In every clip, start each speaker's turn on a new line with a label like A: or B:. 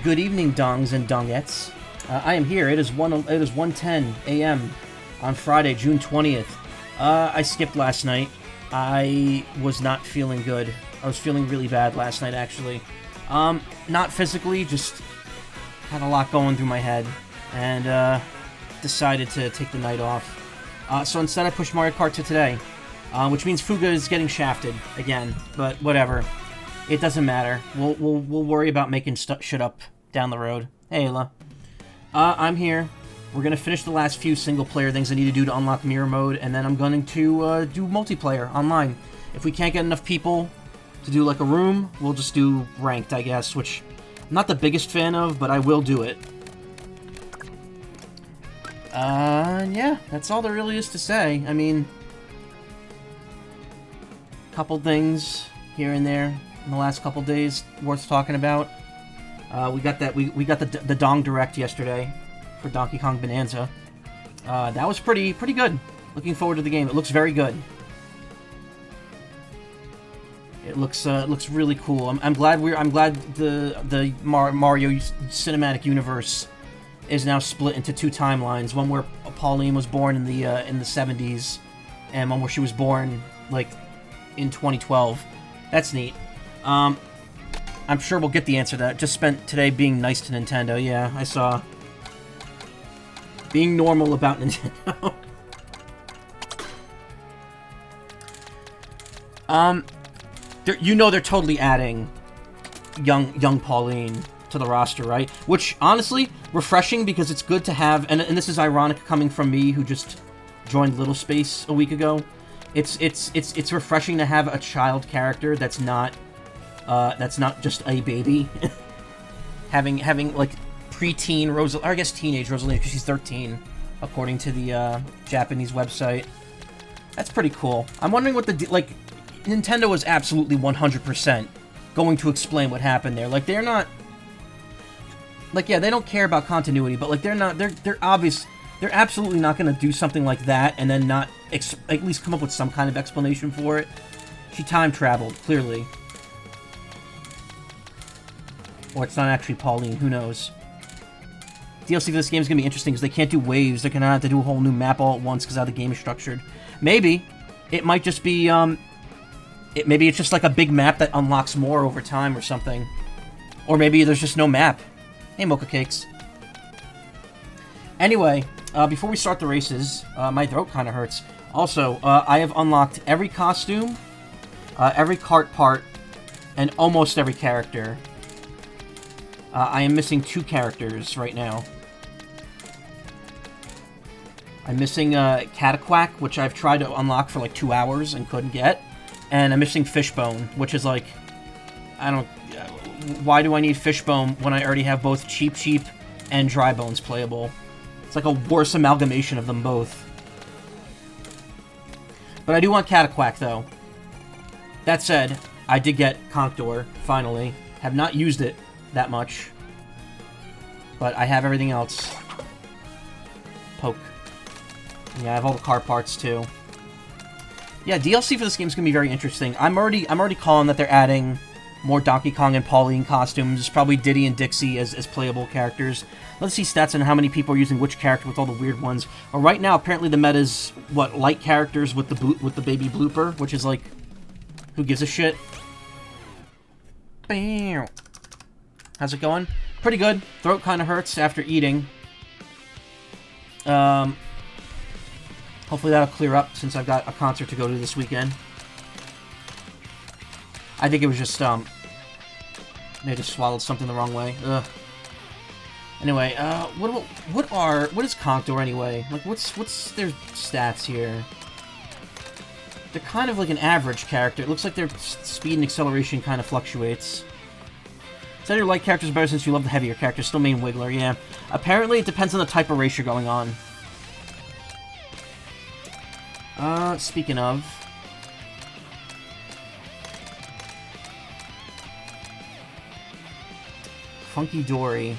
A: Good evening, dongs and dongettes. I am here. It is 1:10 a.m. on Friday, June 20th. I skipped last night. I was not feeling good. I was feeling really bad last night, actually. Not physically, just had a lot going through my head, and decided to take the night off. So instead, I pushed Mario Kart to today, which means Fuga is getting shafted again. But whatever, it doesn't matter. We'll worry about making shit up down the road. Hey, Ayla. I'm here. We're gonna finish the last few single-player things I need to do to unlock mirror mode, and then I'm going to do multiplayer online. If we can't get enough people to do like a room, we'll just do ranked, I guess, which I'm not the biggest fan of, but I will do it. Yeah, that's all there really is to say. I mean, couple things here and there in the last couple days worth talking about. We got the Dong Direct yesterday for Donkey Kong Bonanza. That was pretty good. Looking forward to the game. It looks very good. It looks really cool. I'm glad the Mario cinematic universe is now split into two timelines. One where Pauline was born in the 70s, and one where she was born like in 2012. That's neat. I'm sure we'll get the answer to that. Just spent today being nice to Nintendo. Yeah, I saw. Being normal about Nintendo. You know they're totally adding young Pauline to the roster, right? Which, honestly, refreshing because it's good to have, and this is ironic coming from me who just joined Little Space a week ago. It's refreshing to have a child character that's not just a baby. having like preteen Rosalina, or I guess teenage Rosalina, because she's 13, according to the Japanese website. That's pretty cool. I'm wondering what Nintendo was absolutely 100% going to explain what happened there. Like, they're not, like, yeah, they don't care about continuity, but like they're absolutely not going to do something like that and then not at least come up with some kind of explanation for it. She time traveled, clearly. Or it's not actually Pauline, who knows. DLC for this game is going to be interesting because they can't do waves. They're going to have to do a whole new map all at once because how the game is structured. Maybe. It might just be, maybe it's just like a big map that unlocks more over time or something. Or maybe there's just no map. Hey, Mocha Cakes. Anyway, before we start the races, my throat kind of hurts. Also, I have unlocked every costume, every cart part, and almost every character. I am missing 2 characters right now. I'm missing Cataquack, which I've tried to unlock for like 2 hours and couldn't get. And I'm missing Fishbone, which is like, I don't... Why do I need Fishbone when I already have both Cheep Cheep and Dry Bones playable? It's like a worse amalgamation of them both. But I do want Cataquack, though. That said, I did get Conch-Door, finally. Have not used it that much. But I have everything else. Poke. Yeah, I have all the car parts, too. Yeah, DLC for this game is going to be very interesting. I'm already calling that they're adding more Donkey Kong and Pauline costumes. Probably Diddy and Dixie as playable characters. Let's see stats on how many people are using which character with all the weird ones. Well, right now, apparently the meta's, what, light characters with the baby blooper, which is like, who gives a shit? Bam. How's it going? Pretty good. Throat kind of hurts after eating. Hopefully that'll clear up since I've got a concert to go to this weekend. I think it was just, maybe I just swallowed something the wrong way. Ugh. Anyway, what is Conch-Door anyway? Like, what's their stats here? They're kind of like an average character. It looks like their speed and acceleration kind of fluctuates. Said your light character's better since you love the heavier character. Still main Wiggler, yeah. Apparently it depends on the type of race you're going on. Speaking of... Funky Dory.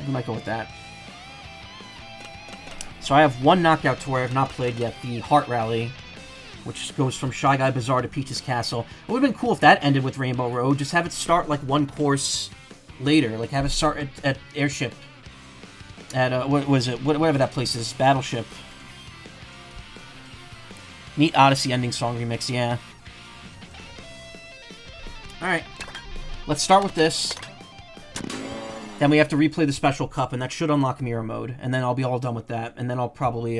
A: We might go with that. So I have one knockout tour I have not played yet, the Heart Rally, which goes from Shy Guy Bazaar to Peach's Castle. It would have been cool if that ended with Rainbow Road. Just have it start like one course later. Like have it start at Airship. At, what was it? Whatever that place is. Battleship. Neat Odyssey ending song remix, yeah. Alright. Let's start with this. Then we have to replay the Special Cup, and that should unlock Mirror Mode. And then I'll be all done with that. And then I'll probably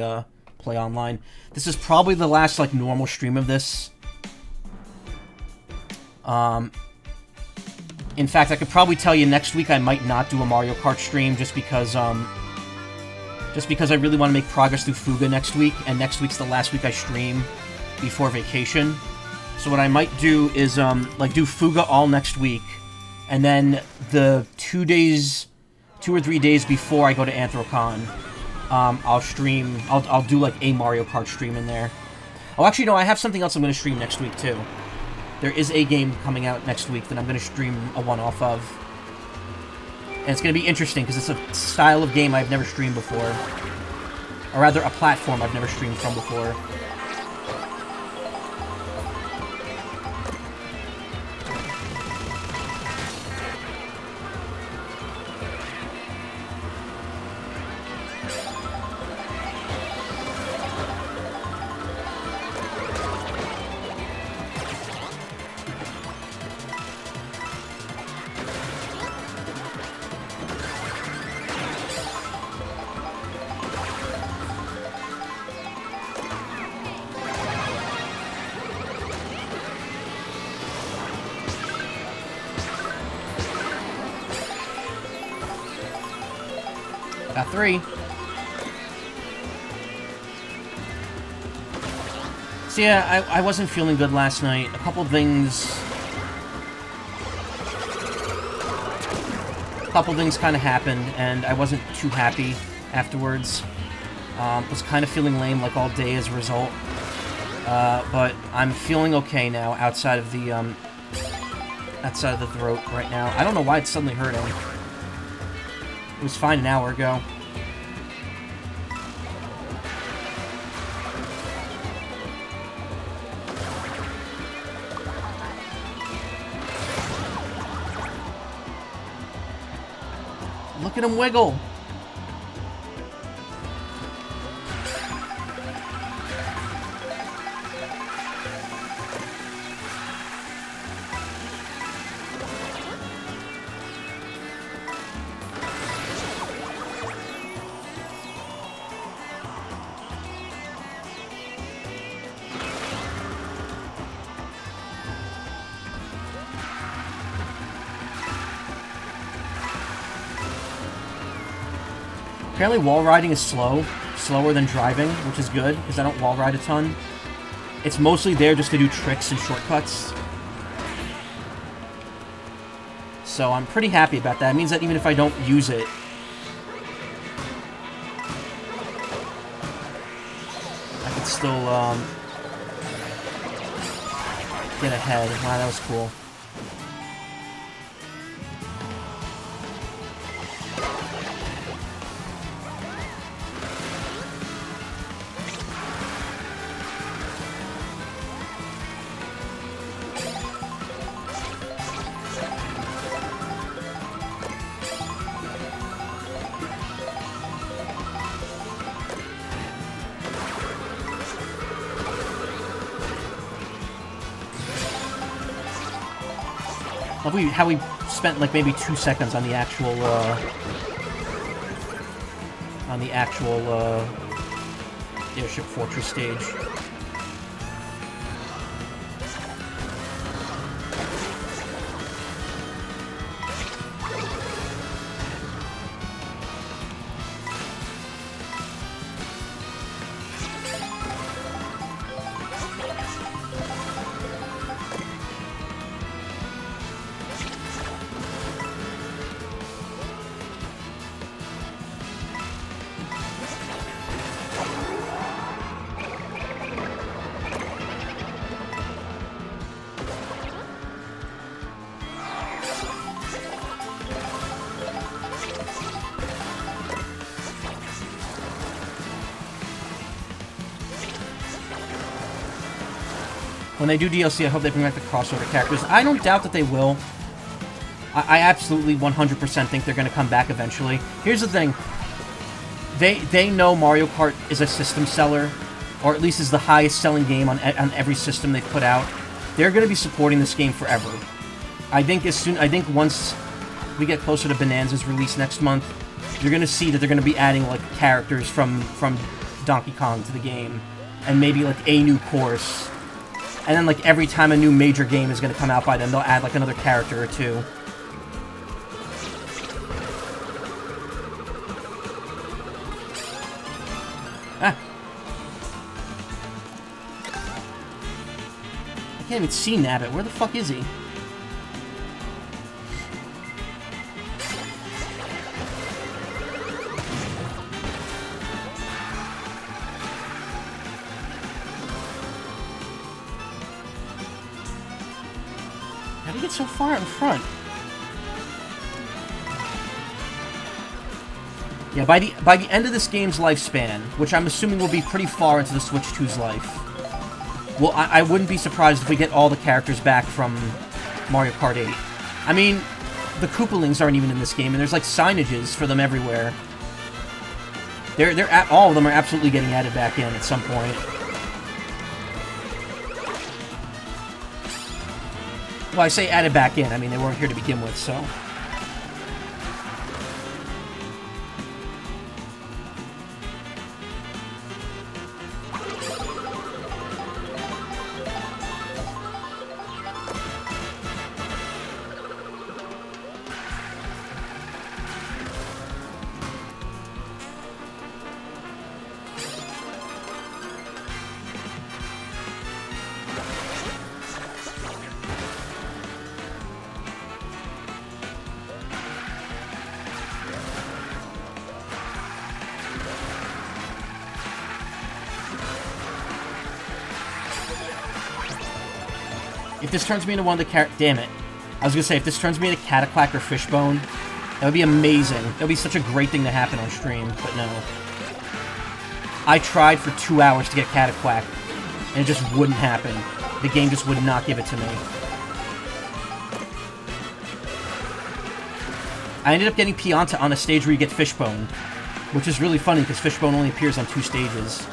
A: play online. This is probably the last like normal stream of this. In fact, I could probably tell you next week I might not do a Mario Kart stream just because I really want to make progress through Fuga next week, and next week's the last week I stream before vacation. So what I might do is like do Fuga all next week, and then the 2 or 3 days before I go to Anthrocon, I'll stream. I'll do like a Mario Kart stream in there. Oh, actually no, I have something else I'm going to stream next week too. There is a game coming out next week that I'm going to stream a one-off of. And it's going to be interesting, because it's a style of game I've never streamed before. Or rather, a platform I've never streamed from before. Got 3. So yeah, I wasn't feeling good last night. A couple things kind of happened, and I wasn't too happy afterwards. Was kind of feeling lame like all day as a result. But I'm feeling okay now outside of the throat right now. I don't know why it's suddenly hurting. It was fine an hour ago. Look at him wiggle! Apparently wall riding is slower than driving, which is good, because I don't wall ride a ton. It's mostly there just to do tricks and shortcuts. So I'm pretty happy about that. It means that even if I don't use it, I can still get ahead. Wow, that was cool. How we spent like maybe 2 seconds on the actual Airship Fortress stage. When they do DLC, I hope they bring back the crossover characters. I don't doubt that they will. I absolutely 100% think they're going to come back eventually. Here's the thing. They know Mario Kart is a system seller, or at least is the highest selling game on every system they've put out. They're going to be supporting this game forever. I think once we get closer to Bonanza's release next month, you're going to see that they're going to be adding like characters from Donkey Kong to the game, and maybe like a new course. And then like every time a new major game is going to come out by them, they'll add like another character or two. Ah. I can't even see Nabbit. Where the fuck is he? How did he get so far out in front? Yeah, by the end of this game's lifespan, which I'm assuming will be pretty far into the Switch 2's life, well, I wouldn't be surprised if we get all the characters back from Mario Kart 8. I mean, the Koopalings aren't even in this game, and there's like signages for them everywhere. All of them are absolutely getting added back in at some point. Well, I say added back in. I mean, they weren't here to begin with, so... If this turns me into one of the damn it. I was gonna say, if this turns me into Cataquack or Fishbone, that would be amazing. That would be such a great thing to happen on stream, but no. I tried for 2 hours to get Cataquack, and it just wouldn't happen. The game just would not give it to me. I ended up getting Pianta on a stage where you get Fishbone, which is really funny, because Fishbone only appears on 2 stages.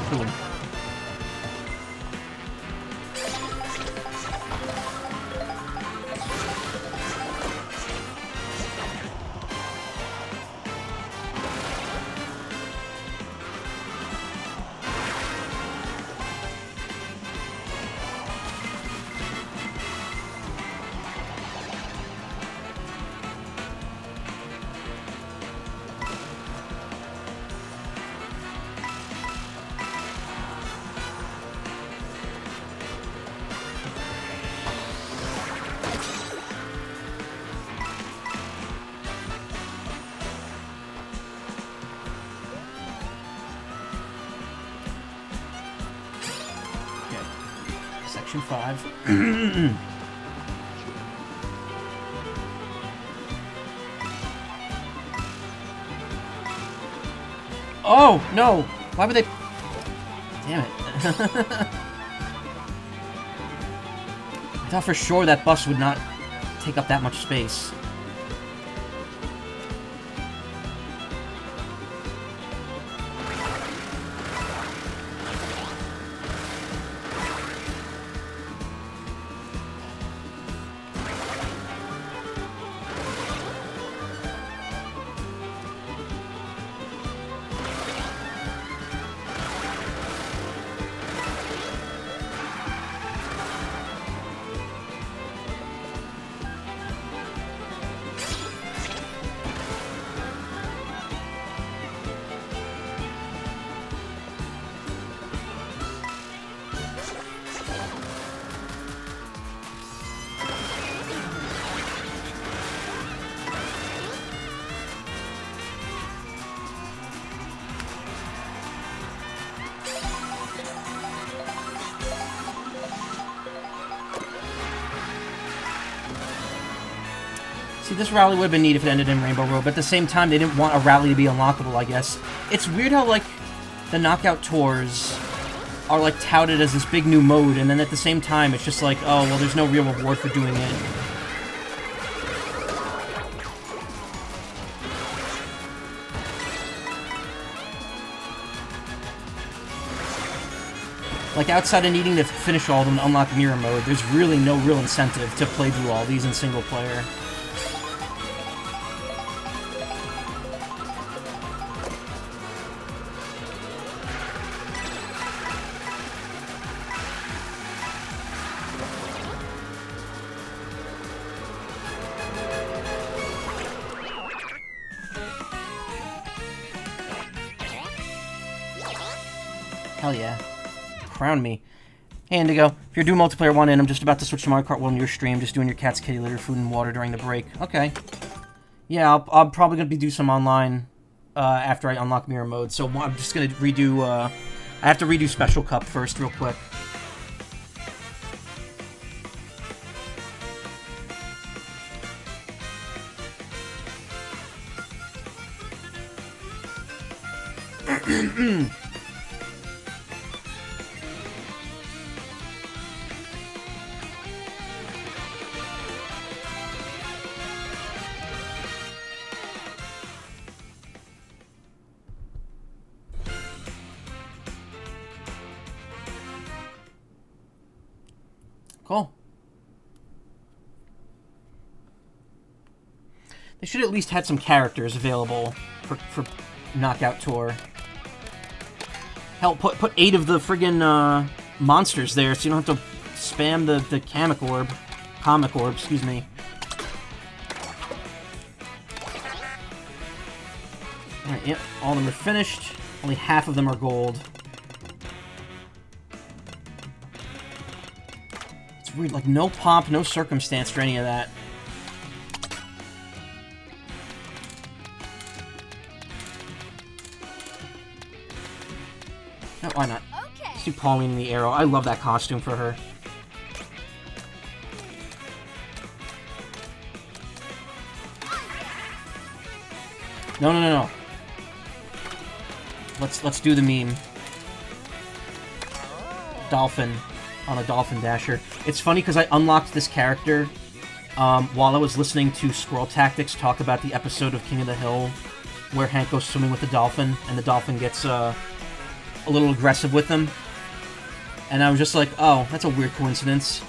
A: Cool. Section 5. Oh, no! Why would they... Damn it. I thought for sure that bus would not take up that much space. See, this rally would have been neat if it ended in Rainbow Road, but at the same time, they didn't want a rally to be unlockable, I guess. It's weird how, like, the Knockout Tours are, like, touted as this big new mode, and then at the same time, it's just like, oh, well, there's no real reward for doing it. Like, outside of needing to finish all of them to unlock Mirror Mode, there's really no real incentive to play through all these in single player. Hell yeah. Crown me. Hey Indigo, if you're doing multiplayer 1 in, I'm just about to switch to Mario Kart 1 on your stream, just doing your cat's kitty litter, food and water during the break. Okay. Yeah, I'm probably going to do some online after I unlock Mirror Mode, so I'm just going to redo, I have to redo Special Cup first real quick. Cool. They should at least had some characters available for Knockout Tour. Hell, put 8 of the friggin' monsters there, so you don't have to spam the comic orb, excuse me. Alright, yep, all of them are finished. Only half of them are gold. Weird, like no pomp, no circumstance for any of that. No, why not? Okay. Let's do Pauline in the Arrow. I love that costume for her. No. Let's do the meme. Dolphin. On a Dolphin Dasher. It's funny because I unlocked this character while I was listening to Squirrel Tactics talk about the episode of King of the Hill where Hank goes swimming with the dolphin and the dolphin gets a little aggressive with them. And I was just like, oh, that's a weird coincidence.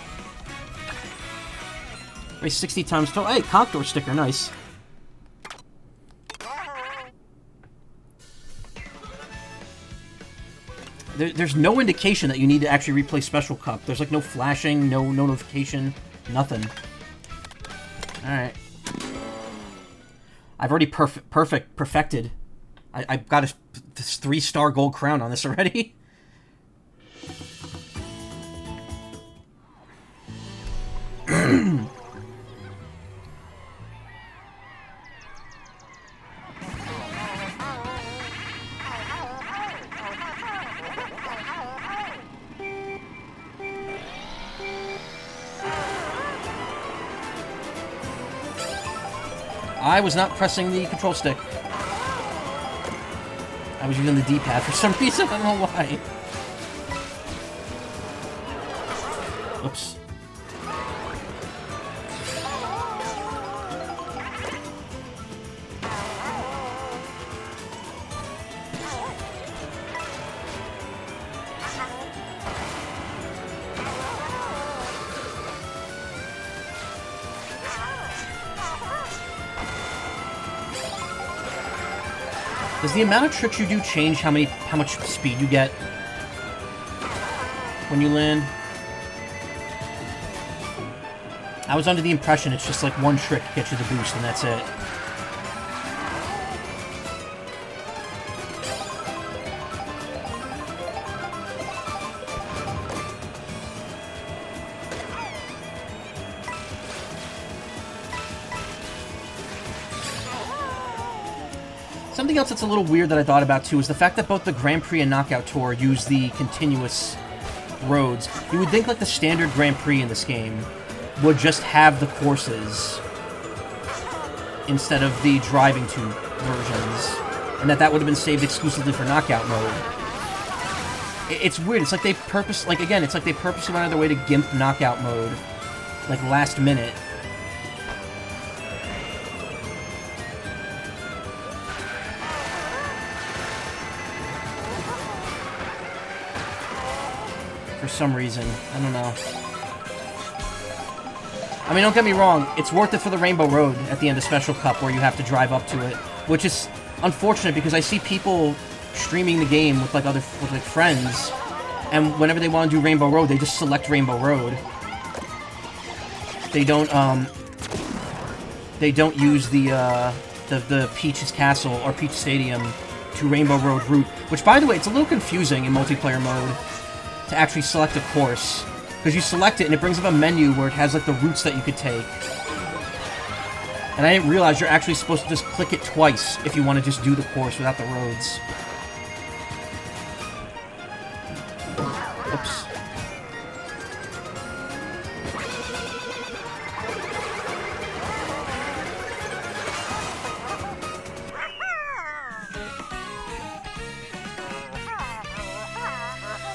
A: Race 60 times total. Hey, Contour sticker, nice. There's no indication that you need to actually replay Special Cup. There's like no flashing, no notification, nothing. Alright. I've already perfected. I've got a 3-star gold crown on this already. I was not pressing the control stick. I was using the D-pad for some reason, I don't know why. Oops. Does the amount of tricks you do change how much speed you get when you land? I was under the impression it's just like one trick gets you the boost and that's it. Something else that's a little weird that I thought about too is the fact that both the Grand Prix and Knockout Tour use the continuous roads. You would think like the standard Grand Prix in this game would just have the courses instead of the driving to versions, and that would have been saved exclusively for knockout mode. It's weird. It's like they purposely went out of their way to gimp knockout mode, like last minute. For some reason. I don't know. I mean, don't get me wrong, it's worth it for the Rainbow Road at the end of Special Cup where you have to drive up to it, which is unfortunate because I see people streaming the game with like friends, and whenever they want to do Rainbow Road, they just select Rainbow Road. They don't use the Peach's Castle or Peach Stadium to Rainbow Road route, which, by the way, it's a little confusing in multiplayer mode to actually select a course, because you select it and it brings up a menu where it has like the routes that you could take. And I didn't realize you're actually supposed to just click it twice if you want to just do the course without the roads. Oops.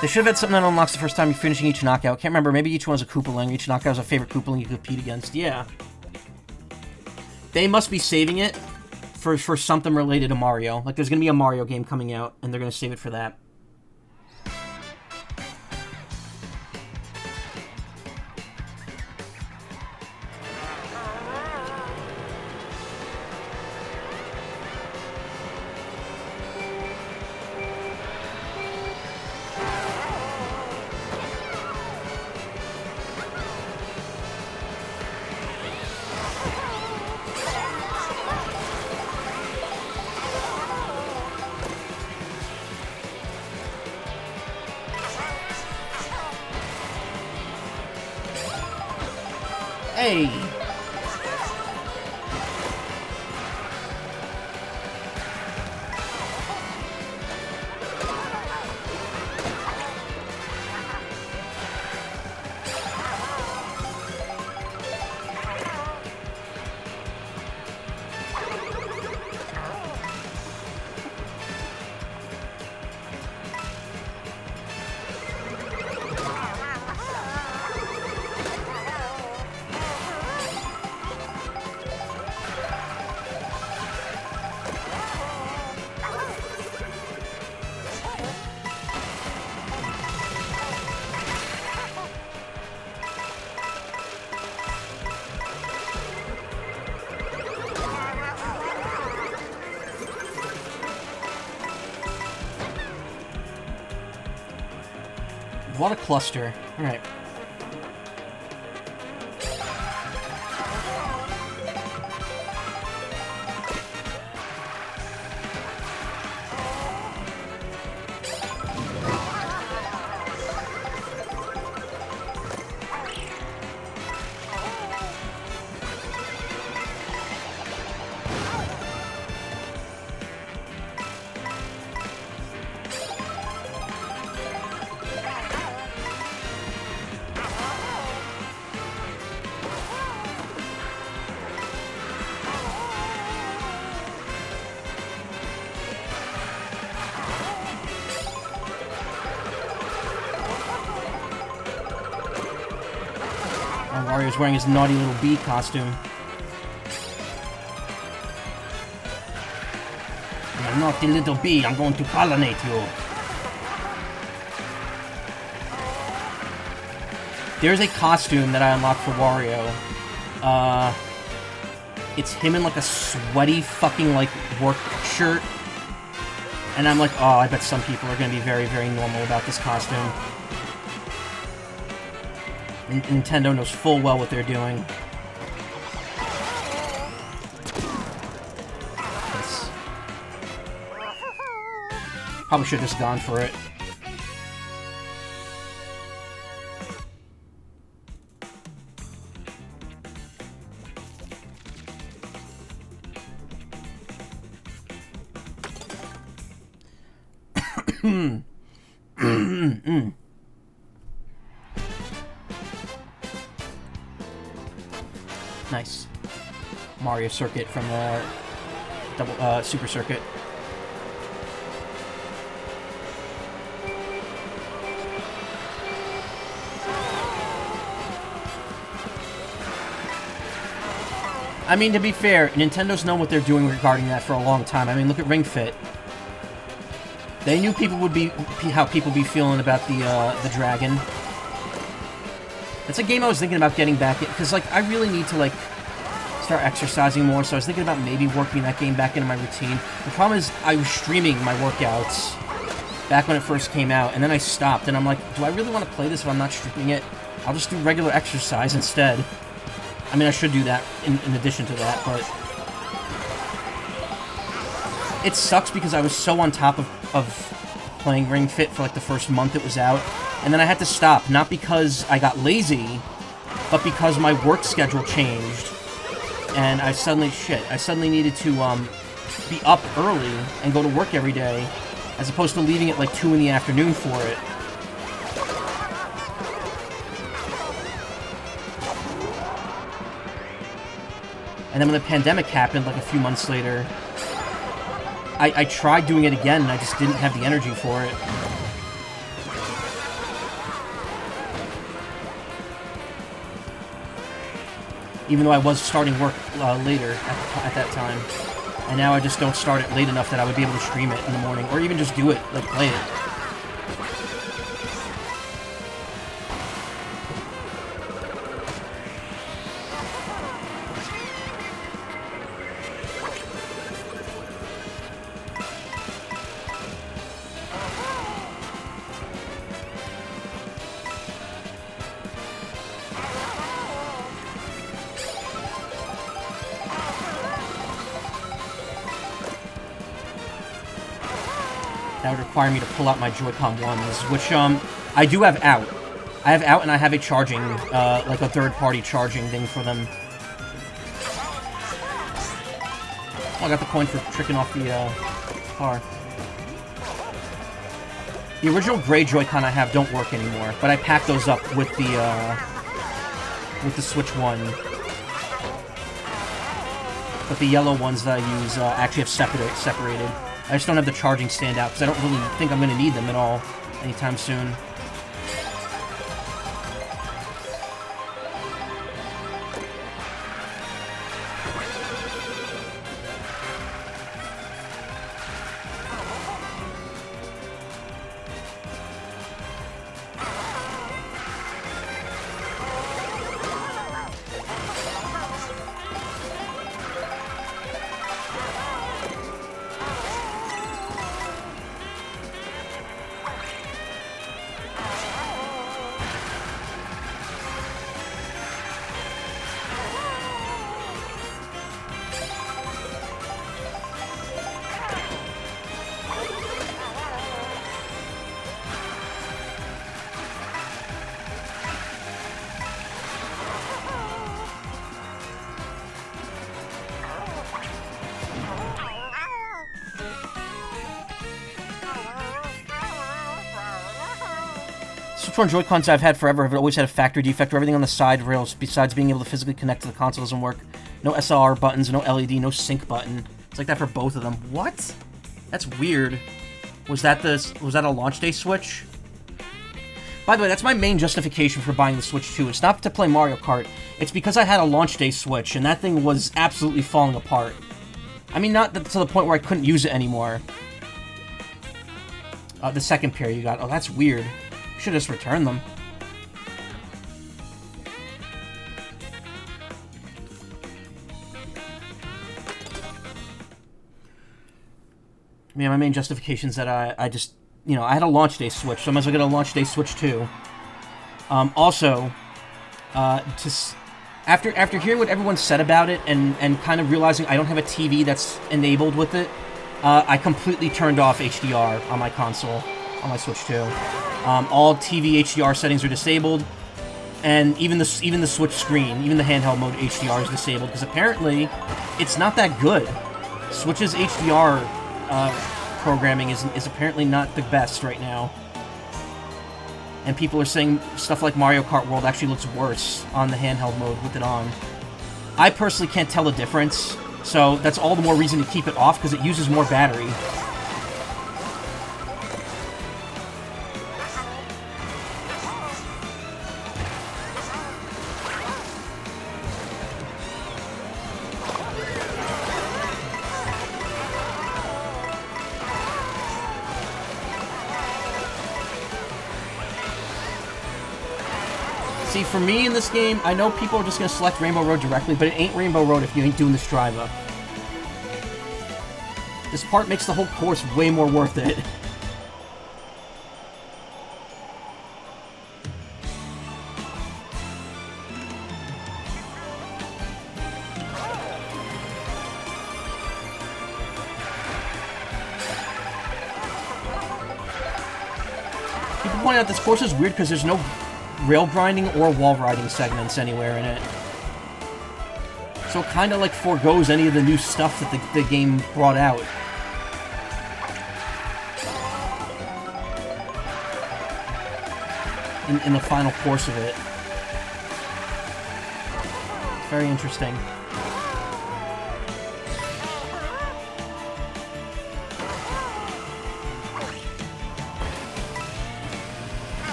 A: They should have had something that unlocks the first time you're finishing each knockout. Can't remember, maybe each one's a Koopaling. Each knockout is a favorite Koopaling you compete against. Yeah. They must be saving it for something related to Mario. Like, there's going to be a Mario game coming out, and they're going to save it for that. Hey! What a cluster. Alright. Wario's wearing his naughty little bee costume. I'm a naughty little bee, I'm going to pollinate you. There's a costume that I unlocked for Wario. It's him in like a sweaty fucking like work shirt. And I'm like, oh, I bet some people are going to be very, very normal about this costume. Nintendo knows full well what they're doing. Yes. Probably should have just gone for it. Nice. Mario Circuit from Super Circuit. I mean, to be fair, Nintendo's known what they're doing regarding that for a long time. I mean, look at Ring Fit. They knew how people be feeling about the Dragon. It's a game I was thinking about getting back in, because, like, I really need to, like, start exercising more, so I was thinking about maybe working that game back into my routine. The problem is, I was streaming my workouts back when it first came out, and then I stopped, and I'm like, do I really want to play this if I'm not streaming it? I'll just do regular exercise instead. I mean, I should do that in addition to that, but it sucks because I was so on top of playing Ring Fit for like the first month it was out, and then I had to stop, not because I got lazy, but because my work schedule changed, and I suddenly needed to be up early and go to work every day, as opposed to leaving at like 2 in the afternoon for it. And then when the pandemic happened, like a few months later, I tried doing it again, and I just didn't have the energy for it. Even though I was starting work later at that time. And now I just don't start it late enough that I would be able to stream it in the morning, or even just do it, like play it. That would require me to pull out my Joy-Con 1s, which, I do have out. I have out, and I have a charging, like a third-party charging thing for them. Oh, I got the coin for tricking off the, car. The original gray Joy-Con I have don't work anymore, but I packed those up with the Switch 1. But the yellow ones that I use, actually have separated. I just don't have the charging stand out, because I don't really think I'm going to need them at all anytime soon. Switch 1 Joy-Cons I've had forever have always had a factory defect where everything on the side rails, besides being able to physically connect to the console, doesn't work. No SLR buttons, no LED, no sync button. It's like that for both of them. What? That's weird. Was that a launch day Switch? By the way, that's my main justification for buying the Switch 2. It's not to play Mario Kart. It's because I had a launch day Switch, and that thing was absolutely falling apart. I mean, not to the point where I couldn't use it anymore. The second pair you got. Oh, that's weird. You should just return them. I mean, my main justification is that I just, you know, I had a launch day Switch, so I might as well get a launch day Switch too. Also, after hearing what everyone said about it and kind of realizing I don't have a TV that's enabled with it, I completely turned off HDR on my console, on my Switch 2. All TV HDR settings are disabled, and even the Switch screen, even the handheld mode HDR is disabled, because apparently it's not that good. Switch's HDR programming is apparently not the best right now. And people are saying stuff like Mario Kart World actually looks worse on the handheld mode with it on. I personally can't tell the difference, so that's all the more reason to keep it off, because it uses more battery. See, for me in this game, I know people are just going to select Rainbow Road directly, but it ain't Rainbow Road if you ain't doing this drive-up. This part makes the whole course way more worth it. People point out this course is weird because there's no rail grinding or wall riding segments anywhere in it. So it kind of like forgoes any of the new stuff that the game brought out. In the final course of it. It's very interesting.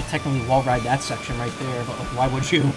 A: Technically wall ride that section right there, but like, why would you?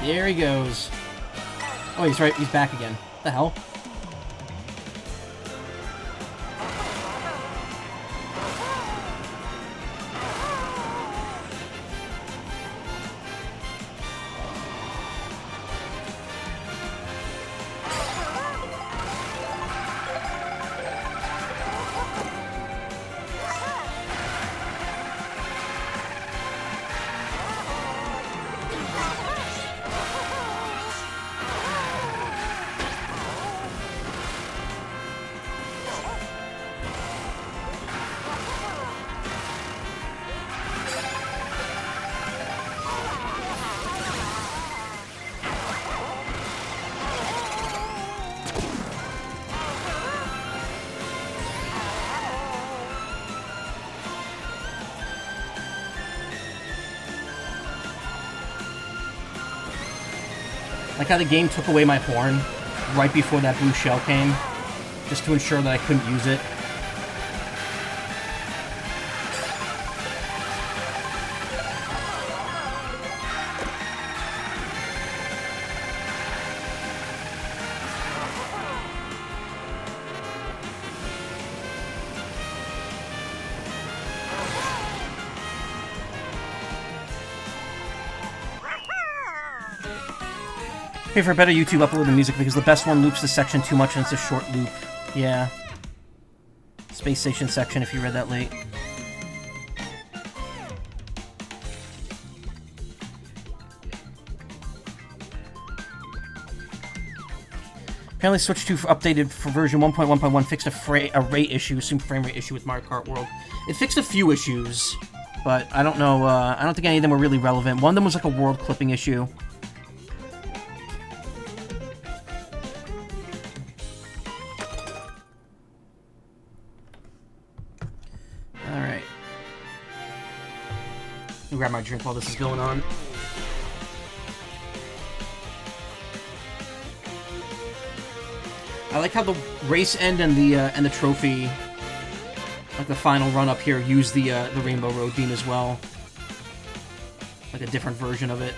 A: There he goes. Oh, he's right. He's back again. What the hell? Like how the game took away my horn right before that blue shell came, just to ensure that I couldn't use it. Pay for a better YouTube upload the music because the best one loops the section too much and it's a short loop. Yeah. Space Station section if you read that late. Apparently Switch 2 updated for version 1.1.1 fixed a rate issue, assumed frame rate issue with Mario Kart World. It fixed a few issues, but I don't know, I don't think any of them were really relevant. One of them was like a world clipping issue. Grab my drink while this is going on. I like how the race end and the trophy, like the final run up here, use the Rainbow Road beam as well, like a different version of it.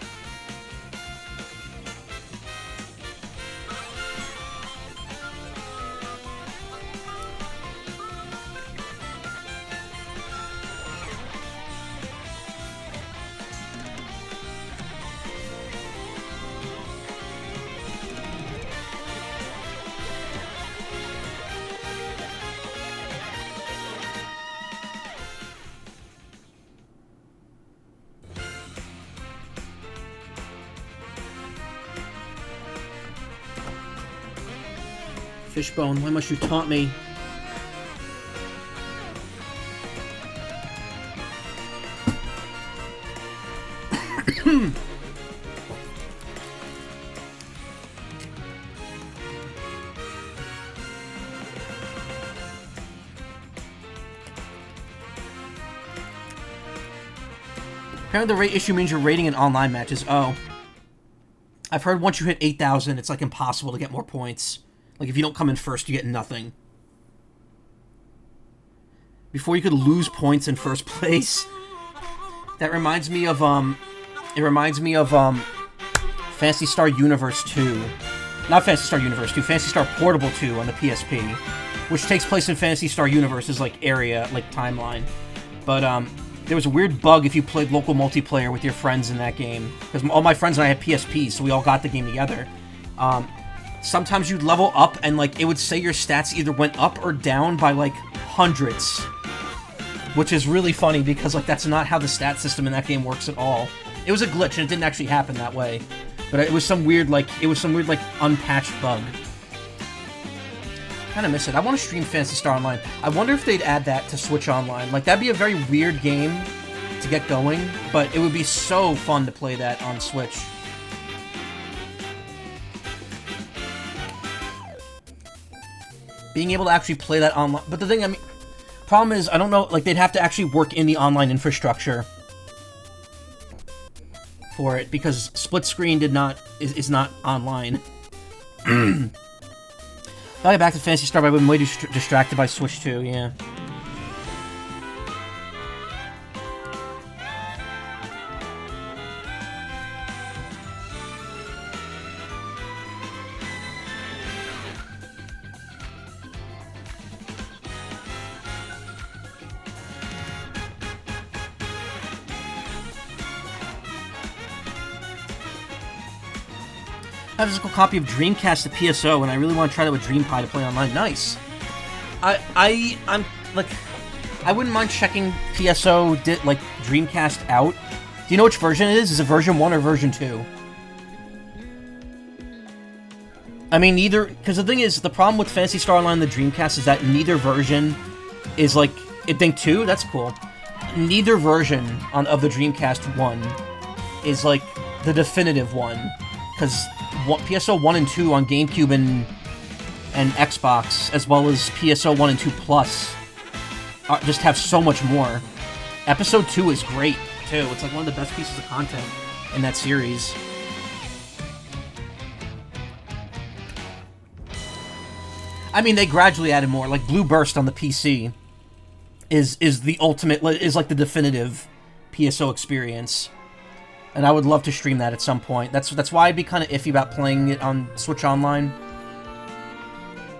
A: Fishbone, why must you taunt me? Apparently the rate issue means you're rating in online matches. Oh. I've heard once you hit 8,000, it's like impossible to get more points. Like, if you don't come in first, you get nothing. Before you could lose points in first place. That reminds me of, it reminds me of, Phantasy Star Universe 2. Not Phantasy Star Universe 2, Phantasy Star Portable 2 on the PSP. Which takes place in Phantasy Star Universe's, like, area, like, timeline. But, there was a weird bug if you played local multiplayer with your friends in that game. Because all my friends and I had PSPs, so we all got the game together. Sometimes you'd level up and, like, it would say your stats either went up or down by, like, hundreds. Which is really funny because, like, that's not how the stat system in that game works at all. It was a glitch and it didn't actually happen that way. But it was some weird, like, unpatched bug. Kinda miss it. I want to stream Phantasy Star Online. I wonder if they'd add that to Switch Online. Like, that'd be a very weird game to get going, but it would be so fun to play that on Switch. Being able to actually play that online. But the thing, I mean, problem is, I don't know, like, they'd have to actually work in the online infrastructure for it, because split screen is not online. I'll get back to Phantasy Star, but I've been way distracted by Switch 2, yeah. I have a physical copy of Dreamcast to PSO, and I really want to try that with DreamPie to play online. Nice. I'm like, I wouldn't mind checking PSO like Dreamcast out. Do you know which version it is? Is it version 1 or version 2? I mean, neither, because the thing is, the problem with Phantasy Star Online and the Dreamcast is that neither version is like, I think 2? That's cool. Neither version of the Dreamcast 1 is like the definitive one, because PSO 1 and 2 on GameCube and Xbox, as well as PSO 1 and 2 Plus, just have so much more. Episode 2 is great, too. It's like one of the best pieces of content in that series. I mean, they gradually added more. Like, Blue Burst on the PC is the ultimate, is like the definitive PSO experience. And I would love to stream that at some point. That's why I'd be kind of iffy about playing it on Switch Online.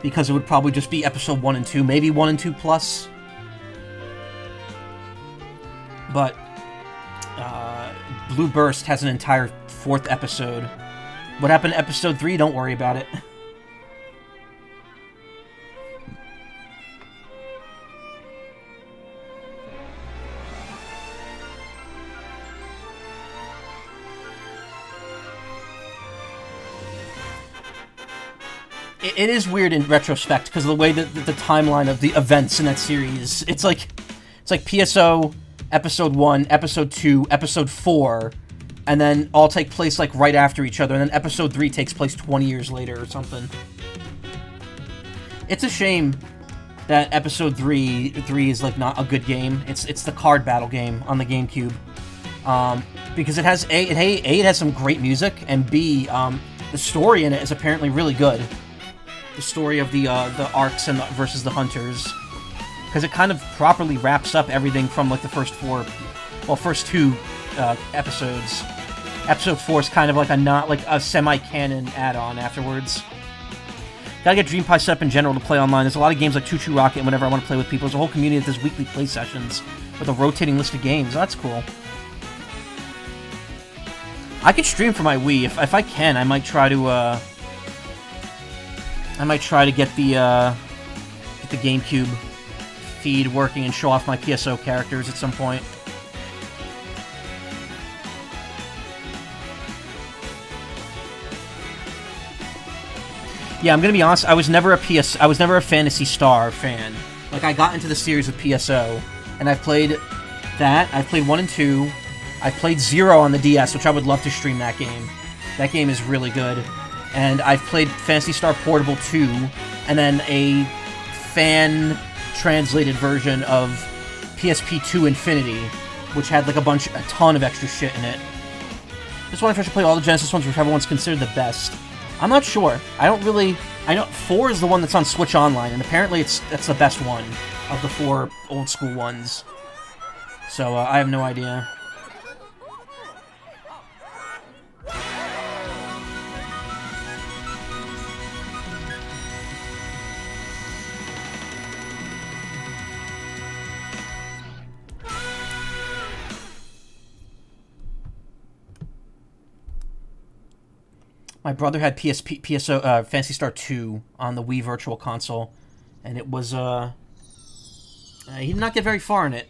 A: Because it would probably just be episode 1 and 2, maybe 1 and 2 plus. But Blue Burst has an entire 4th episode. What happened to episode 3? Don't worry about it. It is weird in retrospect because of the way that the timeline of the events in that series. It's like PSO episode 1, episode 2, episode 4, and then all take place like right after each other, and then episode 3 takes place 20 years later or something. It's a shame that episode 3 is like not a good game. It's the card battle game on the GameCube. Because it has it has some great music, and B, the story in it is apparently really good. The story of the arcs and versus the hunters, because it kind of properly wraps up everything from like the first 2 episodes. Episode 4 is kind of like a semi-canon add-on afterwards. Gotta get Dream Pie set up in general to play online. There's a lot of games like Choo Choo Rocket and whenever I want to play with people. There's a whole community that does weekly play sessions with a rotating list of games. That's cool. I could stream for my Wii if I can. I might try to get the GameCube feed working and show off my PSO characters at some point. Yeah, I'm gonna be honest. I was never a Phantasy Star fan. Like, I got into the series with PSO, and I've played that. I've played 1 and 2. I've played 0 on the DS, which I would love to stream that game. That game is really good. And I've played Phantasy Star Portable 2, and then a fan-translated version of PSP2 Infinity, which had like a ton of extra shit in it. Just wondering if I should play all the Genesis ones, whichever one's considered the best. I'm not sure. I know 4 is the one that's on Switch Online, and apparently that's the best one of the 4 old-school ones. So, I have no idea. My brother had PSO Phantasy Star 2 on the Wii Virtual Console, and it was he did not get very far in it.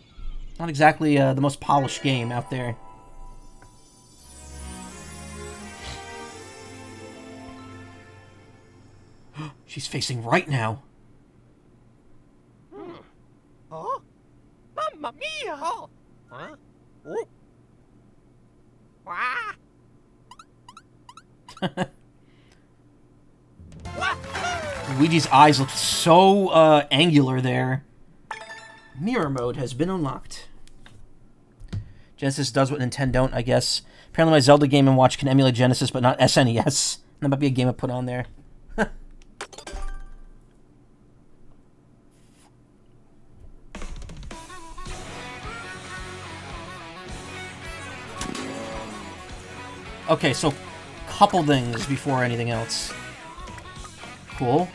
A: Not exactly the most polished game out there. She's facing right now.
B: Oh, Mamma mia! Huh? Oh. Wah.
A: Luigi's eyes look so angular there. Mirror mode has been unlocked. Genesis does what Nintendo don't, I guess. Apparently my Zelda Game & Watch can emulate Genesis, but not SNES. That might be a game I put on there. Okay, so couple things before anything else. Cool.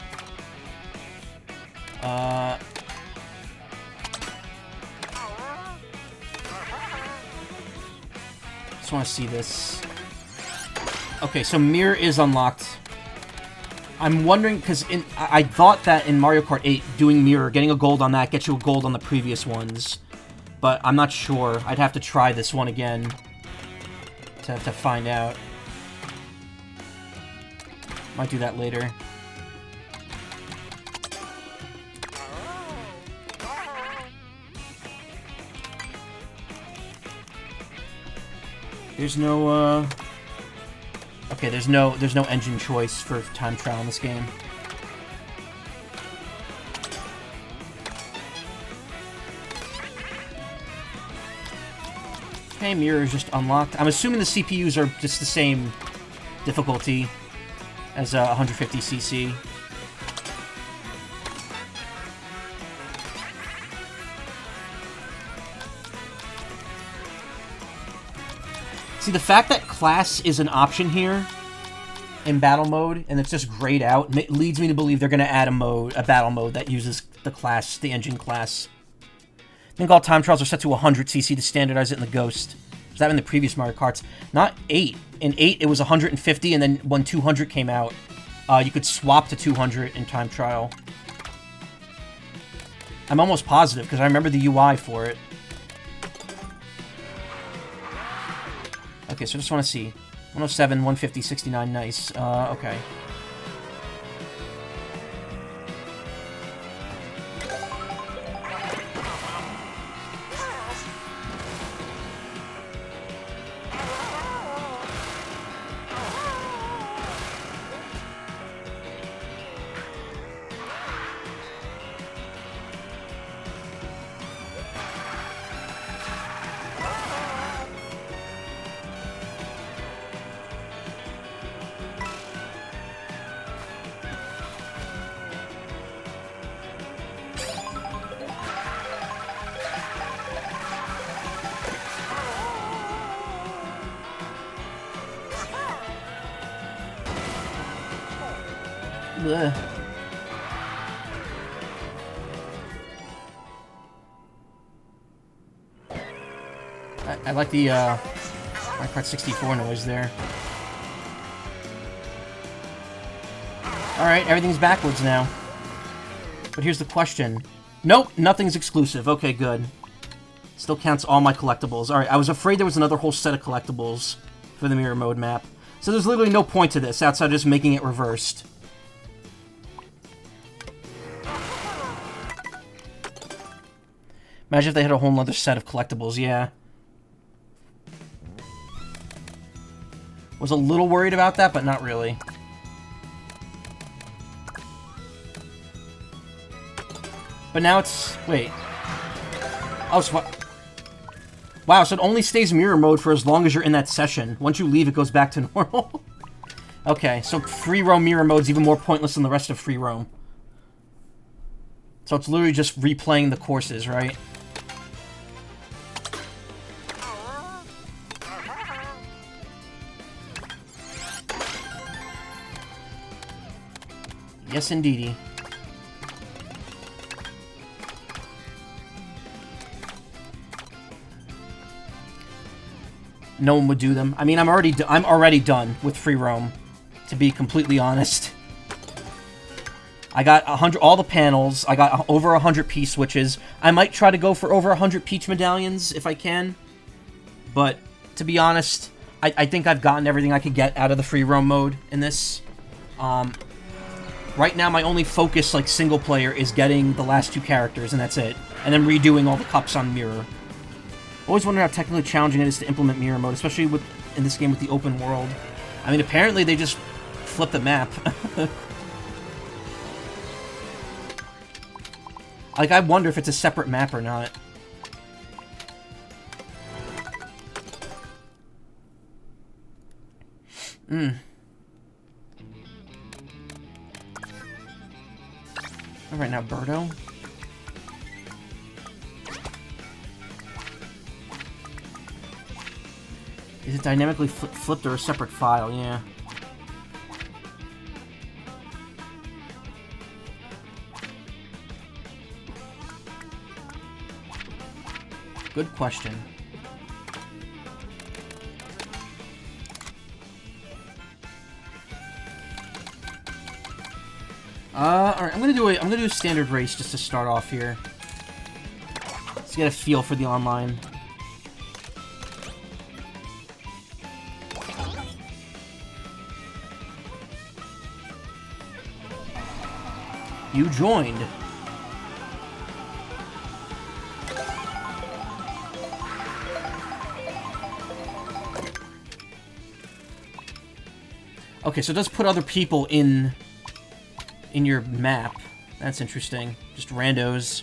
A: Just want to see this. Okay, so Mirror is unlocked. I'm wondering, because I thought that in Mario Kart 8, doing Mirror, getting a gold on that gets you a gold on the previous ones. But I'm not sure. I'd have to try this one again to find out. Might do that later. There's no, okay, there's no engine choice for time trial in this game. Okay, Mirror is just unlocked. I'm assuming the CPUs are just the same difficulty as 150cc. See, the fact that class is an option here in battle mode, and it's just grayed out, leads me to believe they're going to add a battle mode that uses the engine class. I think all time trials are set to 100 cc to standardize it in the Ghost. Was that in the previous Mario Karts? Not 8. In 8, it was 150, and then when 200 came out, you could swap to 200 in time trial. I'm almost positive, because I remember the UI for it. Okay, so I just want to see. 107, 150, 69, nice. Okay. Blech. I like the Mario Kart 64 noise there. Alright, everything's backwards now. But here's the question. Nope, nothing's exclusive. Okay, good. Still counts all my collectibles. Alright, I was afraid there was another whole set of collectibles for the mirror mode map. So there's literally no point to this outside of just making it reversed. Imagine if they had a whole other set of collectibles, yeah. Was a little worried about that, but not really. But now it's... wait. Oh, so what? Wow, so it only stays mirror mode for as long as you're in that session. Once you leave, it goes back to normal. Okay, so free roam mirror mode's even more pointless than the rest of free roam. So it's literally just replaying the courses, right? Yes, indeedy. No one would do them. I mean, I'm already done with free roam, to be completely honest. I got 100 all the panels. I got over 100 P switches. I might try to go for over 100 Peach medallions if I can, but to be honest, I think I've gotten everything I could get out of the free roam mode in this. Right now, my only focus, like, single player, is getting the last 2 characters, and that's it. And then redoing all the cups on Mirror. Always wondered how technically challenging it is to implement Mirror mode, especially in this game with the open world. I mean, apparently they just flip the map. Like, I wonder if it's a separate map or not. Alright, now Birdo. Is it dynamically flipped or a separate file? Yeah. Good question. Alright, I'm gonna do a standard race just to start off here. Let's get a feel for the online. You joined. Okay, so it does put other people in your map. That's interesting. Just randos.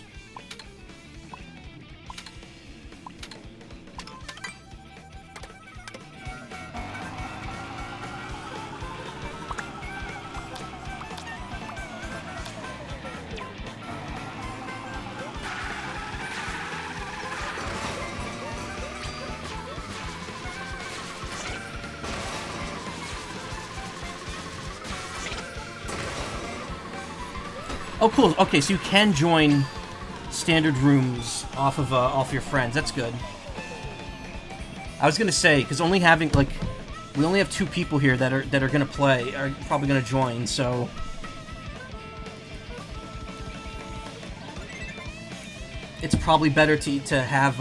A: Oh, cool. Okay, so you can join standard rooms off your friends. That's good. I was gonna say, because only having like, we only have 2 people here that are gonna play, are probably gonna join. So it's probably better to have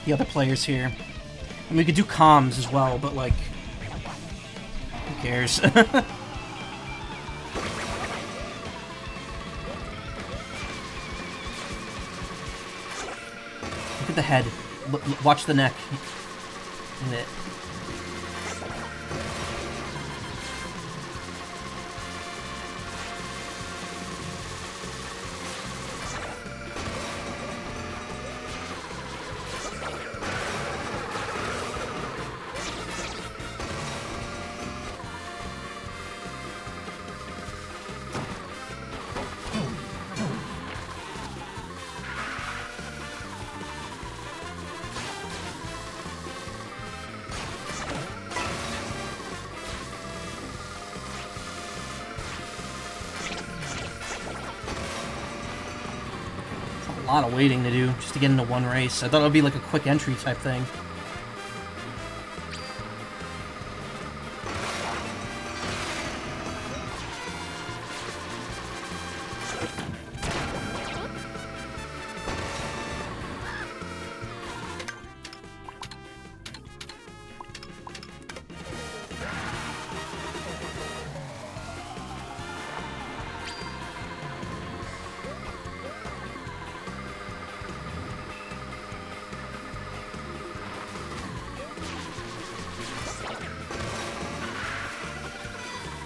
A: the other players here. I mean, we could do comms as well, but like, who cares? Look at the head. Watch the neck. And it. A lot of waiting to do just to get into one race. I thought it would be like a quick entry type thing.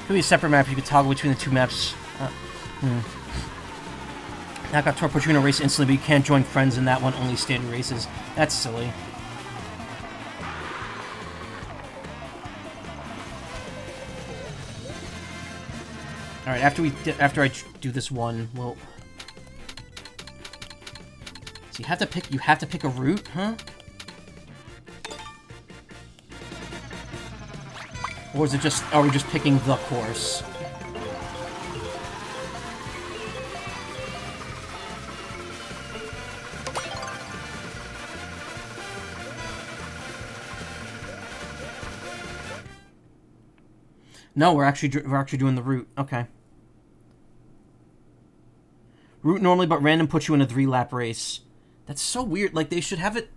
A: Could be a separate map. You could toggle between the 2 maps. Knockout Tour puts you in a race instantly, but you can't join friends in that one. Only standard races. That's silly. All right. After I do this one, well, so you have to pick a route, huh? Or is it just, are we just picking the course? No, we're actually doing the route. Okay. Route normally, but random puts you in a 3-lap race. That's so weird. Like, they should have it.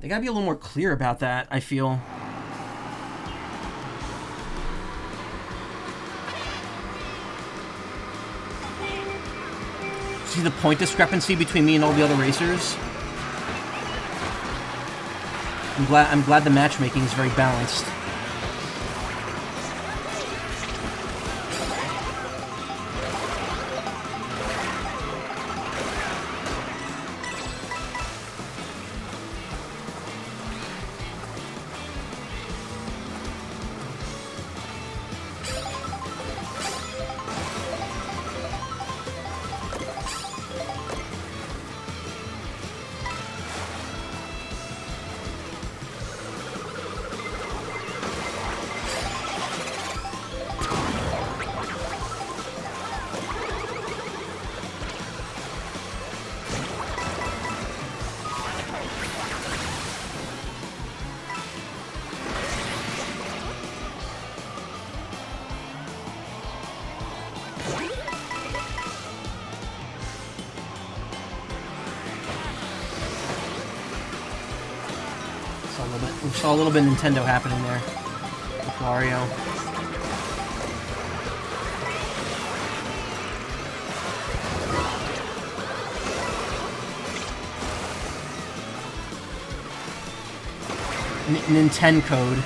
A: They gotta be a little more clear about that, I feel. See the point discrepancy between me and all the other racers? I'm glad the matchmaking is very balanced. We saw a little bit of Nintendo happening there with Wario. Nintendo code.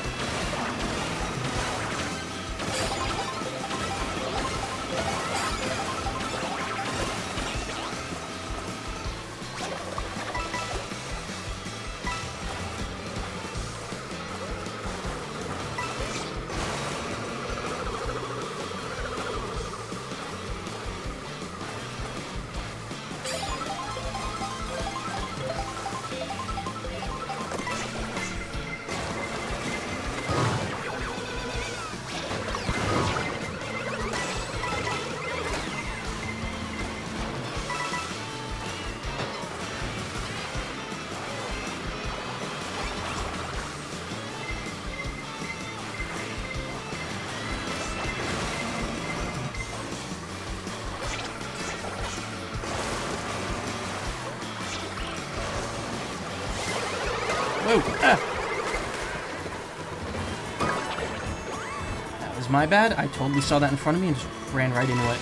A: my bad. I totally saw that in front of me and just ran right into it.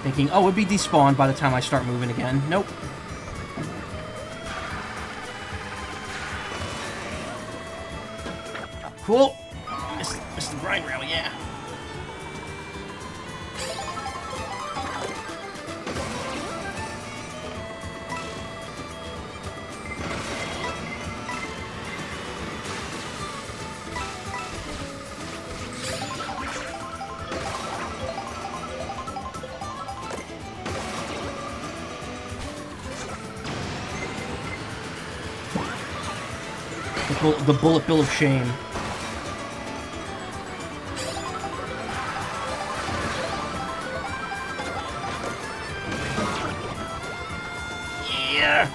A: Thinking, oh, it'd be despawned by the time I start moving again. Nope. Cool. Missed the grind rail, yeah. The bullet bill of shame. Yeah.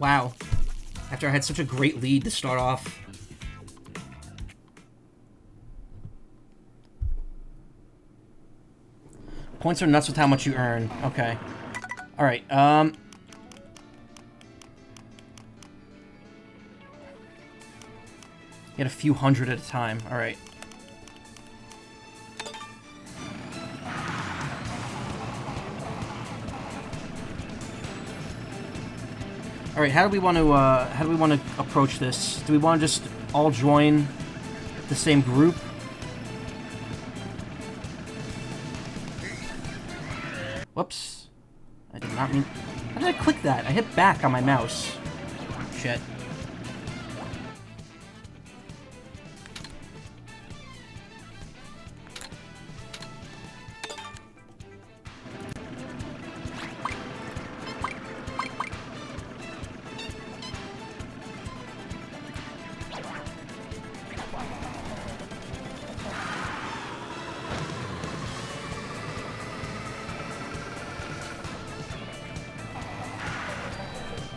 A: Wow. After I had such a great lead to start off. Points are nuts with how much you earn. Okay. Alright, get a few hundred at a time. Alright. All right, how do we want to approach this? Do we want to just all join the same group? Whoops. I did not mean... How did I click that? I hit back on my mouse. Shit.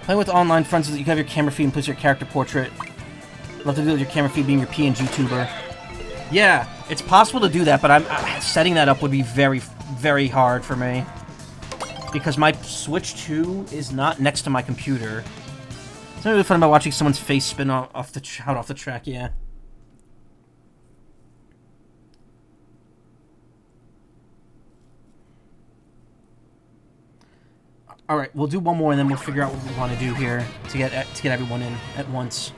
A: Playing with online friends is that you can have your camera feed and place your character portrait. Love to do with your camera feed being your PNG tuber. Yeah, it's possible to do that, but setting that up would be very, very hard for me. Because my Switch 2 is not next to my computer. It's not really fun about watching someone's face spin out off the track, yeah. All right, we'll do one more, and then we'll figure out what we want to do here to get everyone in at once.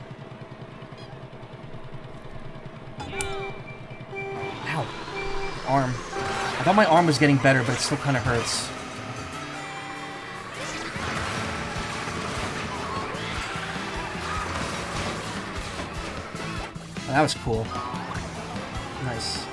A: Ow, arm. I thought my arm was getting better, but it still kind of hurts. Oh, that was cool. Nice.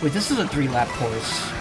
A: Wait, this is a 3-lap course.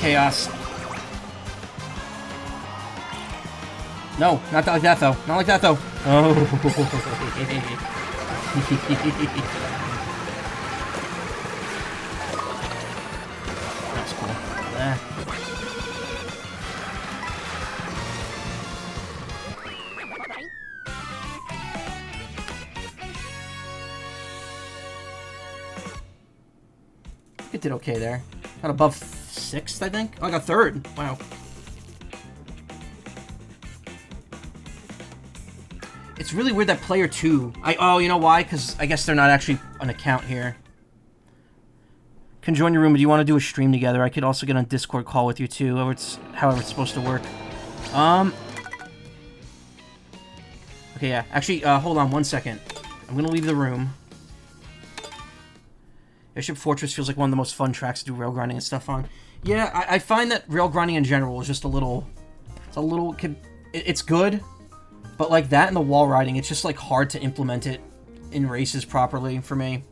A: chaos. No, not like that though. Not like that though. Oh. That's cool. It did okay there. Got above 6th, I think. Oh, I got 3rd. Wow. It's really weird that player 2... Oh, you know why? Because I guess they're not actually an account here. Can join your room, but do you want to do a stream together? I could also get on Discord call with you too, however it's supposed to work. Okay, yeah. Actually, hold on 1 second. I'm gonna leave the room. Airship Fortress feels like one of the most fun tracks to do rail grinding and stuff on. Yeah, I find that rail grinding in general is just a little... It's good, but like that and the wall riding, it's just like hard to implement it in races properly for me.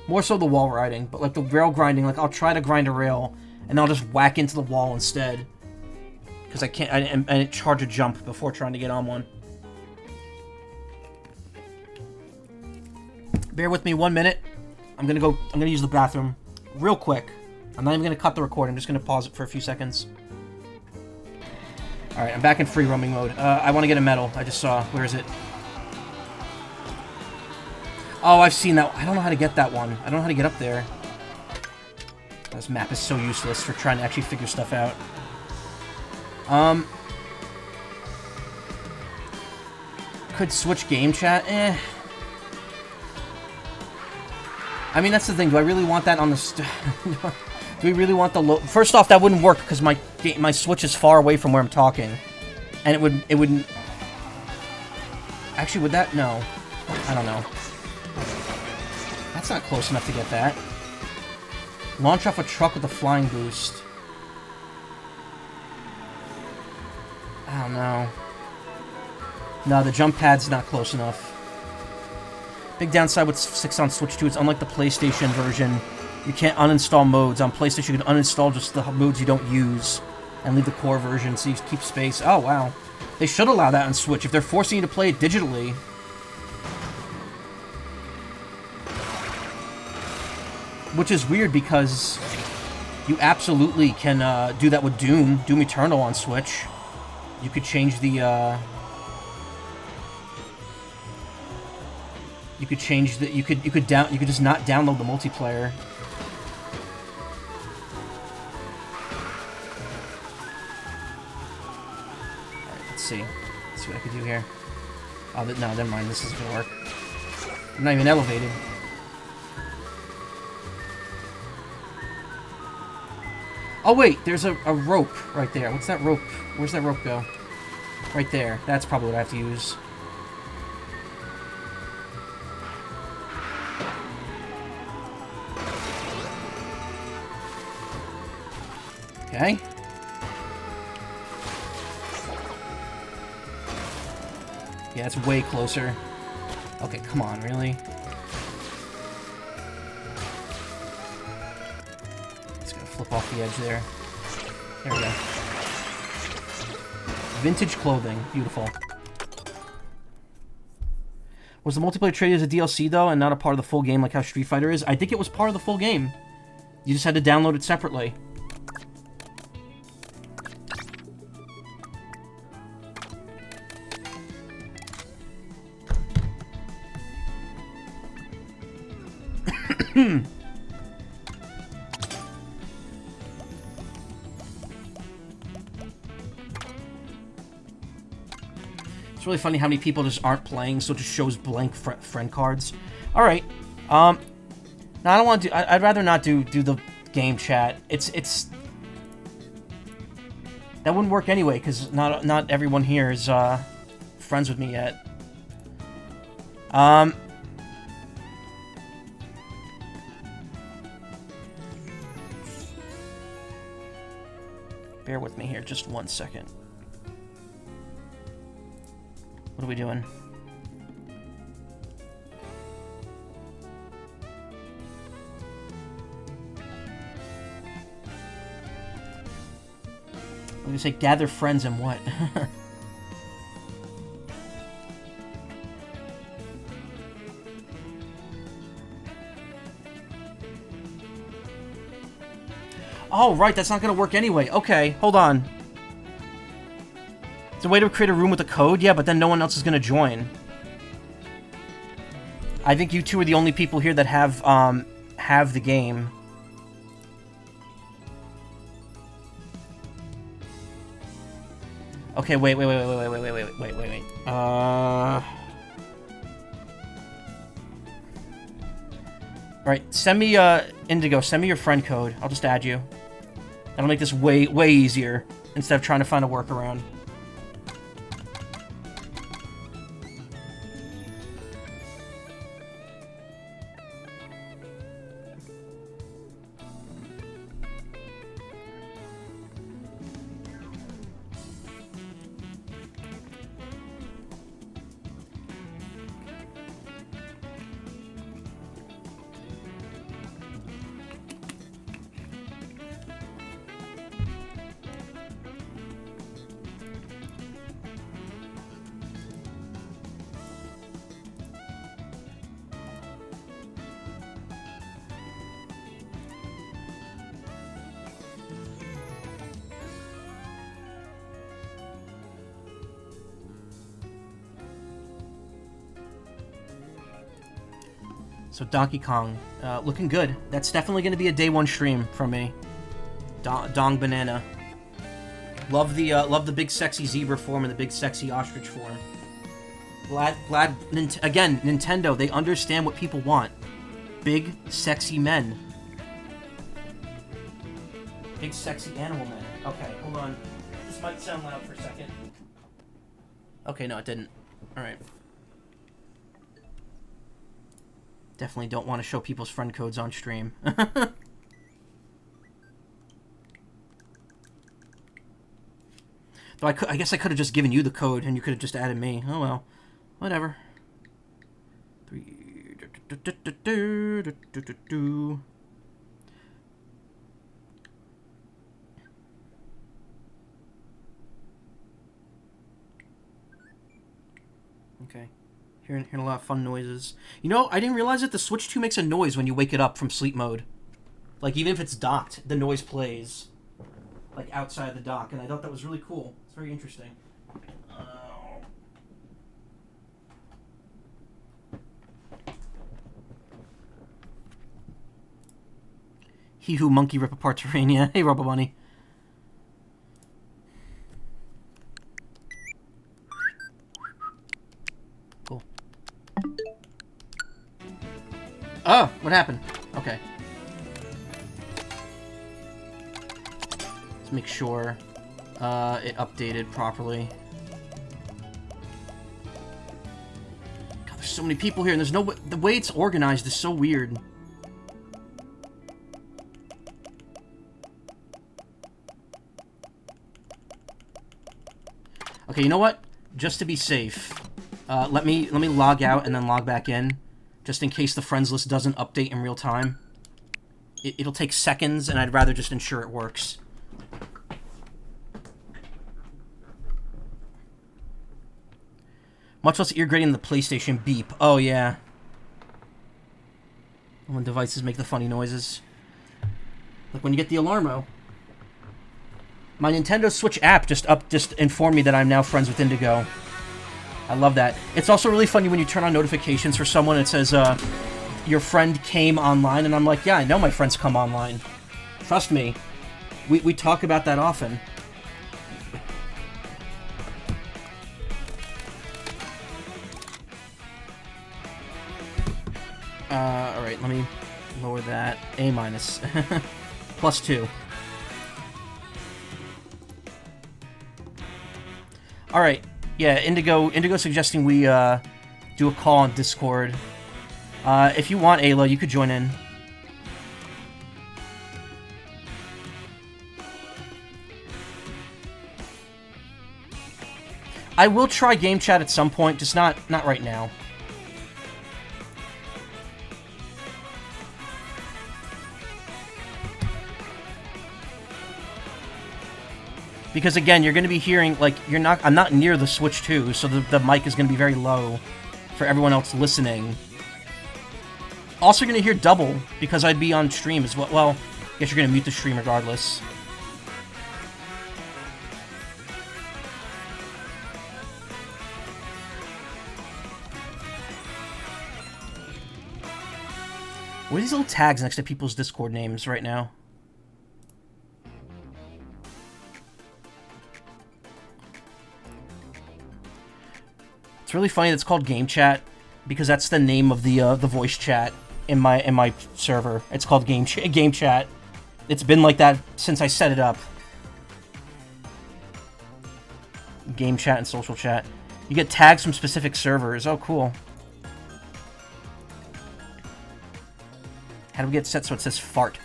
A: More so the wall riding, but like the rail grinding, like I'll try to grind a rail, and I'll just whack into the wall instead. Because I can't... and charge a jump before trying to get on one. Bear with me 1 minute. I'm gonna use the bathroom real quick. I'm not even gonna cut the recording, I'm just gonna pause it for a few seconds. Alright, I'm back in free roaming mode. I want to get a medal. I just saw. Where is it? Oh, I've seen that. I don't know how to get that one. I don't know how to get up there. This map is so useless for trying to actually figure stuff out. Could switch GameChat? Eh. I mean, that's the thing. Do I really want that on the... Do we really want the... First off, that wouldn't work because my Switch is far away from where I'm talking. And it wouldn't... Actually, would that... No. I don't know. That's not close enough to get that. Launch off a truck with a flying boost. I don't know. No, the jump pad's not close enough. Big downside with 6 on Switch 2, it's unlike the PlayStation version. You can't uninstall modes. On PlayStation, you can uninstall just the modes you don't use and leave the core version so you keep space. Oh, wow. They should allow that on Switch if they're forcing you to play it digitally. Which is weird because you absolutely can do that with Doom Eternal on Switch. You could change the... You could change the... You could just not download the multiplayer. Alright, let's see. Let's see what I could do here. Oh, no, never mind. This isn't gonna work. I'm not even elevated. Oh, wait. There's a rope right there. What's that rope? Where's that rope go? Right there. That's probably what I have to use. Okay. Yeah, it's way closer. Okay, come on, really? It's gonna flip off the edge there. There we go. Vintage clothing. Beautiful. Was the multiplayer traded as a DLC, though, and not a part of the full game like how Street Fighter is? I think it was part of the full game. You just had to download it separately. It's really funny how many people just aren't playing, so it just shows blank friend cards. Alright. No, I don't want to do... I'd rather not do the game chat. It's... That wouldn't work anyway, because not everyone here is friends with me yet. Bear with me here just 1 second. What are we doing? gonna say gather friends and what? Oh, right, that's not gonna work anyway. Okay, hold on. It's a way to create a room with a code? Yeah, but then no one else is gonna join. I think you two are the only people here that have the game. Okay, wait. Alright, send me, Indigo, send me your friend code. I'll just add you. That'll make this way easier, instead of trying to find a workaround. So Donkey Kong, looking good. That's definitely going to be a day one stream from me. Dong Banana. Love the big sexy zebra form and the big sexy ostrich form. Glad again, Nintendo, they understand what people want. Big sexy men. Big sexy animal men. Okay, hold on. This might sound loud for a second. Okay, no, it didn't. Alright. Definitely don't want to show people's friend codes on stream. Though I guess I could have just given you the code and you could have just added me. Oh well. Whatever. Okay. Hearing a lot of fun noises. You know, I didn't realize that the Switch 2 makes a noise when you wake it up from sleep mode. Like, even if it's docked, the noise plays. Like, outside the dock. And I thought that was really cool. It's very interesting. He who monkey rip apart Terrania. Hey, Robo Bunny. Cool. Oh, what happened? Okay. Let's make sure it updated properly. God, there's so many people here, and there's no way, the way it's organized is so weird. Okay, you know what? Just to be safe, let me log out and then log back in, just in case the friends list doesn't update in real time. It'll take seconds, and I'd rather just ensure it works. Much less ear-grating the PlayStation beep. Oh, yeah. When devices make the funny noises. Like when you get the alarmo. My Nintendo Switch app just informed me that I'm now friends with Indigo. I love that. It's also really funny when you turn on notifications for someone and it says, your friend came online, and I'm like, yeah, I know my friends come online. Trust me. We talk about that often. Alright, let me lower that. A-. +2. Alright, yeah, Indigo suggesting we, do a call on Discord. If you want, Ayla, you could join in. I will try GameChat at some point, just not right now. Because again, you're going to be hearing, like, I'm not near the Switch 2, so the mic is going to be very low for everyone else listening. Also going to hear double, because I'd be on stream as well. Well, I guess you're going to mute the stream regardless. What are these little tags next to people's Discord names right now? It's really funny that it's called GameChat, because that's the name of the voice chat in my server. It's called GameChat. It's been like that since I set it up. GameChat and social chat. You get tags from specific servers. Oh, cool. How do we get set so it says fart?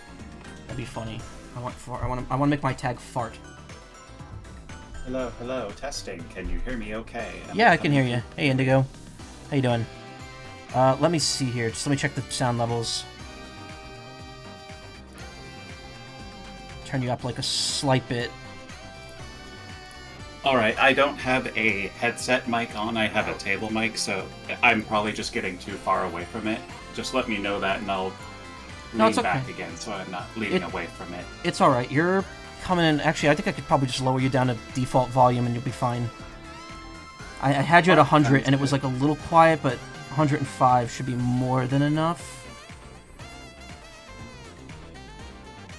A: That'd be funny. I want to make my tag fart.
C: Hello, testing. Can you hear me okay?
A: Yeah, I can hear you. Hey, Indigo. How you doing? Let me see here. Just let me check the sound levels. Turn you up like a slight bit.
C: Alright, I don't have a headset mic on. I have a table mic, so I'm probably just getting too far away from it. Just let me know that and I'll lean back again so I'm not leaning away from it.
A: It's alright. You're coming in. Actually, I think I could probably just lower you down to default volume and you'll be fine. I had you at 100 and it was like a little quiet, but 105 should be more than enough.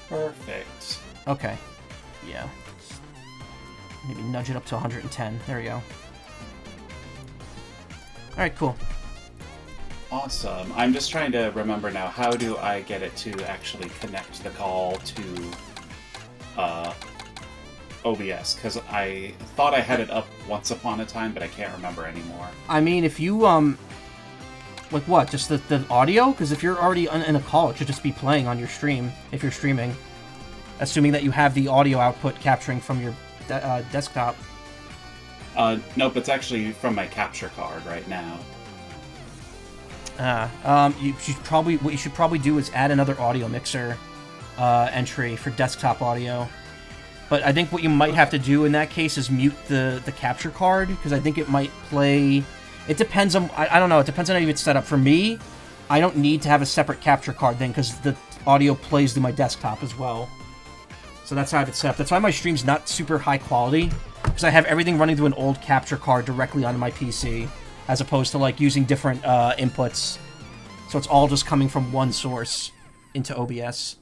C: Perfect.
A: Okay. Yeah. Maybe nudge it up to 110. There we go. Alright, cool.
C: Awesome. I'm just trying to remember now, how do I get it to actually connect the call to OBS? Because I thought I had it up once upon a time, but I can't remember anymore.
A: I mean, if you, like what? Just the audio? Because if you're already in a call, it should just be playing on your stream, if you're streaming. Assuming that you have the audio output capturing from your desktop.
C: Nope, it's actually from my capture card right now.
A: What you should probably do is add another audio mixer entry for desktop audio. But I think what you might have to do in that case is mute the capture card, because I think it might play... It depends on... I don't know, it depends on how it's set up. For me, I don't need to have a separate capture card then, because the audio plays through my desktop as well. So that's how I have it set up. That's why my stream's not super high quality, because I have everything running through an old capture card directly onto my PC, as opposed to like using different inputs. So it's all just coming from one source into OBS.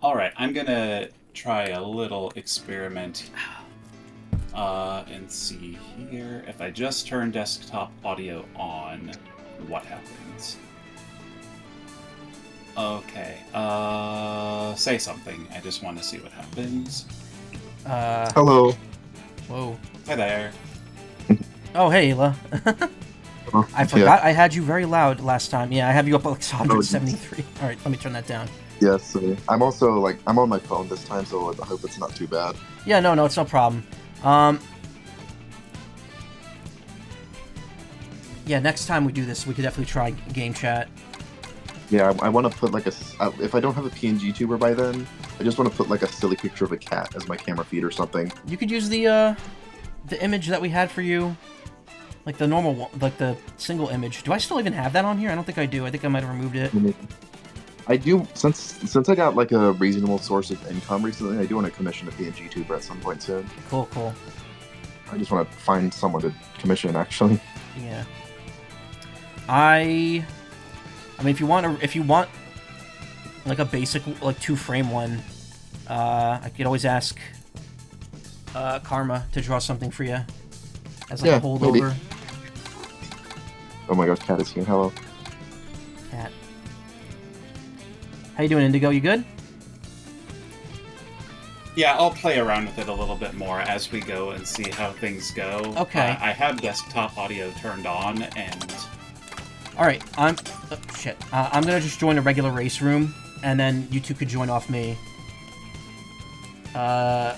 C: Alright, I'm gonna try a little experiment and see here. If I just turn desktop audio on, what happens? Okay, say something. I just want to see what happens.
D: Hello.
A: Whoa.
C: Hi there.
A: Oh, hey, Ayla. I forgot I had you very loud last time. Yeah, I have you up like 173. Alright, let me turn that down.
D: Yes, I'm also, like, I'm on my phone this time, so I hope it's not too bad.
A: Yeah, no, it's no problem. Yeah, next time we do this, we could definitely try GameChat.
D: Yeah, I want to put, like, if I don't have a PNG tuber by then, I just want to put, like, a silly picture of a cat as my camera feed or something.
A: You could use the image that we had for you. Like the normal one, like the single image. Do I still even have that on here? I don't think I do. I think I might have removed it.
D: I do, since I got, like, a reasonable source of income recently, I do want to commission a PNG tuber at some point soon.
A: Cool.
D: I just want to find someone to commission, actually.
A: Yeah. I mean, if you want like a basic, like 2-frame one, I could always ask Karma to draw something for you as like a holdover.
D: Maybe. Oh my god, Cat is here. Hello.
A: Cat. How you doing, Indigo? You good?
C: Yeah, I'll play around with it a little bit more as we go and see how things go.
A: Okay.
C: I have desktop audio turned on, and...
A: Alright, I'm gonna just join a regular race room, and then you two could join off me.
D: I'm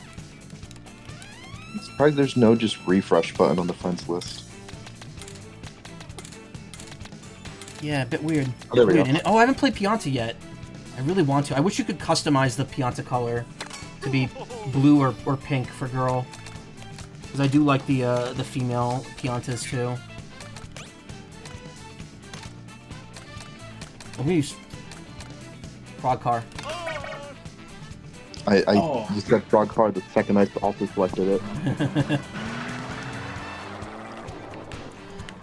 D: surprised there's no just refresh button on the friends list.
A: Yeah, a bit weird.
D: Oh, there we go.
A: Oh, I haven't played Pianta yet. I really want to. I wish you could customize the Pianta color to be blue or pink for girl. Because I do like the female Piantas too. I'm gonna use Frog Car.
D: I
C: Oh.
D: just got Frog Car the second I also selected it.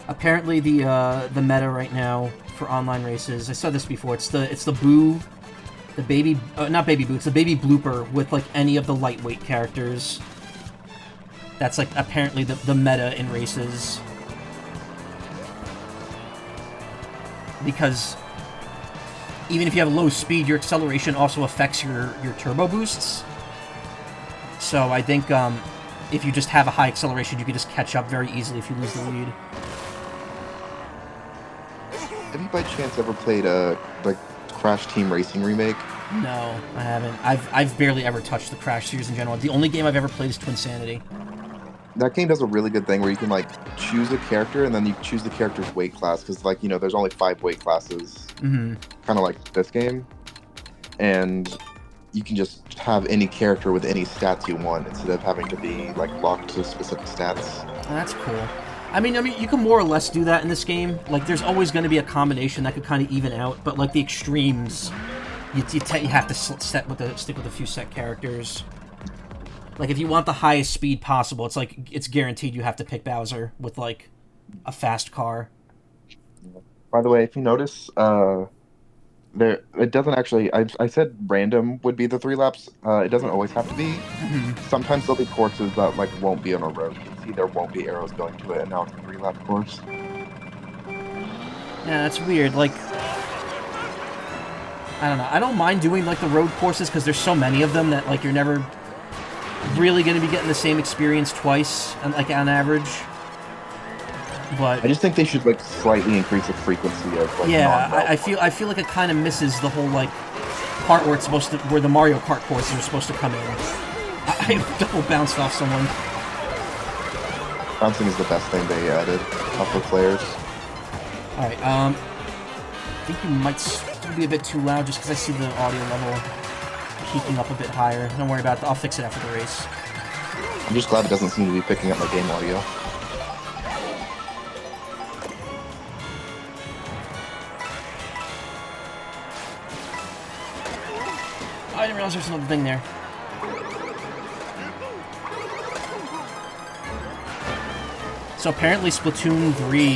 A: Apparently the meta right now for online races, I said this before, it's the Boo, the baby, not baby Boo, it's the baby Blooper with like any of the lightweight characters. That's like apparently the meta in races. Because even if you have low speed, your acceleration also affects your turbo boosts. So I think if you just have a high acceleration, you can just catch up very easily if you lose the lead.
D: Have you by chance ever played a like Crash Team Racing remake?
A: No, I haven't. I've barely ever touched the Crash series in general. The only game I've ever played is Twinsanity.
D: That game does a really good thing where you can like choose a character and then you choose the character's weight class because like there's only 5 weight classes, kind of like this game, and you can just have any character with any stats you want instead of having to be like locked to specific stats.
A: Oh, that's cool. I mean, you can more or less do that in this game. Like, there's always going to be a combination that could kind of even out, but like the extremes, you have to stick with a few set characters. Like, if you want the highest speed possible, it's guaranteed you have to pick Bowser with like a fast car.
D: By the way, if you notice, it doesn't actually. I said random would be the 3 laps. It doesn't always have to be. Sometimes there'll be courses that like won't be on a road. You can see there won't be arrows going to it, and now it's a 3-lap course.
A: Yeah, that's weird. Like, I don't know. I don't mind doing like the road courses because there's so many of them that like you're never really going to be getting the same experience twice, like on average. But
D: I just think they should like slightly increase the frequency of like.
A: yeah, I feel like it kind of misses the whole like part where it's supposed to, where the Mario Kart courses are supposed to come in. I double bounced off someone.
D: Bouncing is the best thing they added. Up for players.
A: All right, I think you might still be a bit too loud just because I see the audio level peaking up a bit higher. Don't worry about it. I'll fix it after the race.
D: I'm just glad it doesn't seem to be picking up my game audio.
A: I didn't realize there's another thing there. So apparently Splatoon 3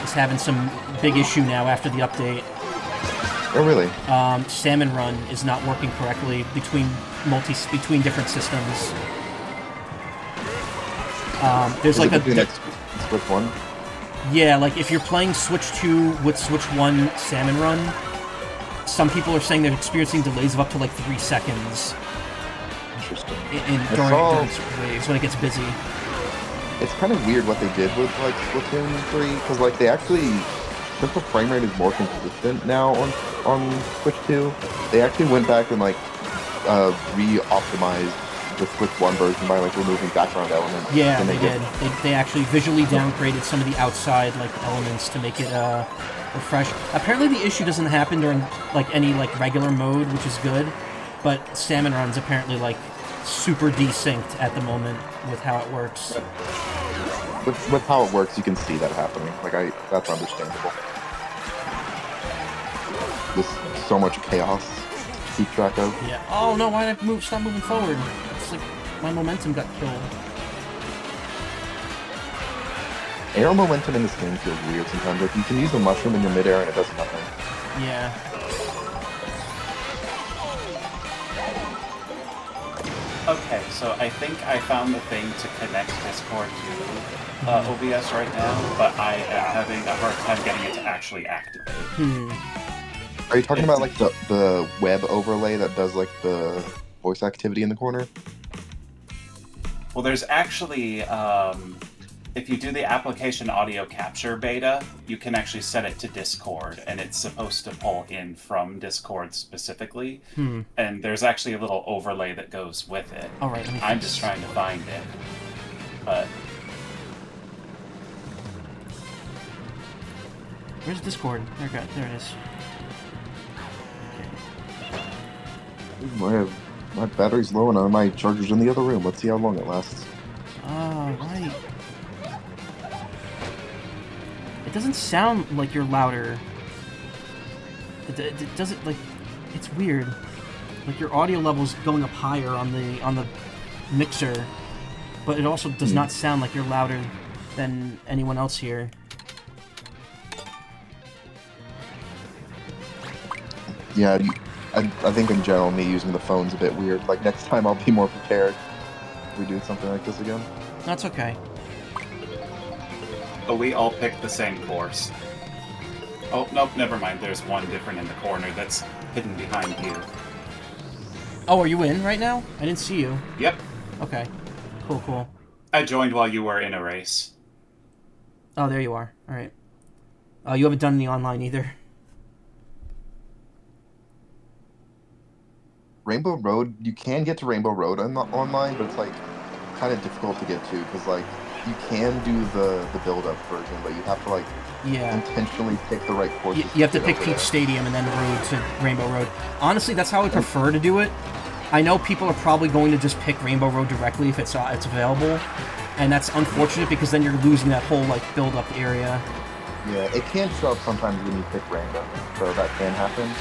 A: is having some big issue now after the update.
D: Oh, really?
A: Salmon Run is not working correctly between different systems. There's like
D: Switch 1?
A: Yeah, like if you're playing Switch 2 with Switch 1 Salmon Run, some people are saying they're experiencing delays of up to like 3 seconds
D: Interesting.
A: during waves when it gets busy.
D: It's kind of weird what they did with like Splatoon 3 because like they actually, since the frame rate is more consistent now on Switch 2, they actually went back and like re-optimized the Switch 1 version by like removing background elements.
A: Yeah, they did. They actually visually downgraded some of the outside like elements to make it refresh. Apparently the issue doesn't happen during like any like regular mode, which is good, but Salmon Run's apparently like super desynced at the moment with how it works.
D: With how it works, you can see that happening. Like that's understandable. There's so much chaos to keep track of.
A: Yeah. Oh no! Why did I stop moving forward? It's like my momentum got killed.
D: Air momentum in this game feels weird sometimes. Like you can use a mushroom in your midair and it does nothing.
A: Yeah.
C: Okay, so I think I found the thing to connect Discord to OBS right now, but I am having a hard time getting it to actually activate.
D: Are you talking about like the web overlay that does like the voice activity in the corner?
C: Well, there's actually, if you do the application audio capture beta, you can actually set it to Discord, and it's supposed to pull in from Discord specifically. And there's actually a little overlay that goes with it.
A: All right.
C: I'm just trying to find it, but
A: where's Discord? There it is.
D: I have My battery's low and my charger's in the other room. Let's see how long it lasts.
A: Oh, right. It doesn't sound like you're louder. It doesn't, like... It's weird. Like, your audio level's going up higher on the mixer, but it also does not sound like you're louder than anyone else here.
D: Yeah, I think in general, me using the phone's a bit weird. Like, next time I'll be more prepared if we do something like this again.
A: That's okay.
C: But we all picked the same course. Oh, nope, never mind. There's one different in the corner that's hidden behind you.
A: Oh, are you in right now? I didn't see you.
C: Yep.
A: Okay. Cool, cool.
C: I joined while you were in a race.
A: Oh, there you are. Alright. You haven't done any online either.
D: Rainbow Road, you can get to Rainbow Road online, but it's like kind of difficult to get to because like you can do the build-up version, but you have to like intentionally pick the right course.
A: You have to pick Peach Stadium and then Road to Rainbow Road. Honestly, that's how I prefer to do it. I know people are probably going to just pick Rainbow Road directly if it's available, and that's unfortunate because then you're losing that whole like build-up area.
D: Yeah, it can show up sometimes when you pick random, so that can happen.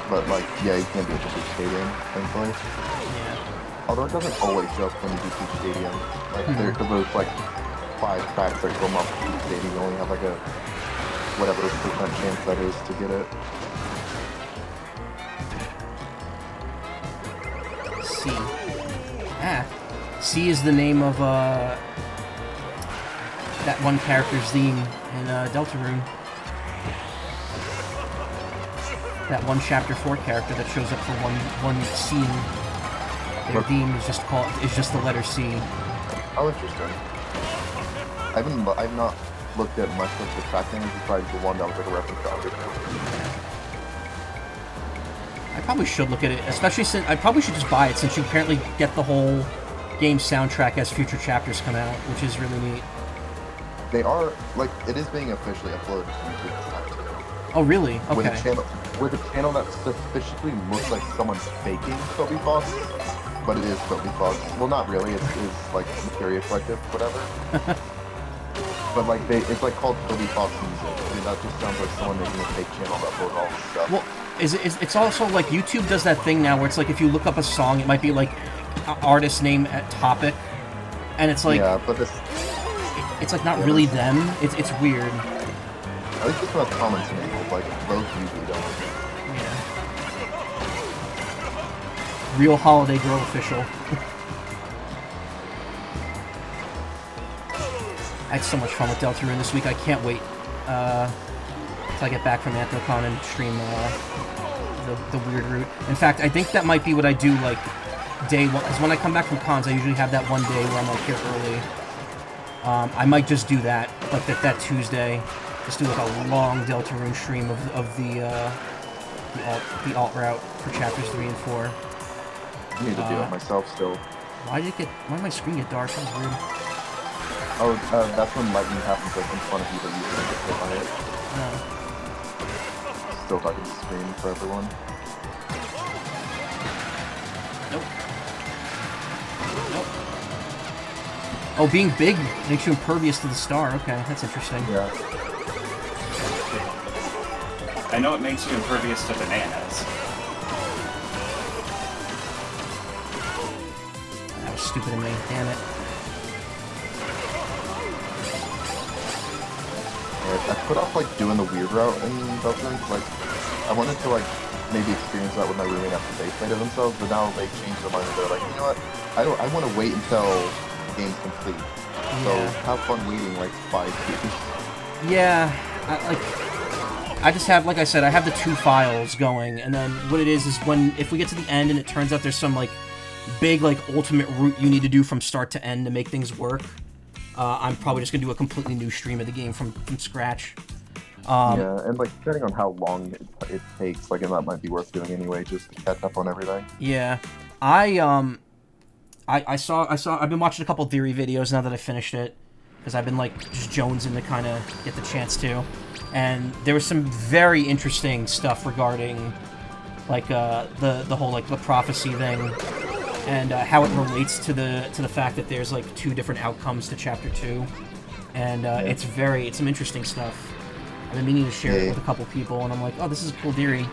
D: But like, yeah, you can't do it to Peach Stadium, thankfully.
A: Yeah.
D: Although it doesn't always show up when you do Peach Stadium. Like there's like 5 tracks that come up to Peach Stadium. You only have like a whatever percent chance that is to get it.
A: C. C is the name of that one character's theme in Deltarune. That one Chapter 4 character that shows up for one scene. Their theme is just the letter C.
D: Oh, interesting. I've not looked at much of the track names besides the one that was like a reference to Undertale.
A: I probably should look at it, especially since I probably should just buy it since you apparently get the whole game soundtrack as future chapters come out, which is really neat.
D: They are like it is being officially uploaded to YouTube this time too.
A: Oh really? Okay.
D: With a channel that suspiciously looks like someone's faking Toby Fox, but it is Toby Fox. Well, not really. It's like Materia Collective, whatever. But like it's like called Toby Fox Music. I mean, that just sounds like someone making a fake channel that uploads all this stuff.
A: Well, it's also like YouTube does that thing now where it's like if you look up a song, it might be like artist name at topic, and it's like
D: yeah, but
A: it's like not really them. It's weird.
D: At least it's not comments enabled, like both usually don't.
A: Yeah. Real Holiday Girl official. I had so much fun with Deltarune this week. I can't wait till I get back from AnthroCon and stream the weird route. In fact, I think that might be what I do like day one. Because when I come back from cons, I usually have that one day where I'm like here early. I might just do that, like that Tuesday. Just do like a long Deltarune stream of the alt route for chapters 3 and 4.
D: I need to do it myself still.
A: Why did my screen get dark? That was weird.
D: Oh, that's when lightning happens like in front of you, but you can get hit by it.
A: No.
D: Still talking to the screen for everyone.
A: Nope. Oh, being big makes you impervious to the star. Okay, that's interesting.
D: Yeah.
C: I know it makes you impervious to bananas.
A: That was stupid of me. Damn it.
D: I put off like doing the weird route in Deltarune. Like, I wanted to like maybe experience that with my roommate after they played it themselves, but now they changed their mind and they're like, you know what? I want to wait until the game's complete. So have fun waiting like 5 years.
A: Yeah, I just have, like I said, I have the 2 files going, and then what it is if we get to the end and it turns out there's some like big like ultimate route you need to do from start to end to make things work, I'm probably just gonna do a completely new stream of the game from scratch.
D: Yeah, and like depending on how long it takes, like, and that might be worth doing anyway, just to catch up on everything.
A: Yeah, I've been watching a couple theory videos now that I finished it, because I've been like just jonesing to kind of get the chance to, and there was some very interesting stuff regarding like the whole like the prophecy thing, and how it relates to the fact that there's like 2 different outcomes to chapter 2, and it's some interesting stuff. I've been meaning to share it with a couple people, and I'm like, oh, this is a cool theory.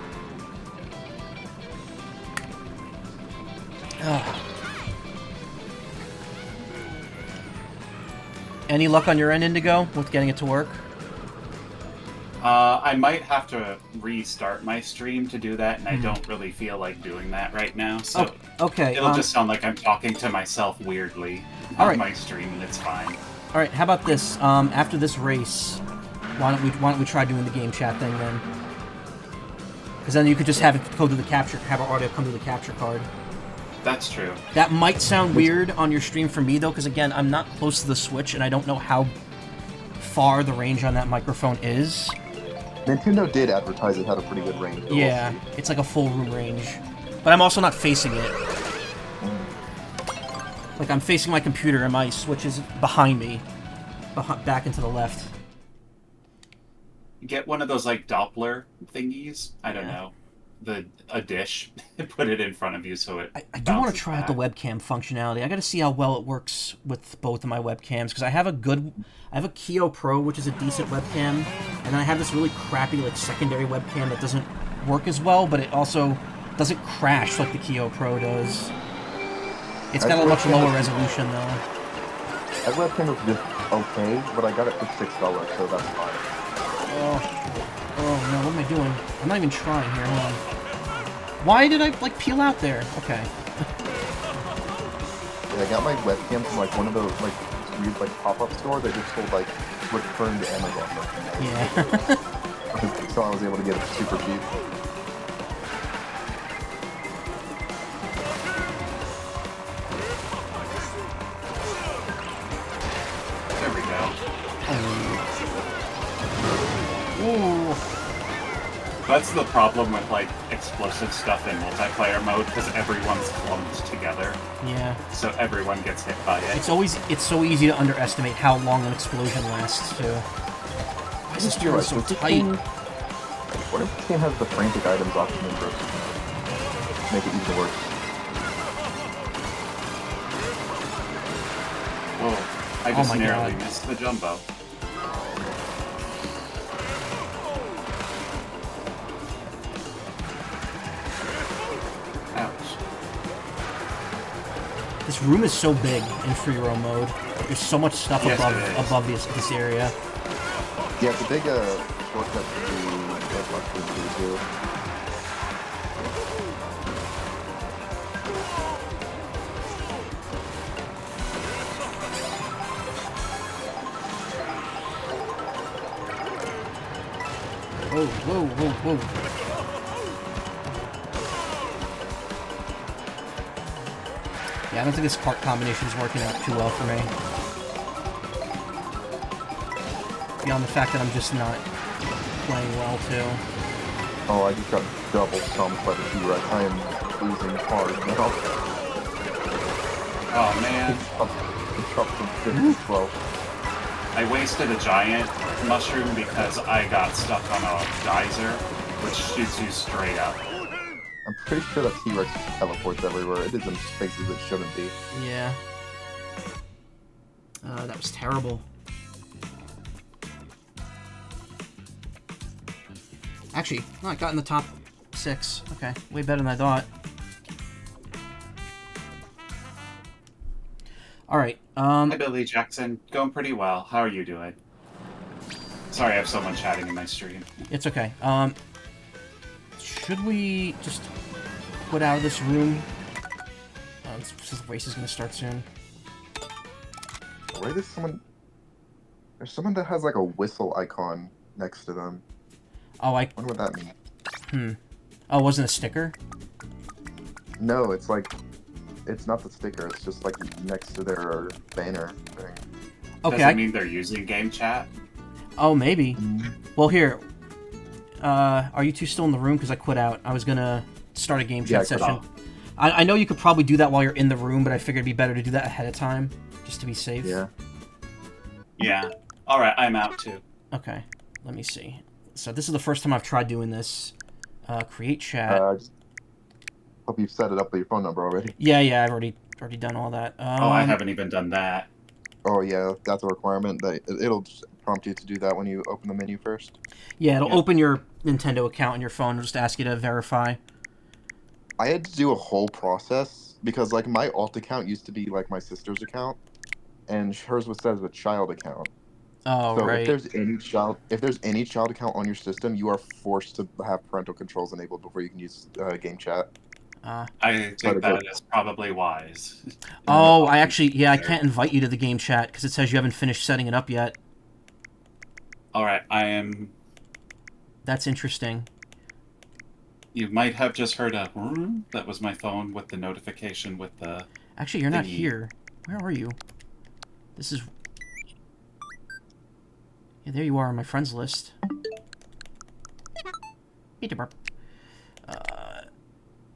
A: Any luck on your end, Indigo, with getting it to work?
C: I might have to restart my stream to do that, and I don't really feel like doing that right now, so
A: okay.
C: It'll just sound like I'm talking to myself weirdly on my stream, and it's fine.
A: Alright, how about this? After this race, why don't we try doing the game chat thing then? Because then you could just have it go to the capture, have our audio come to the capture card.
C: That's true.
A: That might sound weird on your stream for me though, because again, I'm not close to the Switch, and I don't know how far the range on that microphone is.
D: Nintendo did advertise it had a pretty good range.
A: Yeah, it's like a full room range. But I'm also not facing it. Like, I'm facing my computer and my Switch is behind me. Back into the left.
C: Get one of those, like, Doppler thingies. I don't know. A dish. Put it in front of you so it
A: I do want to try out the webcam functionality. I got to see how well it works with both of my webcams, because I have a Keo Pro, which is a decent webcam, and then I have this really crappy like secondary webcam that doesn't work as well, but it also doesn't crash like the Keo Pro does. It's got a much lower resolution though.
D: That webcam was just okay, but I got it for $6, so that's fine.
A: Oh no, what am I doing? I'm not even trying here, hold on. Why did I, like, peel out there? Okay.
D: Yeah, I got my webcam from, like, one of those, like, weird, like, pop-up store that just sold, like, returned Amazon.
A: Yeah.
D: So I was able to get it super cheap.
C: There we go.
A: Ooh.
C: That's the problem with, like, explosive stuff in multiplayer mode, because everyone's clumped together.
A: Yeah.
C: So everyone gets hit by it.
A: It's so easy to underestimate how long an explosion lasts, too. Why is this turn so tight?
D: What if this game has the frantic items option in first? Make it even worse.
C: Whoa. I just narrowly missed the jumbo.
A: This room is so big in free roam mode. There's so much stuff above this area.
D: Yeah, it's a big shortcut to the mushrooms too.
A: Whoa, whoa, whoa, whoa. Yeah, I don't think this cart combination is working out too well for me. Beyond the fact that I'm just not playing well, too.
D: Oh, I just got double stumped by the T-Rex. I am losing hard now.
C: Oh, man.
D: It's up from 50 to 12.
C: I wasted a giant mushroom because I got stuck on a geyser, which shoots you straight up.
D: I'm pretty sure that T-Rex teleports everywhere. It is in spaces it shouldn't be.
A: Yeah. That was terrible. Actually, no, I got in the top 6. Okay, way better than I thought. Alright,
C: Hi, Billy Jackson. Going pretty well. How are you doing? Sorry, I have someone chatting in my stream.
A: It's okay. Should we just put out of this room? This race is gonna start soon.
D: Why does someone... There's someone that has, like, a whistle icon next to them.
A: Oh, I
D: wonder what that means.
A: Oh, it wasn't a sticker?
D: No, it's like... It's not the sticker, it's just, like, next to their banner thing.
A: Okay,
C: Does it mean they're using GameChat?
A: Oh, maybe. Well, here. Are you two still in the room? Because I quit out. I was gonna start a game chat session. I know you could probably do that while you're in the room, but I figured it'd be better to do that ahead of time, just to be safe.
D: Yeah.
C: Yeah. Alright, I'm out too.
A: Okay. Let me see. So this is the first time I've tried doing this. Create chat.
D: Hope you've set it up with your phone number already.
A: Yeah, I've already done all that.
C: Oh, I haven't even done that.
D: Oh yeah, that's a requirement. That it'll just prompt you to do that when you open the menu first.
A: Yeah, it'll
C: Yep.
A: open your Nintendo account on your phone and just ask you to verify.
D: I had to do a whole process because like my alt account used to be like my sister's account, and hers was set as a child account.
A: Oh,
D: So if
A: right.
D: there's any child account on your system, you are forced to have parental controls enabled before you can use GameChat.
C: I
D: But
C: think that is probably wise.
A: Oh, I can't invite you to the game chat because it says you haven't finished setting it up yet.
C: All right, I am.
A: That's interesting.
C: You might have just heard a. That was my phone with the notification with the.
A: Actually, you're not
C: thingy.
A: here. Where are you? This is... Yeah, there you are on my friends list.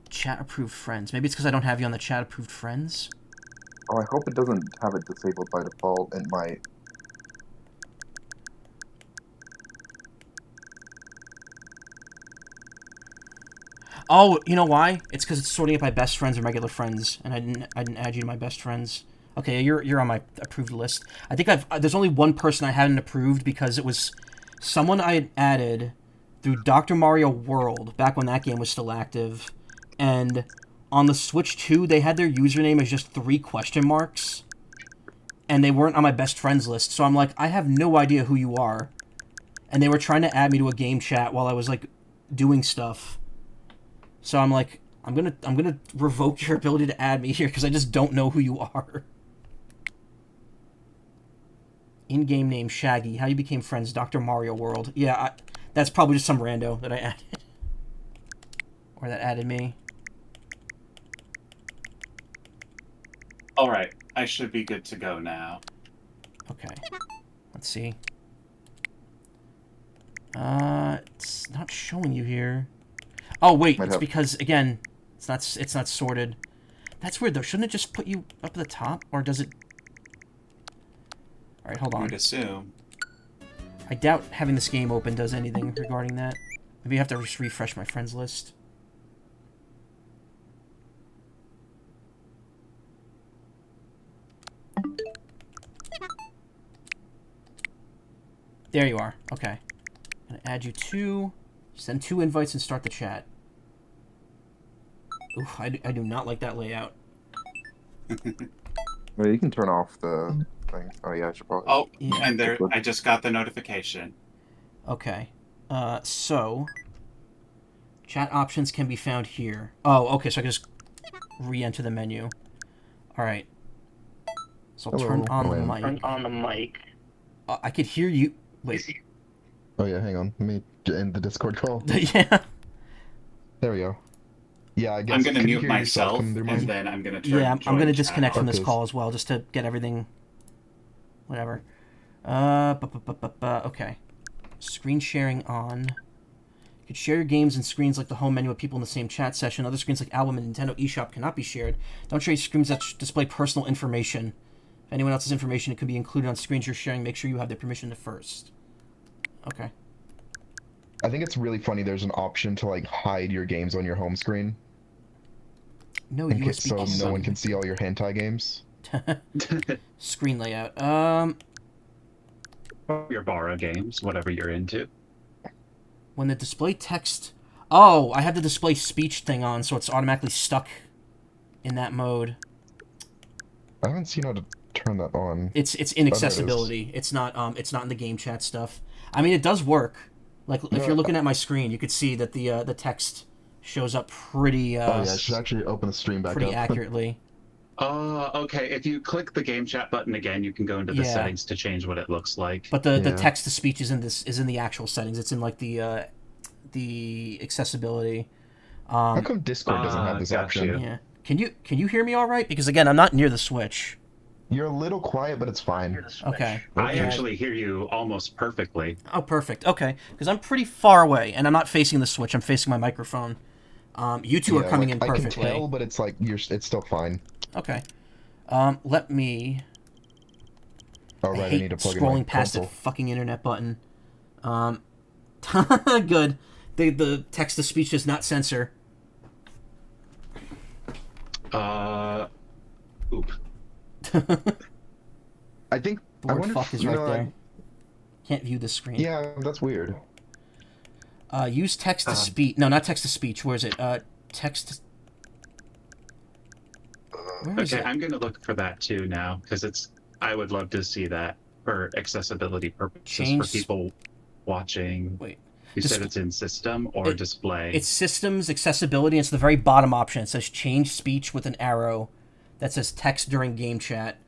A: Chat approved friends. Maybe it's because I don't have you on the chat approved friends.
D: Oh, I hope it doesn't have it disabled by default. It might.
A: Oh, you know why? It's because it's sorting it by best friends and regular friends, and I didn't add you to my best friends. Okay, you're on my approved list. I think there's only one person I hadn't approved because it was someone I had added through Dr. Mario World back when that game was still active, and on the Switch 2 they had their username as just 3 question marks, and they weren't on my best friends list. So I'm like, I have no idea who you are, and they were trying to add me to a game chat while I was like doing stuff. So I'm like, I'm gonna revoke your ability to add me here because I just don't know who you are. In-game name Shaggy. How you became friends? Dr. Mario World. Yeah, that's probably just some rando that I added, or that added me.
C: All right, I should be good to go now.
A: Okay, let's see. It's not showing you here. Oh wait, it's because again, it's not sorted. That's weird though. Shouldn't it just put you up at the top, or does it? All right, hold on.
C: You'd assume.
A: I doubt having this game open does anything regarding that. Maybe I have to just refresh my friends list. There you are. Okay. I'm gonna add you 2. Send 2 invites and start the chat. Oof, I do not like that layout.
D: Well, you can turn off the thing. Oh yeah, I should probably.
C: Oh,
A: Yeah.
C: and there, I just got the notification.
A: Okay. So chat options can be found here. Oh, okay, so I can just re-enter the menu. All right. So I'll turn on the mic.
E: Turn on the mic.
A: I could hear you. Wait.
F: Oh yeah, hang on. Let me end the Discord call.
A: Yeah.
F: There we go. Yeah, I guess.
C: I'm gonna
F: can you
C: mute
F: hear yourself
C: myself,
F: coming through
C: and
F: mine?
C: then I'm gonna turn.
A: Yeah, I'm gonna
C: join
A: disconnect
C: chat
A: from
C: on.
A: this call as well, just to get everything. Whatever. Okay. Screen sharing on. You could share your games and screens like the home menu with people in the same chat session. Other screens like Album and Nintendo eShop cannot be shared. Don't share screens that display personal information. If anyone else's information, it could be included on screens you're sharing. Make sure you have their permission to first. Okay.
F: I think it's really funny. There's an option to like hide your games on your home screen,
A: No
F: in case
A: USB.
F: so no one can see all your hentai games.
A: Screen layout.
G: Your borrow games, whatever you're into.
A: When the display text... Oh, I have the display speech thing on, so it's automatically stuck in that mode.
F: I haven't seen how to turn that on.
A: It's inaccessibility. It's not in the game chat stuff. I mean, it does work. Like if you're looking at my screen, you could see that the text shows up pretty
F: oh yeah, I should actually open the stream back
A: pretty
F: up.
A: accurately.
G: Okay. If you click the game chat button again, you can go into the
A: Yeah.
G: settings to change what it looks like.
A: But the
F: Yeah.
A: text to speech is in the actual settings. It's in like the accessibility.
F: How come Discord doesn't have this
G: got
F: option?
G: you.
A: Yeah. Can you hear me all right? Because again, I'm not near the Switch.
F: You're a little quiet, but it's fine.
A: Okay.
G: I
A: Yeah.
G: actually hear you almost perfectly.
A: Oh, perfect. Okay, because I'm pretty far away, and I'm not facing the Switch. I'm facing my microphone. You two are coming in perfectly.
F: I can tell, but it's like it's still fine.
A: Okay. Let me.
F: Oh
A: I
F: right, I
A: hate
F: need to plug in my
A: scrolling past
F: console.
A: that fucking internet button. Good. The text to speech does not censor.
G: Oop.
F: I think. I
A: Word
F: wonder
A: fuck
F: if,
A: is
F: you
A: right
F: know,
A: there. Can't view the screen.
F: Yeah, that's weird.
A: Use text to speech. No, not text to speech. Where is it? Text. Where is
G: Okay,
A: it?
G: I'm gonna look for that too now because I would love to see that for accessibility purposes for
A: Change.
G: people watching.
A: Wait.
G: You said it's in system or display.
A: It's systems accessibility. It's the very bottom option. It says change speech with an arrow that says text during game chat.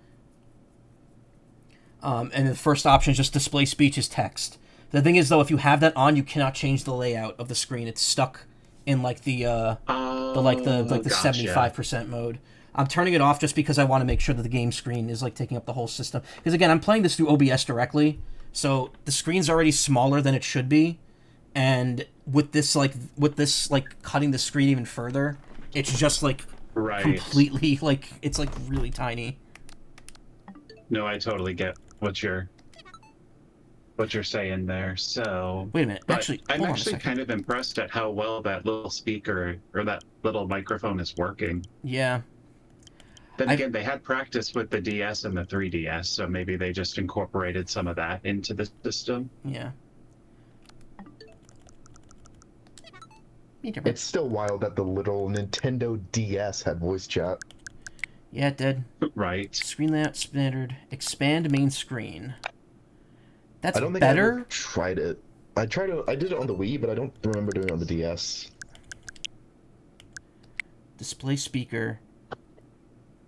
A: And the first option is just display speech is text. The thing is, though, if you have that on, you cannot change the layout of the screen. It's stuck in like the 75% mode. I'm turning it off just because I want to make sure that the game screen is like taking up the whole system. Because again, I'm playing this through OBS directly, so the screen's already smaller than it should be, and with this cutting the screen even further, it's just like completely like it's like really tiny.
G: No, I totally get what you're saying there. So
A: wait a minute,
G: I'm actually kind of impressed at how well that little speaker or that little microphone is working.
A: Yeah.
G: Then again, they had practice with the DS and the 3DS, so maybe they just incorporated some of that into the system.
A: Yeah.
F: It's still wild that the little Nintendo DS had voice chat.
A: Yeah, it did.
G: Right.
A: Screen layout standard. Expand main screen. That's
F: I don't think
A: better.
F: I ever tried it. I did it on the Wii, but I don't remember doing it on the DS.
A: Display speaker.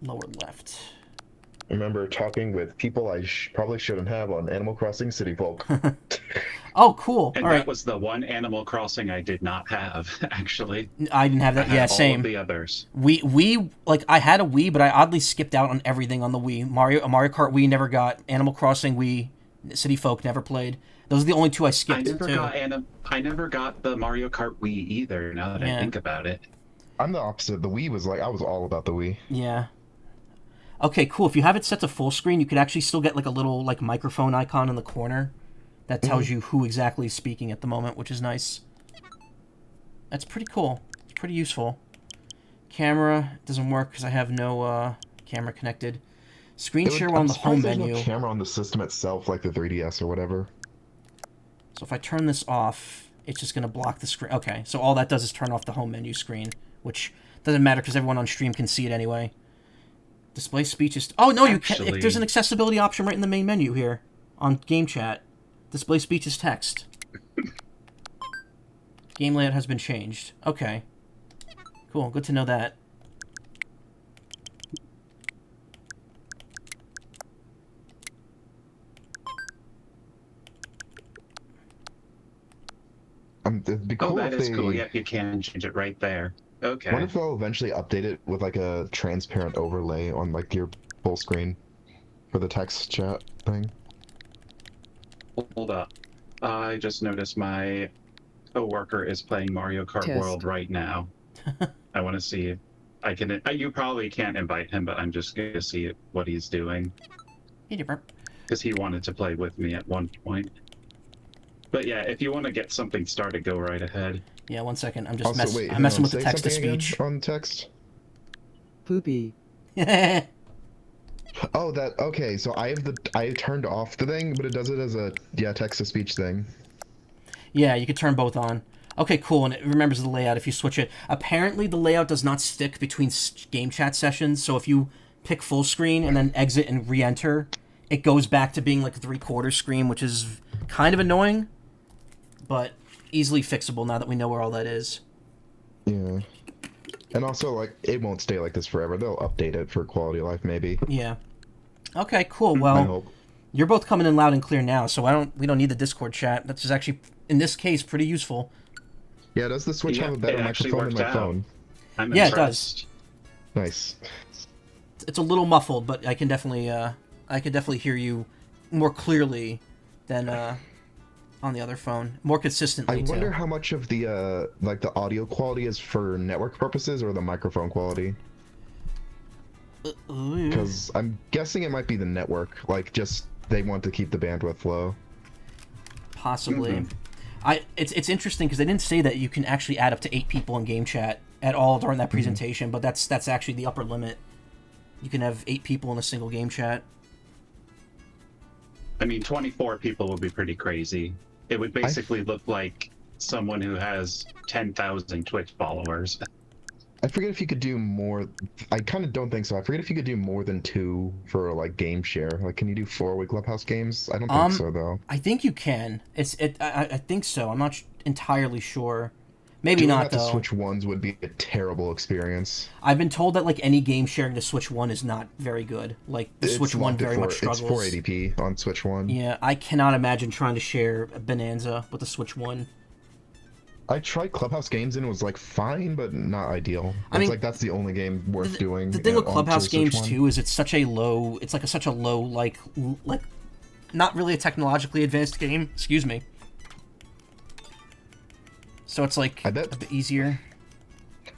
A: Lower left.
F: I remember talking with people I probably shouldn't have on Animal Crossing City Folk.
A: Oh, cool.
G: And
A: all
G: that
A: right.
G: was the one Animal Crossing I did not have, actually.
A: I didn't have that. Yeah, same.
G: All of the others.
A: We like I had a Wii, but I oddly skipped out on everything on the Wii. Mario Kart Wii never got. Animal Crossing Wii, City Folk never played. Those are the only two I skipped.
G: I never got the Mario Kart Wii either. Now that I think about it,
F: I'm the opposite. The Wii was I was all about the Wii.
A: Yeah. Okay, cool. If you have it set to full screen, you could actually still get like a little like microphone icon in the corner that tells you who exactly is speaking at the moment, which is nice. That's pretty cool. It's pretty useful. Camera doesn't work because I have no camera connected. Screen share on the home menu.
F: No camera on the system itself, like the 3DS or whatever.
A: So if I turn this off, it's just going to block the screen. Okay, so all that does is turn off the home menu screen, which doesn't matter because everyone on stream can see it anyway. Display speech is... Oh, no, you can't. There's an accessibility option right in the main menu here on GameChat. Display speech is text. Game layout has been changed. Okay. Cool, good to know that.
F: It'd be cool
G: that is cool. Yeah, you can change it right there. Okay.
F: I wonder if they'll eventually update it with like a transparent overlay on like your full screen for the text chat thing.
G: Hold up. I just noticed my coworker is playing Mario Kart World right now. I want to see if I can... You probably can't invite him, but I'm just going to see what he's doing. Because he wanted to play with me at one point. But yeah, if you want to get something started, go right ahead.
A: Yeah, 1 second. I'm just
F: Also,
A: I'm messing with the text to speech.
F: On text.
E: Poopy.
F: Oh, that okay. So I turned off the thing, but it does it as a text to speech thing.
A: Yeah, you could turn both on. Okay, cool, and it remembers the layout if you switch it. Apparently, the layout does not stick between game chat sessions, so if you pick full screen and then exit and re-enter, it goes back to being like a 3/4 screen, which is kind of annoying, but easily fixable now that we know where all that is.
F: Yeah. And also, like, it won't stay like this forever. They'll update it for quality of life, maybe.
A: Yeah. Okay, cool. Well, you're both coming in loud and clear now, so we don't need the Discord chat. That's just actually, in this case, pretty useful.
F: Yeah, does the Switch have a better microphone than my phone?
A: Yeah, it does.
F: Nice.
A: It's a little muffled, but I can definitely hear you more clearly than on the other phone, more consistently.
F: I wonder how much of the like the audio quality is for network purposes or the microphone quality. Because I'm guessing it might be the network. Like, just they want to keep the bandwidth low.
A: Possibly. It's interesting because they didn't say that you can actually add up to 8 people in game chat at all during that presentation, but that's actually the upper limit. You can have 8 people in a single game chat.
G: I mean, 24 people would be pretty crazy. It would basically look like someone who has 10,000 Twitch followers.
F: I forget if you could do more. I kind of don't think so. I forget if you could do more than 2 for like game share. Like, can you do 4 with Clubhouse games? I don't think so though.
A: I think you can. I think so. I'm not entirely sure. Maybe
F: Doing
A: not
F: that
A: though.
F: to Switch ones would be a terrible experience.
A: I've been told that like any game sharing to Switch 1 is not very good. Like the Switch 1 very much struggles.
F: It's 480p on Switch 1.
A: Yeah, I cannot imagine trying to share a Bonanza with the Switch 1.
F: I tried Clubhouse games and it was like fine, but not ideal.
A: I mean,
F: like that's the only game worth doing.
A: The thing with Clubhouse games
F: one.
A: too is it's such a low. It's like such a low like not really a technologically advanced game. Excuse me. So it's like a bit easier.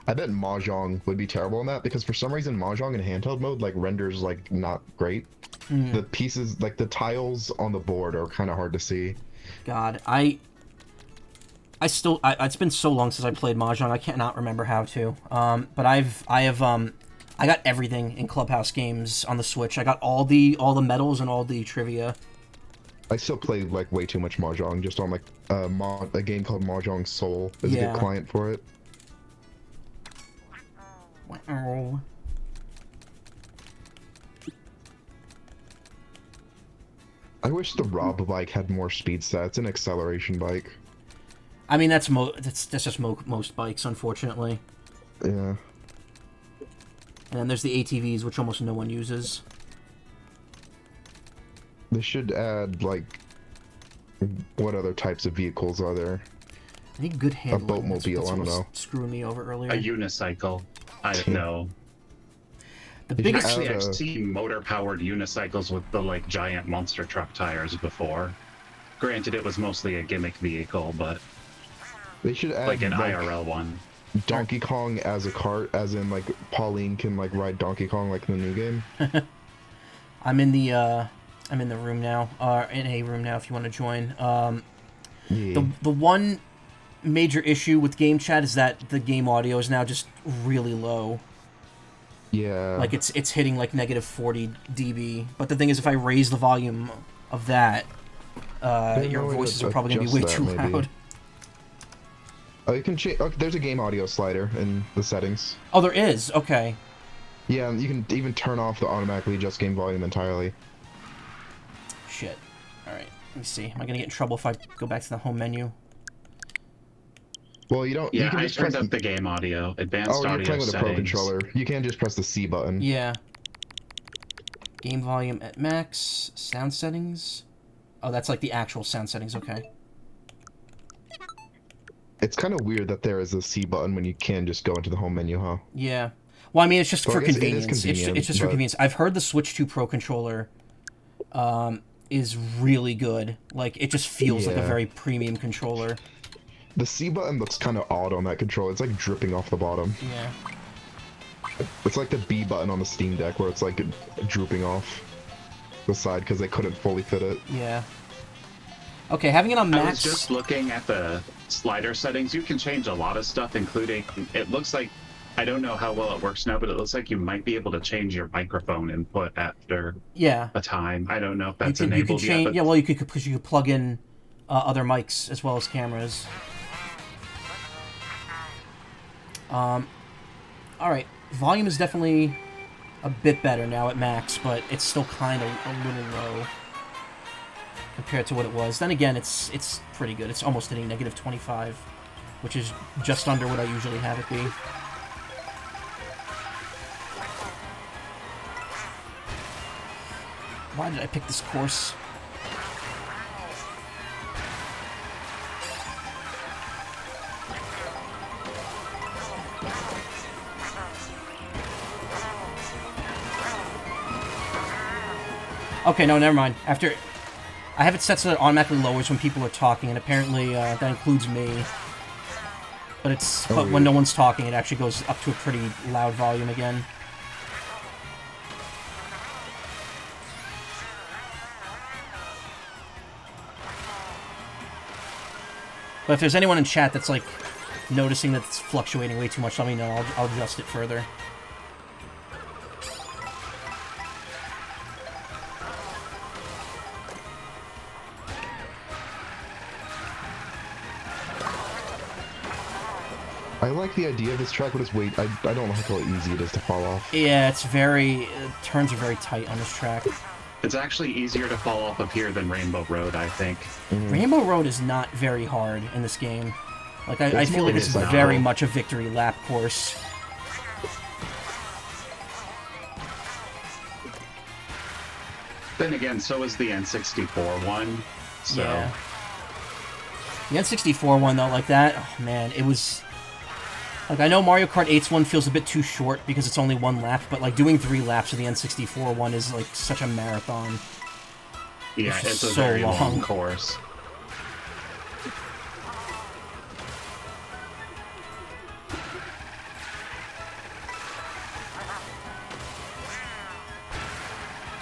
F: I bet Mahjong would be terrible in that because for some reason Mahjong in handheld mode like renders like not great. The pieces like the tiles on the board are kind of hard to see.
A: God, it's been so long since I played Mahjong, I cannot remember how to. But I got everything in Clubhouse games on the Switch. I got all the medals and all the trivia.
F: I still play like way too much Mahjong just on like a game called Mahjong Soul. There's a good client for it.
A: Wow.
F: I wish the Rob bike had more speed stats. It's an acceleration bike.
A: I mean, that's just most bikes, unfortunately.
F: Yeah.
A: And then there's the ATVs, which almost no one uses.
F: They should add, like, what other types of vehicles are there?
A: I think good handling.
F: A boatmobile, I don't know.
A: Screwing me over earlier.
G: A unicycle. I don't know.
A: The biggest...
G: Actually, I've seen motor-powered unicycles with the, like, giant monster truck tires before. Granted, it was mostly a gimmick vehicle, but...
F: They should add,
G: like an IRL one.
F: Donkey Kong as a cart, as in, like, Pauline can, like, ride Donkey Kong like in the new game.
A: I'm in the room now, in a room now if you want to join. The one major issue with game chat is that the game audio is now just really low.
F: Yeah.
A: Like it's hitting like negative 40 dB. But the thing is, if I raise the volume of that, your voices are probably gonna be way too loud.
F: Oh, you can change. Okay, there's a game audio slider in the settings.
A: Oh, there is. Okay.
F: Yeah, you can even turn off the automatically adjust game volume entirely.
A: Shit. All right. Let me see. Am I gonna get in trouble if I go back to the home menu?
F: Well, you don't.
G: Yeah,
F: you can just
G: I turned up the game audio, advanced audio
F: you're playing with
G: settings.
F: a pro controller. You can just press the C button.
A: Yeah. Game volume at max. Sound settings. Oh, that's like the actual sound settings. Okay.
F: It's kind of weird that there is a C button when you can just go into the home menu, huh?
A: Yeah. Well, I mean, it's just for convenience. It's just for
F: but...
A: convenience. I've heard the Switch 2 Pro controller is really good. Like, it just feels like a very premium controller.
F: The C button looks kind of odd on that controller. It's like dripping off the bottom.
A: Yeah.
F: It's like the B button on the Steam Deck where it's like drooping off the side because they couldn't fully fit it.
A: Yeah. Okay, having it on max...
G: I was just looking at the slider settings. You can change a lot of stuff, including... It looks like... I don't know how well it works now, but it looks like you might be able to change your microphone input after a time. I don't know if that's enabled yet. But...
A: Yeah, well, you could plug in other mics as well as cameras. Alright, volume is definitely a bit better now at max, but it's still kind of a little low compared to what it was. Then again, it's pretty good. It's almost hitting negative 25, which is just under what I usually have it be. Why did I pick this course? Okay, no, never mind. After... I have it set so that it automatically lowers when people are talking, and apparently that includes me. But it's... But when no one's talking, it actually goes up to a pretty loud volume again. But if there's anyone in chat that's, like, noticing that it's fluctuating way too much, let me know. I'll adjust it further.
F: I like the idea of this track, but I don't like how easy it is to fall off.
A: Yeah, it's very... turns are very tight on this track.
G: It's actually easier to fall off of here than Rainbow Road, I think.
A: Rainbow Road is not very hard in this game. Like, I feel like it's very much a victory lap course.
G: Then again, so is the N64 one, so...
A: Yeah. The N64 one, though, like that, oh man, it was... Like, I know Mario Kart 8's one feels a bit too short because it's only one lap, but, like, doing 3 laps of the N64 one is, like, such a marathon.
G: Yeah, it's a
A: so
G: very
A: long.
G: long course.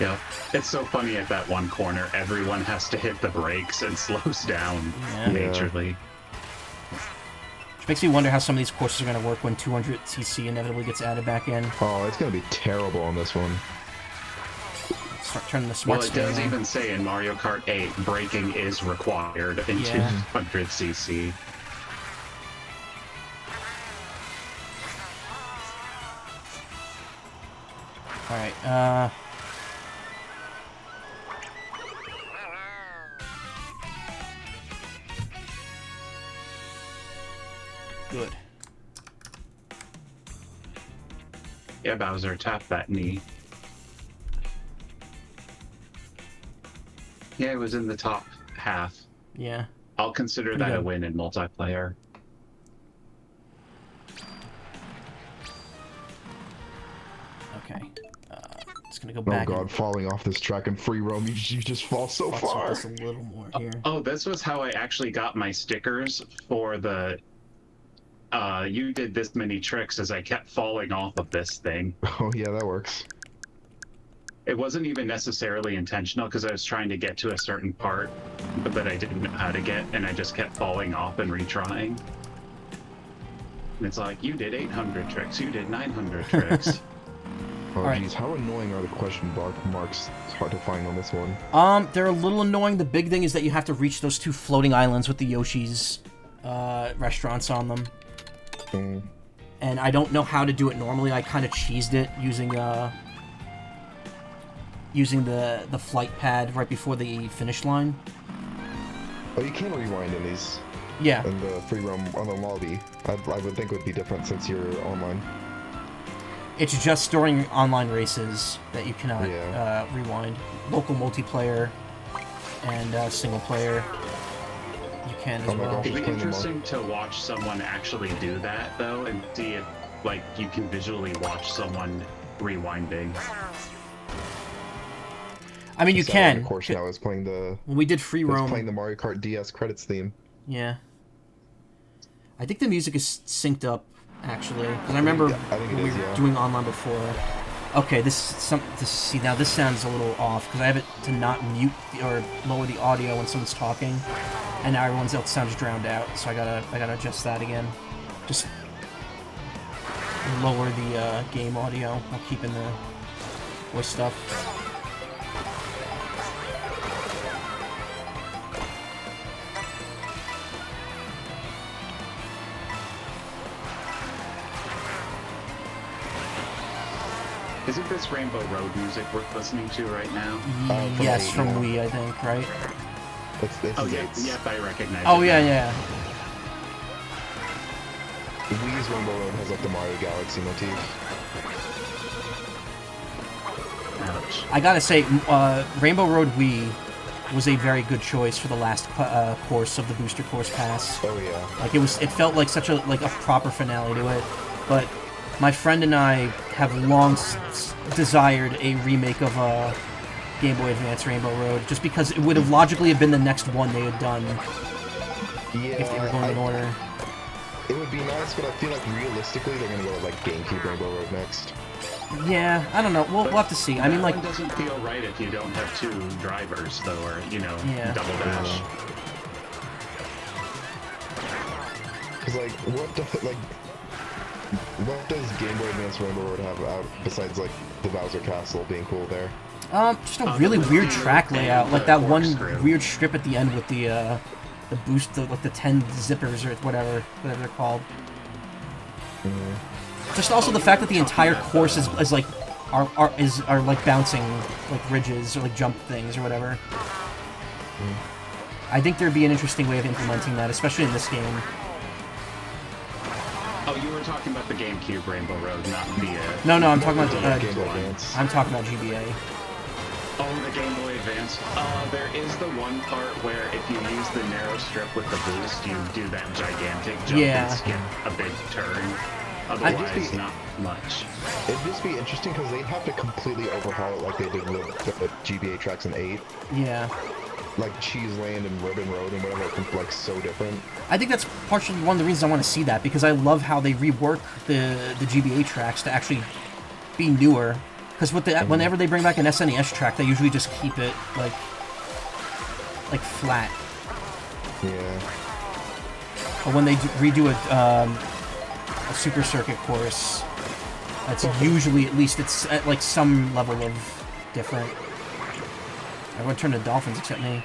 G: Yep. It's so funny at that one corner, everyone has to hit the brakes and slows down majorly.
A: Which makes me wonder how some of these courses are going to work when 200cc inevitably gets added back in.
F: Oh, it's going to be terrible on this one.
A: Start turning the smart
G: Well, it does even say in Mario Kart 8, braking is required in 200cc.
A: Alright, good.
G: Yeah, Bowser, tap that knee. Yeah, it was in the top half.
A: Yeah.
G: I'll consider
A: Pretty
G: that
A: good.
G: a win in multiplayer.
A: Okay. Just gonna go
F: Oh
A: back.
F: god, falling off this track in free roam, you just fall so far.
A: Just a little more here.
G: Oh, this was how I actually got my stickers for the you did this many tricks as I kept falling off of this thing.
F: Oh yeah, that works.
G: It wasn't even necessarily intentional because I was trying to get to a certain part, but that I didn't know how to get, and I just kept falling off and retrying. And it's like, you did 800 tricks, you did 900 tricks.
F: Oh
A: Alright.
F: jeez, how annoying are the question marks? It's hard to find on this one.
A: They're a little annoying. The big thing is that you have to reach those 2 floating islands with the Yoshi's restaurants on them. And I don't know how to do it normally. I kind of cheesed it using the flight pad right before the finish line.
F: Oh, you can rewind in these.
A: Yeah.
F: In the free roam on the lobby. I would think it would be different since you're online.
A: It's just during online races that you cannot rewind. Local multiplayer and single player, you can as well.
G: It'd be interesting to watch someone actually do that, though, and see if, like, you can visually watch someone rewinding.
A: I mean, you can.
F: Of course, now is playing the.
A: When we did free roam,
F: playing the Mario Kart DS credits theme.
A: Yeah. I think the music is synced up, actually, because I remember when we were doing online before. Okay, see now this sounds a little off because I have it to not mute or lower the audio when someone's talking, and now everyone else sounds drowned out. So I gotta adjust that again. Just lower the game audio while keeping the voice stuff.
G: Isn't this Rainbow Road music worth listening to right now?
A: Yes, from Wii, I think, right?
G: Oh, yep, I recognize it.
A: Oh, yeah.
F: Wii's Rainbow Road has like the Mario Galaxy motif.
G: Ouch.
A: I gotta say, Rainbow Road Wii was a very good choice for the last course of the Booster Course Pass.
F: Oh yeah.
A: Like it felt like such a proper finale to it, but my friend and I have long desired a remake of Game Boy Advance Rainbow Road, just because it would have logically have been the next one they had done if they were going in order.
F: It would be nice, but I feel like realistically they're gonna go with like GameCube Rainbow Road next.
A: Yeah, I don't know. We'll have to see. I mean, like,
G: it doesn't feel right if you don't have 2 drivers, though, or double dash.
F: Because like, what does Game Boy Advance Rainbow Road have out besides like the Bowser Castle being cool there?
A: Just a really weird track layout, like that one weird strip at the end with the boost, like the 10 zippers or whatever they're called. Just also the fact that the entire course is like are like bouncing like ridges or like jump things or whatever. I think there'd be an interesting way of implementing that, especially in this game.
G: Oh, you were talking about the GameCube Rainbow Road, not the.
A: No, I'm talking about
F: Game Boy Advance.
A: I'm talking about GBA.
G: Oh, the Game Boy Advance. There is the one part where if you use the narrow strip with the boost, you do that gigantic jump and skip a big turn. Otherwise, not much.
F: It'd just be interesting because they'd have to completely overhaul it like they did with the GBA tracks in 8.
A: Yeah.
F: Like Cheese Land and Ribbon Road and whatever, like so different.
A: I think that's partially one of the reasons I want to see that, because I love how they rework the GBA tracks to actually be newer. Because whenever they bring back an SNES track, they usually just keep it like flat.
F: Yeah.
A: But when they redo a Super Circuit course, that's usually, at least it's at like some level of different. Everyone turned to dolphins except me.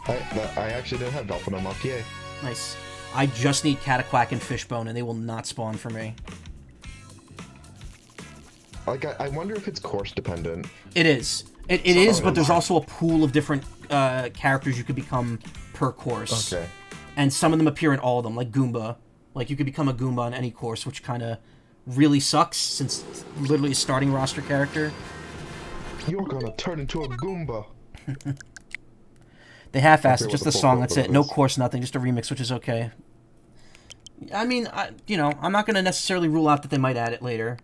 F: I actually didn't have dolphin unlocked, yay.
A: Nice. I just need Cataquack and Fishbone, and they will not spawn for me.
F: Like, I wonder if it's course dependent.
A: It is. It is, but there's also a pool of different characters you could become per course.
F: Okay.
A: And some of them appear in all of them, like Goomba. Like, you could become a Goomba on any course, which kind of really sucks, since it's literally a starting roster character.
F: You're gonna turn into a Goomba.
A: They half-assed it, just the song, that's it. No course, nothing, just a remix, which is okay. I mean, I'm not going to necessarily rule out that they might add it later.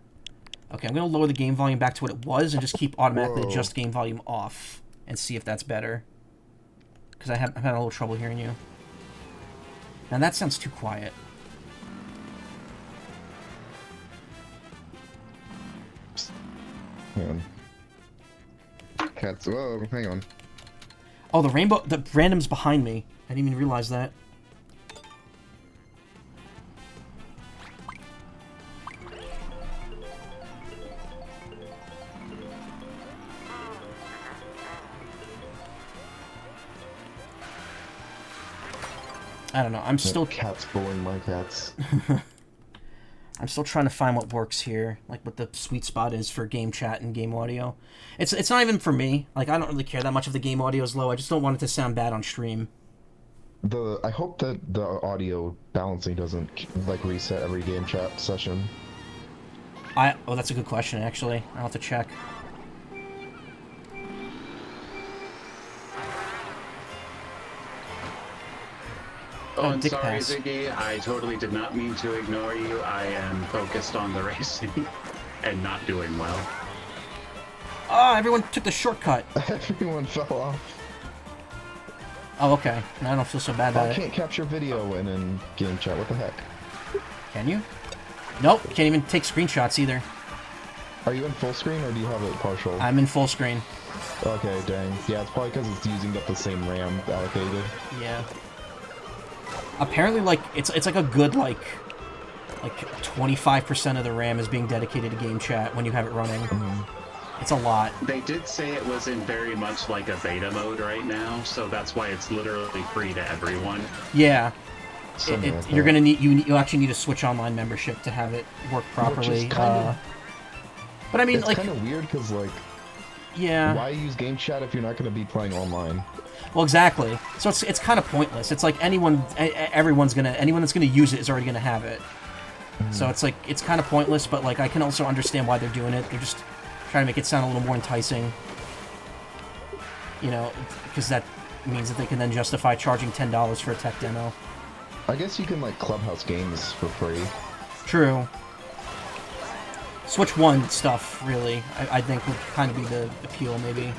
A: Okay, I'm going to lower the game volume back to what it was and just keep automatically adjust game volume off and see if that's better. Because I'm having a little trouble hearing you. Now that sounds too quiet.
F: Hang on. Cats. Whoa, hang on.
A: Oh, the random's behind me. I didn't even realize that. I don't know. I'm still
F: cats bullying my cats.
A: I'm still trying to find what works here, like what the sweet spot is for game chat and game audio. It's not even for me. Like, I don't really care that much if the game audio is low. I just don't want it to sound bad on stream.
F: I hope that the audio balancing doesn't like reset every game chat session.
A: Oh, that's a good question actually. I'll have to check.
G: Oh, I'm
A: Dick
G: sorry,
A: pass.
G: Ziggy. I totally did not mean to ignore you. I am focused on the racing and not doing well.
A: Oh, everyone took the shortcut.
F: Everyone fell off.
A: Oh, okay. Now I don't feel so bad about
F: I
A: it.
F: can't capture video in game chat. What the heck?
A: Can you? Nope. Can't even take screenshots either.
F: Are you in full screen or do you have it partial?
A: I'm in full screen.
F: Okay, dang. Yeah, it's probably because it's using up the same RAM allocated.
A: Yeah. Apparently, like, it's like a good, like 25% of the RAM is being dedicated to game chat when you have it running. It's a lot.
G: They did say it was in very much like a beta mode right now, so that's why it's literally free to everyone.
A: Yeah.
F: Like
A: you're gonna need you actually need a Switch Online membership to have it work properly.
F: Which is kinda,
A: but I mean,
F: it's
A: like,
F: kind of weird because like,
A: yeah.
F: Why use game chat if you're not going to be playing online?
A: Well, exactly. So it's kind of pointless. It's like anyone that's gonna use it is already gonna have it. So it's like it's kind of pointless. But like I can also understand why they're doing it. They're just trying to make it sound a little more enticing. You know, because that means that they can then justify charging $10 for a tech demo.
F: I guess you can like Clubhouse games for free.
A: True. Switch 1 stuff, really, I think would kind of be the appeal, maybe.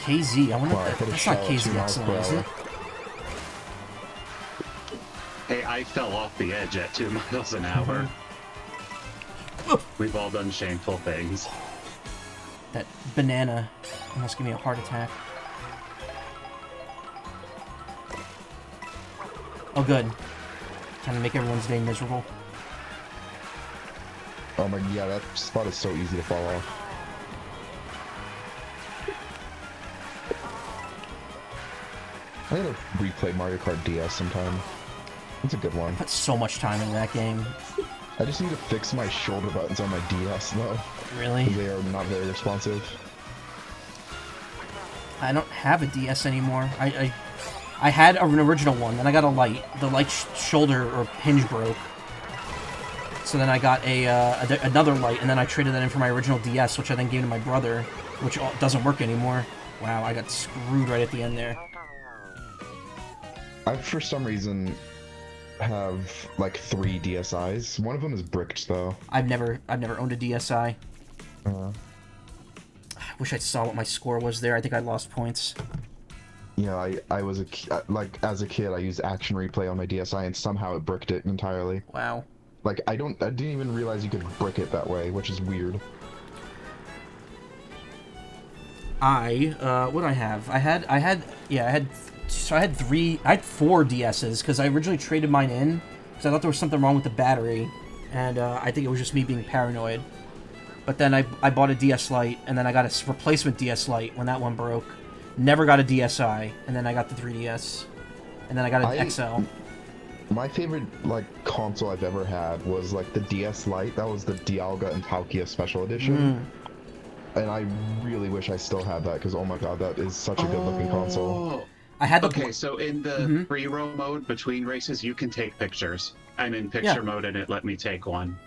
A: KZ, I wonder if that's not KZ excellent, is it?
G: Hey, I fell off the edge at 2 miles an hour. We've all done shameful things.
A: That banana almost gave me a heart attack. Oh, good. Trying to make everyone's day miserable.
F: Oh my, yeah, that spot is so easy to fall off. I gotta replay Mario Kart DS sometime. It's a good one.
A: Put so much time into that game.
F: I just need to fix my shoulder buttons on my DS though.
A: Really?
F: They are not very responsive.
A: I don't have a DS anymore. I had an original one, then I got a light. The light shoulder or hinge broke. So then I got another light, and then I traded that in for my original DS, which I then gave to my brother, which doesn't work anymore. Wow, I got screwed right at the end there.
F: I, for some reason, have like 3 DSIs. One of them is bricked though.
A: I've never owned a DSi. I wish I saw what my score was there. I think I lost points.
F: Yeah, I was like as a kid I used Action Replay on my DSi and somehow it bricked it entirely.
A: Wow.
F: Like I didn't even realize you could brick it that way, which is weird.
A: What do I have? I had 4 DSs because I originally traded mine in because I thought there was something wrong with the battery, and I think it was just me being paranoid. But then I bought a DS Lite, and then I got a replacement DS Lite when that one broke. Never got a DSi, and then I got the 3DS, and then I got an XL.
F: My favorite like console I've ever had was like the DS Lite. That was the Dialga and Palkia Special Edition. And I really wish I still had that because oh my god, that is such a good looking console.
A: I had the
G: Okay, so in the pre-roll mode between races, you can take pictures. I'm in picture mode and it let me take one.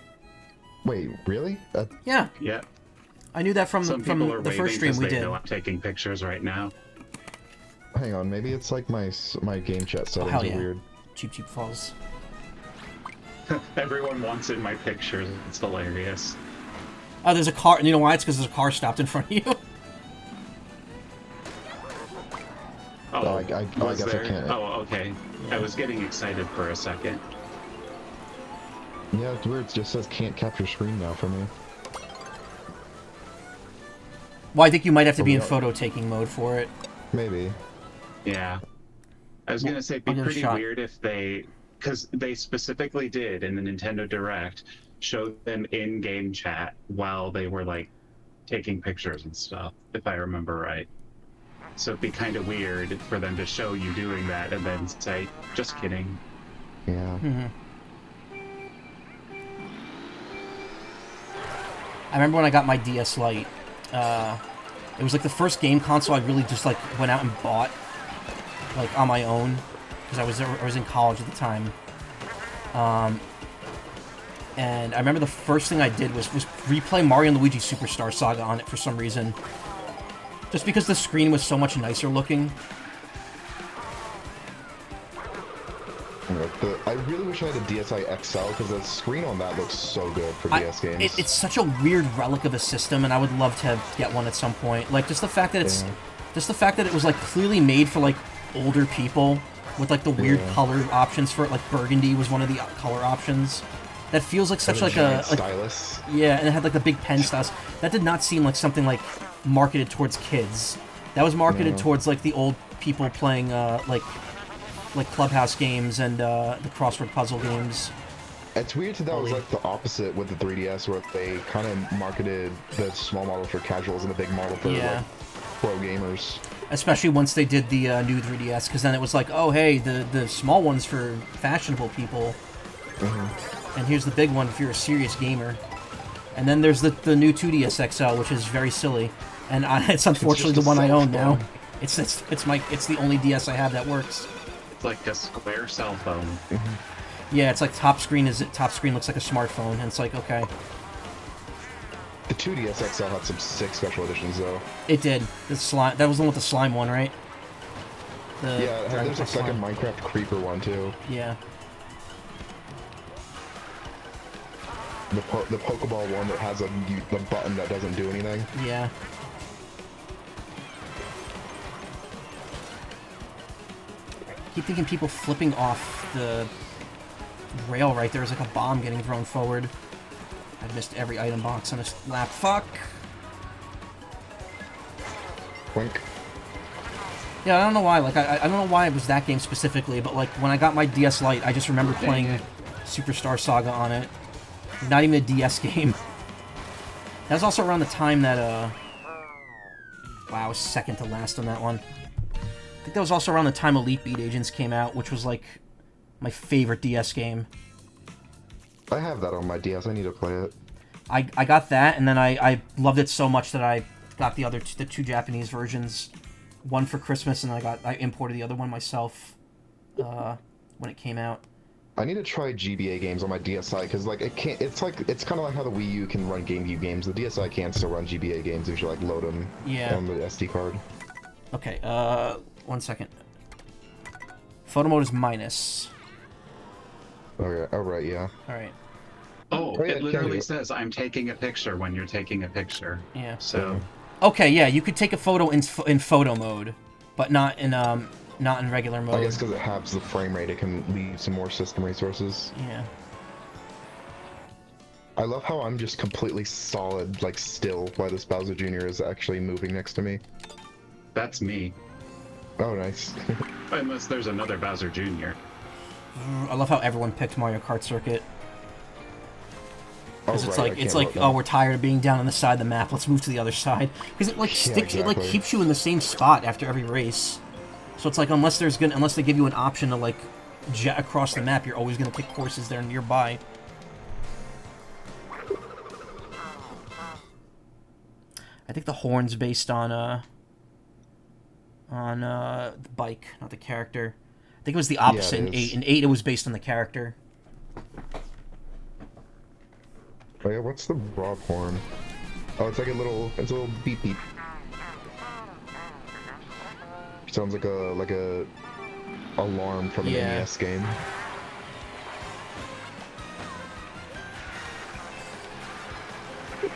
F: Wait, really?
A: Yeah.
G: Yeah.
A: I knew that from
G: Some people are
A: the first
G: waving
A: stream we
G: they
A: did.
G: know I'm taking pictures right now.
F: Hang on, maybe it's like my GameChat settings
A: hell
F: are
A: yeah.
F: weird.
A: Cheap falls.
G: Everyone wants in my pictures. It's hilarious.
A: Oh, there's a car. You know why? It's because there's a car stopped in front of you.
F: Oh, I guess
G: there?
F: I can't.
G: Oh, okay. I was getting excited for a second.
F: Yeah, it's weird. It just says can't capture screen now for me.
A: Well, I think you might have to be in photo taking mode for it.
F: Maybe.
G: Yeah. I was gonna say, it'd be
A: I'll give it a
G: pretty
A: shot.
G: weird if because they specifically did in the Nintendo Direct, show them in game chat while they were like taking pictures and stuff, if I remember right. So it'd be kind of weird for them to show you doing that and then say, just kidding.
F: Yeah.
A: I remember when I got my DS Lite. It was like the first game console I really just like went out and bought, like on my own, because I was in college at the time. And I remember the first thing I did was replay Mario and Luigi Superstar Saga on it for some reason. Just because the screen was so much nicer looking.
F: I really wish I had a DSi XL because the screen on that looks so good for DS games.
A: It's such a weird relic of a system, and I would love to get one at some point. Like just the fact that it was like clearly made for like older people with like the weird color options for it. Like burgundy was one of the color options. That feels like such like a
F: stylus.
A: Yeah, and it had like the big pen stylus. That did not seem like something like marketed towards kids. That was marketed towards like the old people playing like Clubhouse games and the crossword puzzle games.
F: It's weird that was like the opposite with the 3DS, where they kind of marketed the small model for casuals and the big model for like pro gamers.
A: Especially once they did the new 3DS, because then it was like, oh hey, the small one's for fashionable people, and here's the big one if you're a serious gamer. And then there's the new 2DS XL, which is very silly, and it's unfortunately the one I own now. It's the only DS I have that works.
G: It's like a square cell phone.
A: Yeah, it's like top screen looks like a smartphone, and it's like, okay.
F: The 2DS XL had some sick special editions though.
A: It did. The slime, that was the one with the slime one, right?
F: There's a second Minecraft Creeper one too.
A: Yeah.
F: The Pokeball one that has a button that doesn't do anything.
A: Yeah. I keep thinking people flipping off the rail right there is like a bomb getting thrown forward. I missed every item box on this lap. Fuck!
F: Wink.
A: Yeah, I don't know why. Like, I don't know why it was that game specifically, but like when I got my DS Lite, I just remember playing Superstar Saga on it. Not even a DS game. That was also around the time that wow, I was second to last on that one. I think that was also around the time Elite Beat Agents came out, which was like my favorite DS game.
F: I have that on my DS. I need to play it.
A: I got that, and then I loved it so much that I got the two Japanese versions. One for Christmas, and I imported the other one myself when it came out.
F: I need to try GBA games on my DSi because like it can't. It's kind of like how the Wii U can run GameCube games. The DSi can't still run GBA games if you like load them on the SD card.
A: Okay. 1 second. Photo mode is minus.
F: Okay. Oh right. Yeah.
A: All right.
G: Oh,
F: yeah,
G: it literally says I'm taking a picture when you're taking a picture.
A: Yeah.
G: So.
A: Okay. Yeah, you could take a photo in photo mode, but not in regular mode.
F: I guess because it halves the frame rate, it can leave some more system resources.
A: Yeah.
F: I love how I'm just completely solid, like still, while this Bowser Jr. is actually moving next to me.
G: That's me.
F: Oh, nice.
G: Unless there's another Bowser Jr.
A: I love how everyone picked Mario Kart Circuit. Because it's
F: right,
A: like, oh, we're tired of being down on the side of the map. Let's move to the other side. Because it like sticks, it like keeps you in the same spot after every race. So it's like unless they give you an option to like jet across the map, you're always gonna pick courses that are nearby. I think the horn's based on the bike, not the character. I think it was the opposite in 8. In 8, it was based on the character.
F: Oh yeah, what's the Rob horn? Oh, it's a little beep beep. Sounds like a alarm from an NES game.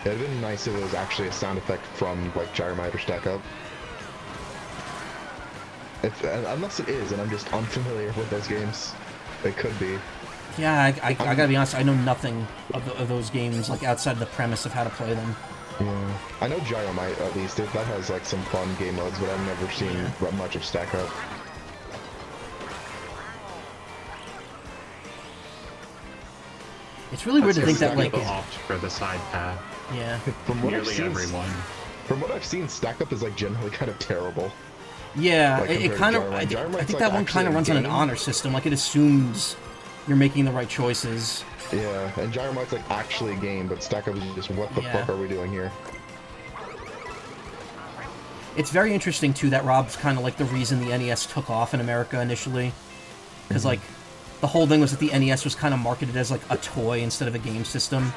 F: It'd been nice if it was actually a sound effect from like Gyromite or Stack Up. Unless it is, and I'm just unfamiliar with those games. It could be.
A: Yeah, I gotta be honest, I know nothing of those games, like, outside of the premise of how to play them.
F: Yeah. I know Gyromite, at least. That has, like, some fun game modes, but I've never seen much of Stack Up.
A: It's really weird to think that, like...
G: opt for the side path.
A: Yeah.
G: Nearly everyone.
F: From what I've seen, Stack Up is, like, generally kind of terrible.
A: Yeah,
F: like,
A: it kind of... I think that one kind of runs on an honor system. Like, it assumes you're making the right choices.
F: Yeah, and Gyromite's like actually a game, but Stack Up is just what the fuck are we doing here?
A: It's very interesting too that Rob's kind of like the reason the NES took off in America initially, because like the whole thing was that the NES was kind of marketed as like a toy instead of a game system.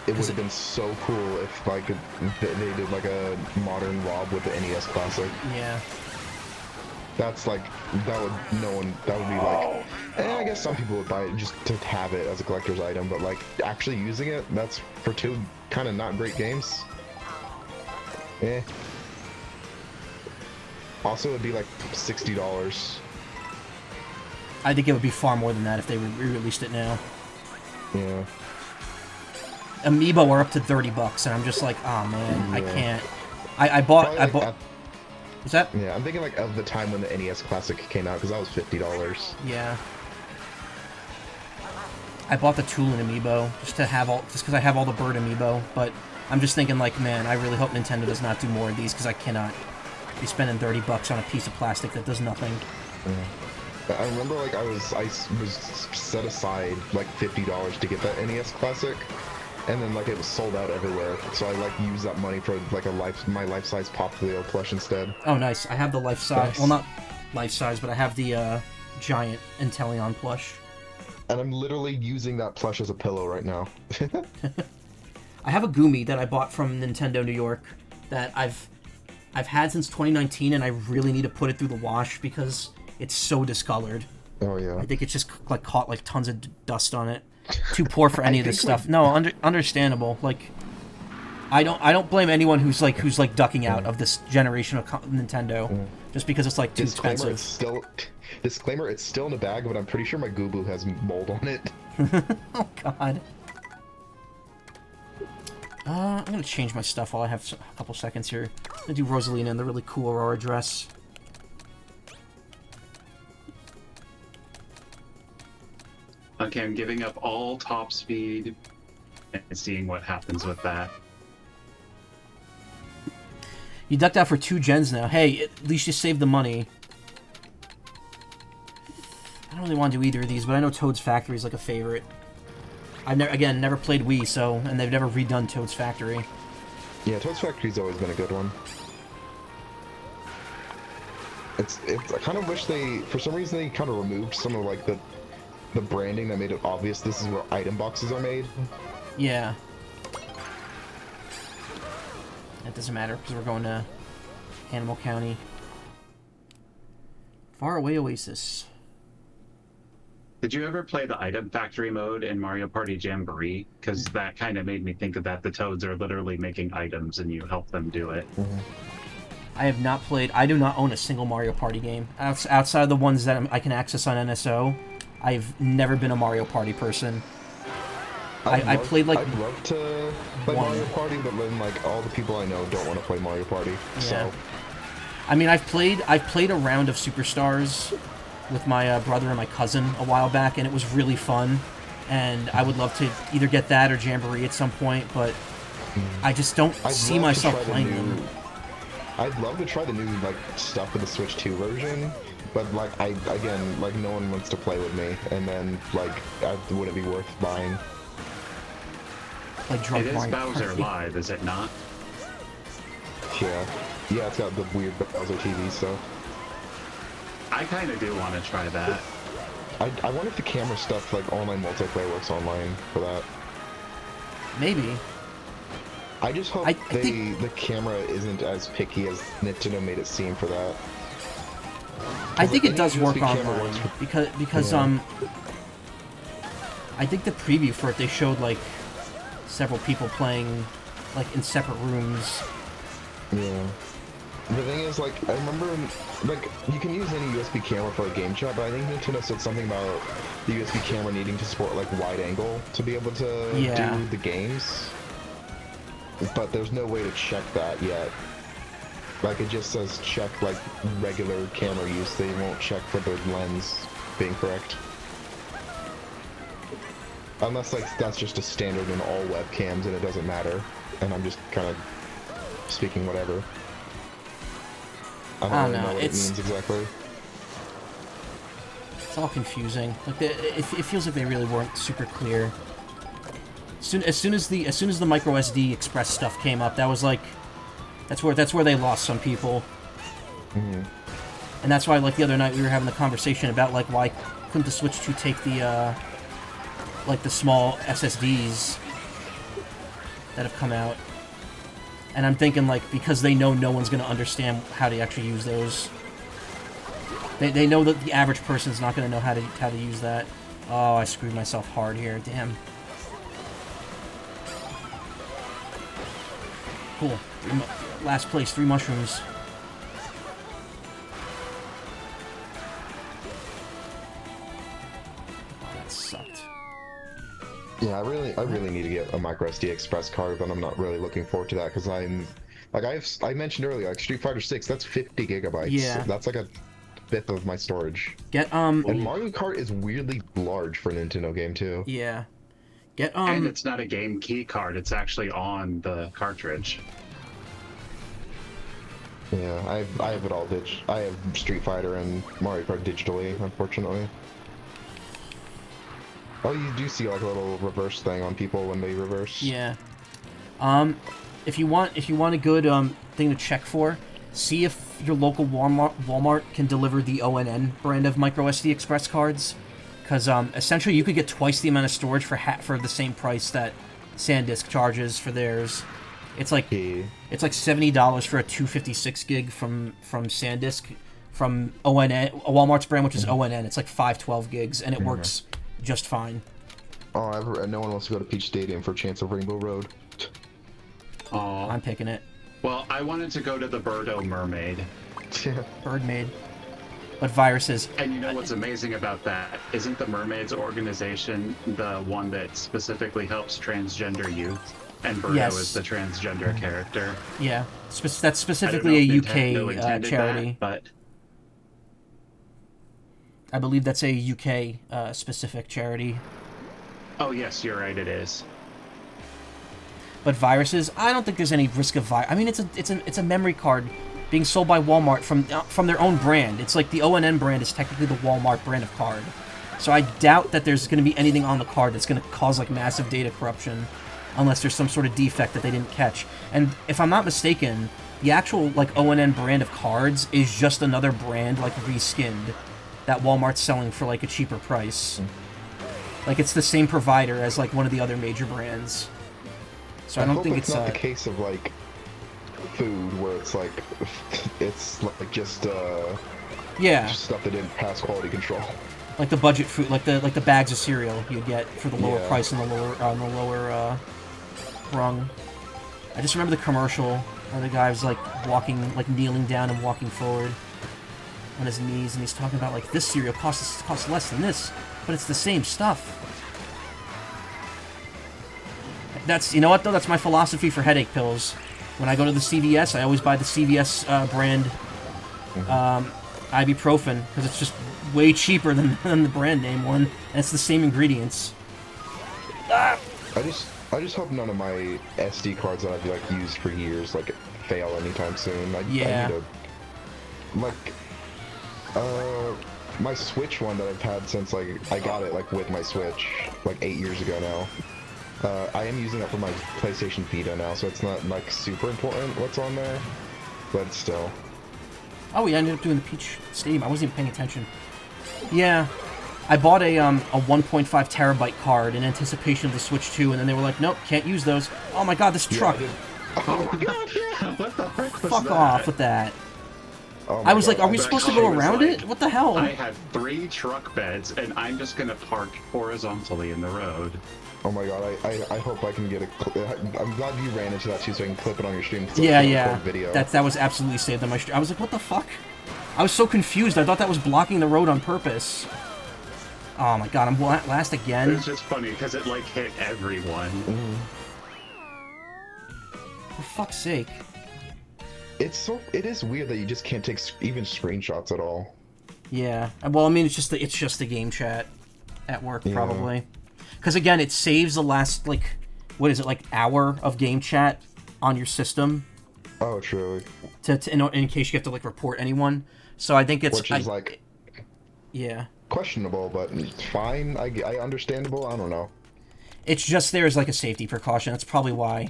F: It would have been so cool if like they did like a modern Rob with the NES Classic.
A: Yeah.
F: That's like, that would be like, I guess some people would buy it just to have it as a collector's item, but like, actually using it, that's for two kind of not great games. Eh. Also, it'd be like $60.
A: I think it would be far more than that if they re-released it now.
F: Yeah.
A: Amiibo are up to $30, and I'm just like, oh man, I can't. I bought... What's that?
F: Yeah, I'm thinking like of the time when the NES Classic came out, because that was $50.
A: Yeah. I bought the Toolin Amiibo just because I have all the Bird Amiibo, but I'm just thinking like, man, I really hope Nintendo does not do more of these, because I cannot be spending $30 on a piece of plastic that does nothing.
F: Yeah. I remember like I was set aside like $50 to get that NES Classic. And then, like, it was sold out everywhere, so I, like, used that money for, like, my life-size Pop Leo plush instead.
A: Oh, nice. I have the life-size... Nice. Well, not life-size, but I have the, giant Inteleon plush.
F: And I'm literally using that plush as a pillow right now.
A: I have a Gumi that I bought from Nintendo New York that I've had since 2019, and I really need to put it through the wash because it's so discolored.
F: Oh, yeah.
A: I think it's just, like, caught, like, tons of dust on it. Too poor for any of this stuff. No, understandable. Like, I don't blame anyone who's ducking out of this generation of Nintendo just because it's like too expensive.
F: Disclaimer: it's still in the bag, but I'm pretty sure my Goobu has mold on it.
A: Oh God. I'm gonna change my stuff while I have a couple seconds here. I'm gonna do Rosalina in the really cool Aurora dress.
G: Okay, I'm giving up all top speed and seeing what happens with that.
A: You ducked out for 2 gens now. Hey, at least you saved the money. I don't really want to do either of these, but I know Toad's Factory is like a favorite. I've never played Wii, and they've never redone Toad's Factory.
F: Yeah, Toad's Factory's always been a good one. I kind of wish for some reason they kind of removed some of like the branding that made it obvious this is where item boxes are made.
A: Yeah. That doesn't matter because we're going to Animal County. Faraway Oasis.
G: Did you ever play the item factory mode in Mario Party Jamboree? Because that kind of made me think of that. The Toads are literally making items and you help them do it.
F: Mm-hmm.
A: I have not played... I do not own a single Mario Party game. Outside of the ones that I can access on NSO, I've never been a Mario Party person. I played like...
F: I'd love to play Mario Party, but then like all the people I know don't want to play Mario Party. Yeah. So
A: I mean, I've played a round of Superstars with my brother and my cousin a while back, and it was really fun. And I would love to either get that or Jamboree at some point, but I just don't see myself playing them.
F: I'd love to try the new like stuff with the Switch 2 version, but like again no one wants to play with me, and then like it wouldn't be worth buying.
A: Like drunk
G: it is
A: Mario
G: Bowser
A: Party.
G: Live, is it not?
F: Yeah, it's got the weird Bowser TV stuff.
G: I kind of do want to try that.
F: I wonder if the camera stuff, like online multiplayer, works online for that.
A: Maybe.
F: I just hope the camera isn't as picky as Nintendo made it seem for that.
A: I think it does work
F: camera
A: online
F: works
A: because
F: yeah.
A: I think the preview for it they showed like several people playing like in separate rooms.
F: Yeah. The thing is, like, I remember, like, you can use any USB camera for a GameChat, but I think Nintendo said something about the USB camera needing to support, like, wide angle to be able to do the games. But there's no way to check that yet. Like, it just says check, like, regular camera use. They won't check for the lens being correct. Unless, like, that's just a standard in all webcams and it doesn't matter. And I'm just kind of speaking whatever. I don't really know what it means exactly.
A: It's all confusing. Like it feels like they really weren't super clear. As soon as the micro SD Express stuff came up, that was like that's where they lost some people.
F: Mm-hmm.
A: And that's why like the other night we were having a conversation about like why couldn't the Switch 2 take the like the small SSDs that have come out. And I'm thinking, like, because they know no one's going to understand how to actually use those. They know that the average person's not going to know how to use that. Oh, I screwed myself hard here. Damn. Cool. Last place, 3 mushrooms. Oh, that sucked.
F: Yeah, I really need to get a micro SD Express card, but I'm not really looking forward to that because I'm like I mentioned earlier, like Street Fighter 6, that's 50 gigabytes.
A: Yeah.
F: That's like a fifth of my storage.
A: And
F: Mario Kart is weirdly large for a Nintendo game too.
A: Yeah.
G: And it's not a game key card, it's actually on the cartridge.
F: Yeah, I have it all I have Street Fighter and Mario Kart digitally, unfortunately. Oh, you do see like a little reverse thing on people when they reverse.
A: Yeah. If you want a good thing to check for, see if your local Walmart can deliver the ONN brand of micro SD Express cards, because essentially you could get twice the amount of storage for the same price that SanDisk charges for theirs. It's like $70 for a 256 gig from SanDisk from ONN, Walmart's brand, which is ONN. It's like 512 gigs, and it works just fine.
F: Oh, no one wants to go to Peach Stadium for a chance of Rainbow Road.
G: Oh,
A: I'm picking it.
G: Well, I wanted to go to the Birdo Mermaid.
A: Birdmaid. But viruses.
G: And you know what's amazing about that? Isn't the Mermaids organization the one that specifically helps transgender youth? And Birdo is the transgender character.
A: Yeah. That's specifically a UK
G: charity.
A: charity.
G: But
A: I believe that's a UK specific charity.
G: Oh yes, you're right. It is.
A: But viruses, I don't think there's any risk of virus. I mean, it's a memory card being sold by Walmart from their own brand. It's like the ONN brand is technically the Walmart brand of card. So I doubt that there's going to be anything on the card that's going to cause like massive data corruption, unless there's some sort of defect that they didn't catch. And if I'm not mistaken, the actual like ONN brand of cards is just another brand like reskinned that Walmart's selling for like a cheaper price. Like it's the same provider as like one of the other major brands. So I don't think it's
F: not the case of like food where it's like just just stuff that didn't pass quality control.
A: Like the budget food, like the bags of cereal you get for the lower price and the lower rung. I just remember the commercial where the guy was like walking, like kneeling down and walking forward on his knees, and he's talking about like this cereal costs less than this, but it's the same stuff. That's, you know what though, that's my philosophy for headache pills. When I go to the CVS, I always buy the CVS brand ibuprofen because it's just way cheaper than the brand name one, and it's the same ingredients.
F: I just hope none of my SD cards that I've like used for years like fail anytime soon. I need to, my Switch one that I've had since like I got it like with my Switch like 8 years ago now. I am using that for my PlayStation Vita now, so it's not like super important what's on there, but still.
A: Oh, we ended up doing the Peach Stadium. I wasn't even paying attention. Yeah, I bought a 1.5 terabyte card in anticipation of the Switch 2, and then they were like, nope, can't use those. Oh my god, this truck!
G: Oh my god, yeah! What the frick was
A: Fuck
G: that?
A: off with that.
F: Oh
A: I was
F: God.
A: like, are we supposed to go around it? What the hell?
G: I have 3 truck beds, and I'm just gonna park horizontally in the road.
F: Oh my god, I hope I can get a I'm glad you ran into that too, so I can clip it on your stream.
A: Yeah.
F: Video.
A: That was absolutely saved on my stream. I was like, what the fuck? I was so confused. I thought that was blocking the road on purpose. Oh my god, I'm last again.
G: It was just funny because it like hit everyone.
A: For fuck's sake.
F: It is weird that you just can't take even screenshots at all.
A: Yeah. Well, I mean, it's just the game chat at work probably. Because again, it saves the last like, what is it, like hour of game chat on your system.
F: Oh, true.
A: In case you have to like report anyone. So I think it's
F: which is like,
A: yeah,
F: questionable, but fine. I understandable. I don't know.
A: It's just there as like a safety precaution. That's probably why.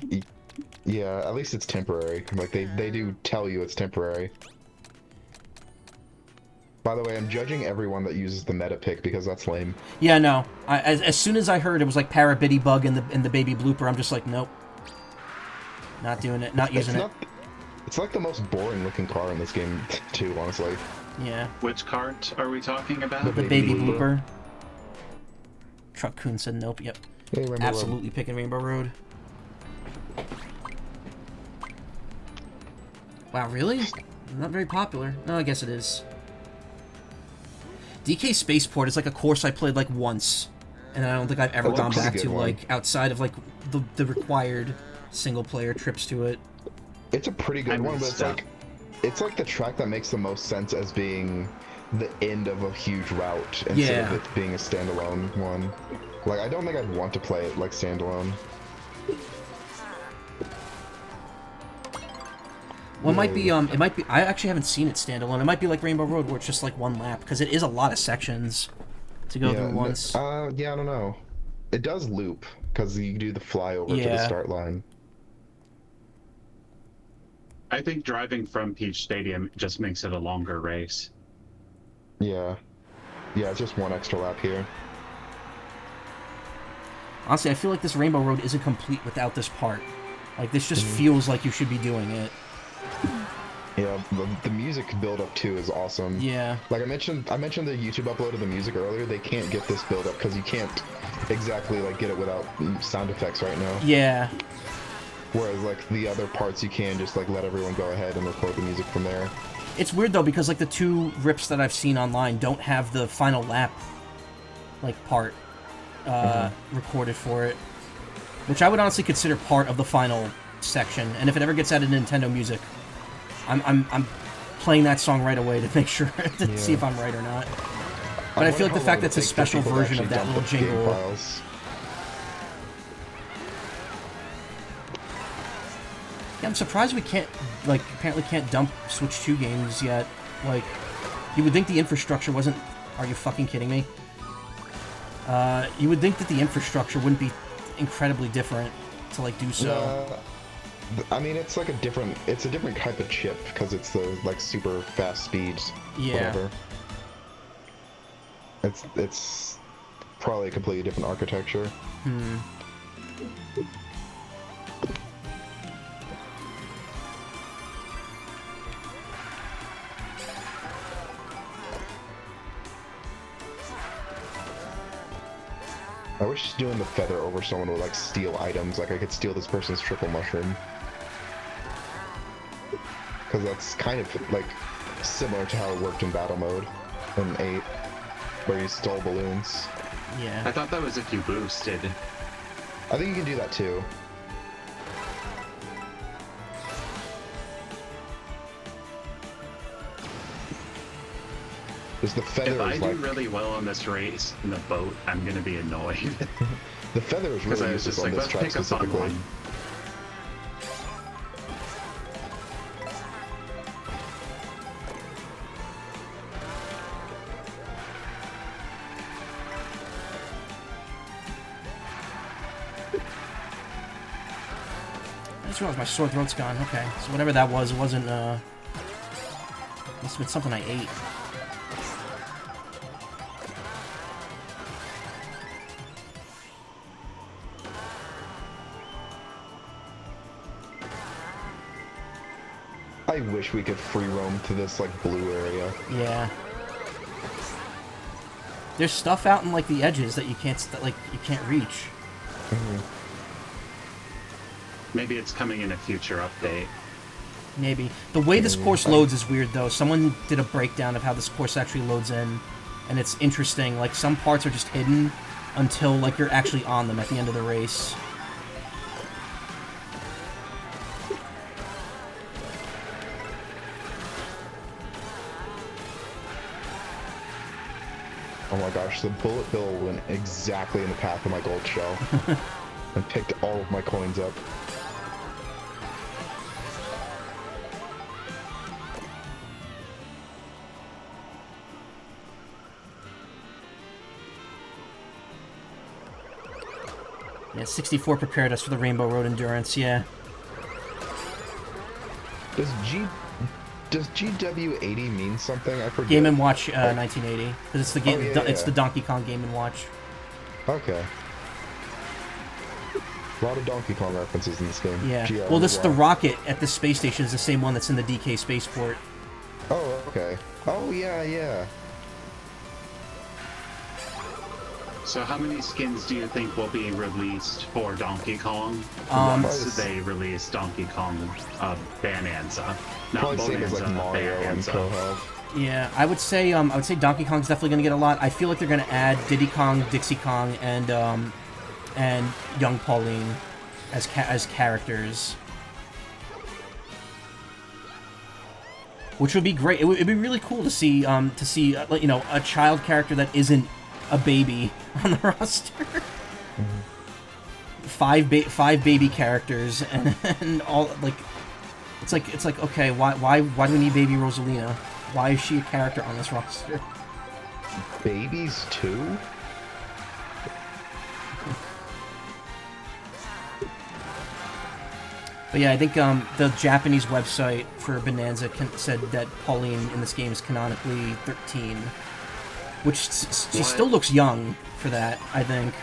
F: Yeah, at least it's temporary. Like they do tell you it's temporary. By the way, I'm judging everyone that uses the meta pick because that's lame.
A: Yeah, no. As soon as I heard it was like Parabitty Bug in the baby blooper, I'm just like, nope. Not doing it. Not using it.
F: It's like the most boring looking car in this game, too, honestly.
A: Yeah.
G: Which cart are we talking about?
A: The baby blooper. Truck Coon said nope. Yep.
F: Hey,
A: absolutely picking Rainbow Road. Wow, really? Not very popular. No, I guess it is. DK Spaceport is like a course I played like once, and I don't think I've ever gone back to like outside of like the required single player trips to it.
F: It's a pretty good one, but it's like the track that makes the most sense as being the end of a huge route instead of it being a standalone one. Like I don't think I'd want to play it like standalone.
A: Well, it might be, I actually haven't seen it standalone. It might be like Rainbow Road, where it's just like one lap, because it is a lot of sections to go through once.
F: Yeah, I don't know. It does loop, because you do the flyover to the start line.
G: I think driving from Peach Stadium just makes it a longer race.
F: Yeah. Yeah, it's just one extra lap here.
A: Honestly, I feel like this Rainbow Road isn't complete without this part. Like, this just feels like you should be doing it.
F: Yeah, the music build-up too is awesome.
A: Yeah.
F: Like I mentioned the YouTube upload of the music earlier. They can't get this build-up because you can't exactly like get it without sound effects right now.
A: Yeah.
F: Whereas like the other parts you can just like let everyone go ahead and record the music from there.
A: It's weird though because like the 2 rips that I've seen online don't have the final lap like part recorded for it, which I would honestly consider part of the final section. And if it ever gets added to Nintendo Music, I'm playing that song right away to make sure to see if I'm right or not. But I feel like the fact that it's a special version of that little jingle. Yeah, I'm surprised we can't, like, apparently can't dump Switch 2 games yet. Like, you would think the infrastructure wasn't... Are you fucking kidding me? You would think that the infrastructure wouldn't be incredibly different to, like, do so.
F: I mean, it's like a different type of chip, because it's the, like, super fast speeds.
A: Yeah.
F: Whatever. It's probably a completely different architecture. I wish doing the feather over someone would, like, steal items. Like, I could steal this person's triple mushroom. Because that's kind of, like, similar to how it worked in battle mode in 8, where you stole balloons.
A: Yeah.
G: I thought that was if you boosted.
F: I think you can do that, too. There's the feather.
G: If I do really well on this race in the boat, I'm gonna be annoyed.
F: The feather is really
G: I was just
F: useful
G: like,
F: on this
G: let's
F: track
G: pick a fun
F: specifically.
G: one.
A: I just realized my sore throat's gone. Okay, so whatever that was, it wasn't, must have been something I ate.
F: I wish we could free roam to this, like, blue area.
A: Yeah. There's stuff out in, like, the edges that you can't, you can't reach.
G: Maybe it's coming in a future update.
A: Maybe. The way this course loads is weird, though. Someone did a breakdown of how this course actually loads in, and it's interesting. Like, some parts are just hidden until, like, you're actually on them at the end of the race.
F: Oh my gosh, the bullet bill went exactly in the path of my gold shell. And picked all of my coins up.
A: Yeah, 64 prepared us for the Rainbow Road Endurance, yeah.
F: Does GW80 mean something? I forget.
A: Game & Watch 1980. Because it's the game. It's
F: yeah.
A: the Donkey Kong Game & Watch.
F: Okay. A lot of Donkey Kong references in this game.
A: Yeah.
F: GR
A: Well,
F: as
A: the rocket at the space station is the same one that's in the DK spaceport.
F: Oh, okay. Oh, yeah.
G: So how many skins do you think will be released for Donkey Kong
A: Once
G: they release Donkey Kong Bonanza? Not
F: Probably same
G: Bonanza,
F: as like Mario and
G: Bonanza.
F: Co-Hub.
A: Yeah, I would say Donkey Kong's definitely gonna get a lot. I feel like they're gonna add Diddy Kong, Dixie Kong, and Young Pauline as characters, which would be great. It'd be really cool to see a child character that isn't a baby on the roster. Five baby characters and all, like, it's like okay, why do we need baby Rosalina? Why is she a character on this roster?
F: Babies too?
A: But yeah, I think the Japanese website for Bonanza said that Pauline in this game is canonically 13, which she still looks young for that, I think.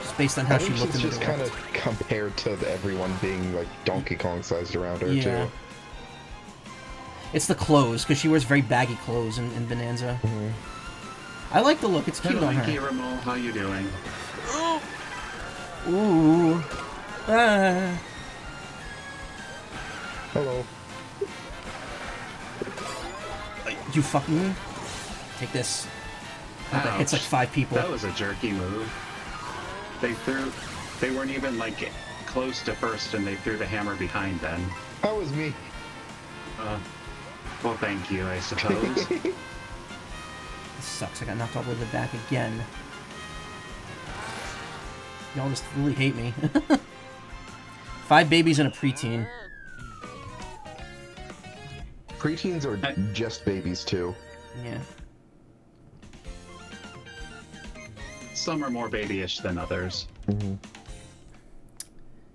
A: Just based on how she looked in the
F: just kind of compared to everyone being like Donkey Kong sized around her too.
A: It's the clothes, because she wears very baggy clothes in Bonanza. I like the look, it's cute on her.
G: Kiramo, how you doing?
A: Ooh. Ah.
F: Hello.
A: You fucking me? Take this. That hits like 5 people.
G: That was a jerky move. They weren't even like close to first, and they threw the hammer behind then.
F: That was me.
G: Well, thank you, I suppose.
A: sucks. I got knocked all the way to the back again. Y'all just really hate me. 5 babies and a preteen.
F: Preteens are just babies too.
A: Yeah.
G: Some are more babyish than others.
F: Mm-hmm.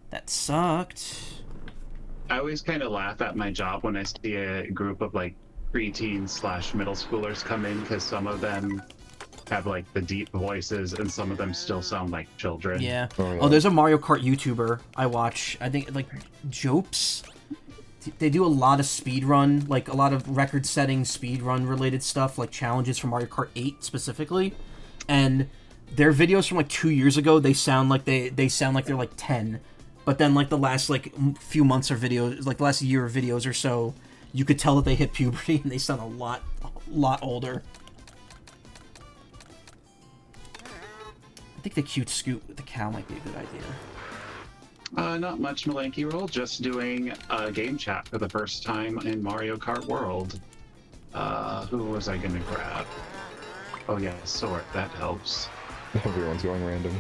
A: That sucked.
G: I always kind of laugh at my job when I see a group of like preteens / middle schoolers come in, because some of them have like the deep voices and some of them still sound like children.
A: Yeah.
F: Oh, yeah.
A: Oh, there's a Mario Kart YouTuber I watch. I think like Jopes. They do a lot of speedrun, like a lot of record-setting speedrun related stuff, like challenges for Mario Kart 8 specifically. And their videos from like 2 years ago, they sound like they sound like they're like 10. But then like the last like few months of videos, like the last year of videos or so, you could tell that they hit puberty and they sound a lot older. I think the cute scoot with the cow might be a good idea.
G: Not much, Malanky Roll. Just doing a game chat for the first time in Mario Kart World. Who was I gonna grab? Oh yeah, Sword. That helps.
F: Everyone's going random.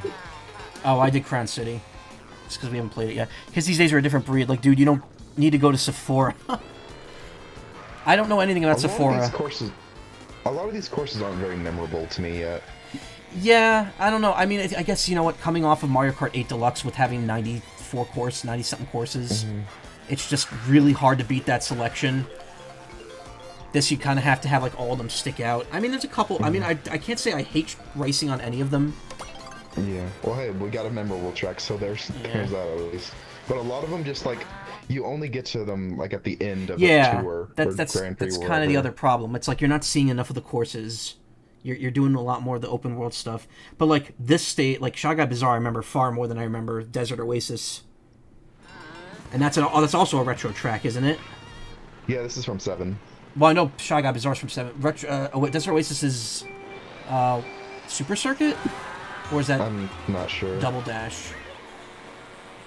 A: Oh, I did Crown City. Just because we haven't played it yet. Because these days are a different breed. Like, dude, you don't need to go to Sephora. I don't know anything about Sephora.
F: A lot of these courses aren't very memorable to me yet.
A: Yeah, I don't know. I mean, I guess, you know what, coming off of Mario Kart 8 Deluxe with having 90-something courses, it's just really hard to beat that selection. This, you kind of have to have, like, all of them stick out. I mean, there's a couple. I mean, I can't say I hate racing on any of them.
F: Yeah. Well, hey, we got a memorable track, so there's that at least. But a lot of them just, like, you only get to them, like, at the end of a tour.
A: That's kind of the other problem. It's like you're not seeing enough of the courses. You're doing a lot more of the open world stuff. But, like, this state, like, Shy Guy Bazaar, I remember far more than I remember Desert Oasis. And that's also a retro track, isn't it?
F: Yeah, this is from 7.
A: Well, I know Shy Guy Bazaar's from 7. Desert Oasis is Super Circuit? Or is that
F: I'm not sure.
A: Double Dash?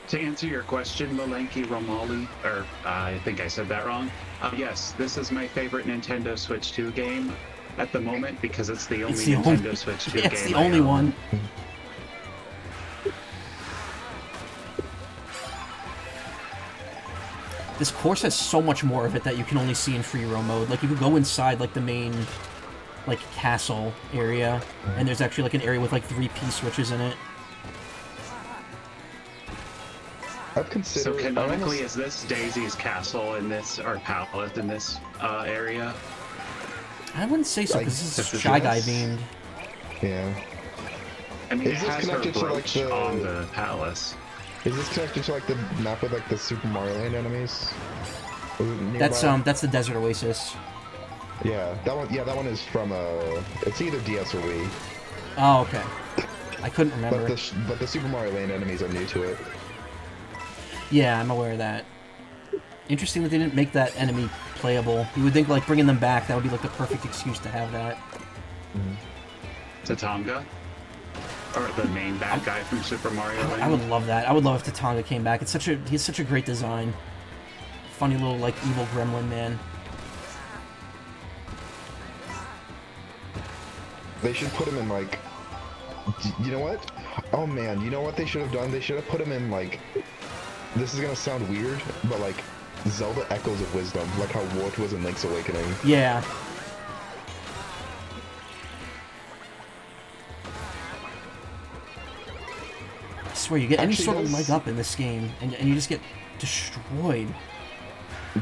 G: To answer your question, Malanky Romali, or I think I said that wrong. Yes, this is my favorite Nintendo Switch 2 game at the moment because it's the only Nintendo Switch 2 game.
A: It's the only one. This course has so much more of it that you can only see in free roam mode. Like, you could go inside, like, the main, like, castle area, and there's actually, like, an area with, like, 3 P-switches in it.
F: I've considered...
G: So canonically, is this Daisy's castle in this, or palace in this area?
A: I wouldn't say so, because this is Shy Guy themed.
F: Yeah.
G: I mean, it
F: Is this
G: has her
F: connected to, like,
G: brooch
F: the...
G: on the palace.
F: Is this connected to, like, the map with, like, the Super Mario Land enemies?
A: That's the Desert Oasis.
F: Yeah, that one is from, it's either DS or Wii.
A: Oh, okay. I couldn't remember.
F: But the Super Mario Land enemies are new to it.
A: Yeah, I'm aware of that. Interesting that they didn't make that enemy playable. You would think, like, bringing them back, that would be, like, the perfect excuse to have that.
G: Tatonga? Or the main bad guy from Super Mario Land?
A: I would love that. I would love if Tatonga came back. He has such a great design. Funny little, like, evil gremlin man.
F: They should put him in, like... You know what? Oh, man, you know what they should have done? They should have put him in, like... This is gonna sound weird, but, like, Zelda Echoes of Wisdom, like how Wart was in Link's Awakening.
A: Yeah. I swear, you get any sort of leg up in this game, and you just get destroyed.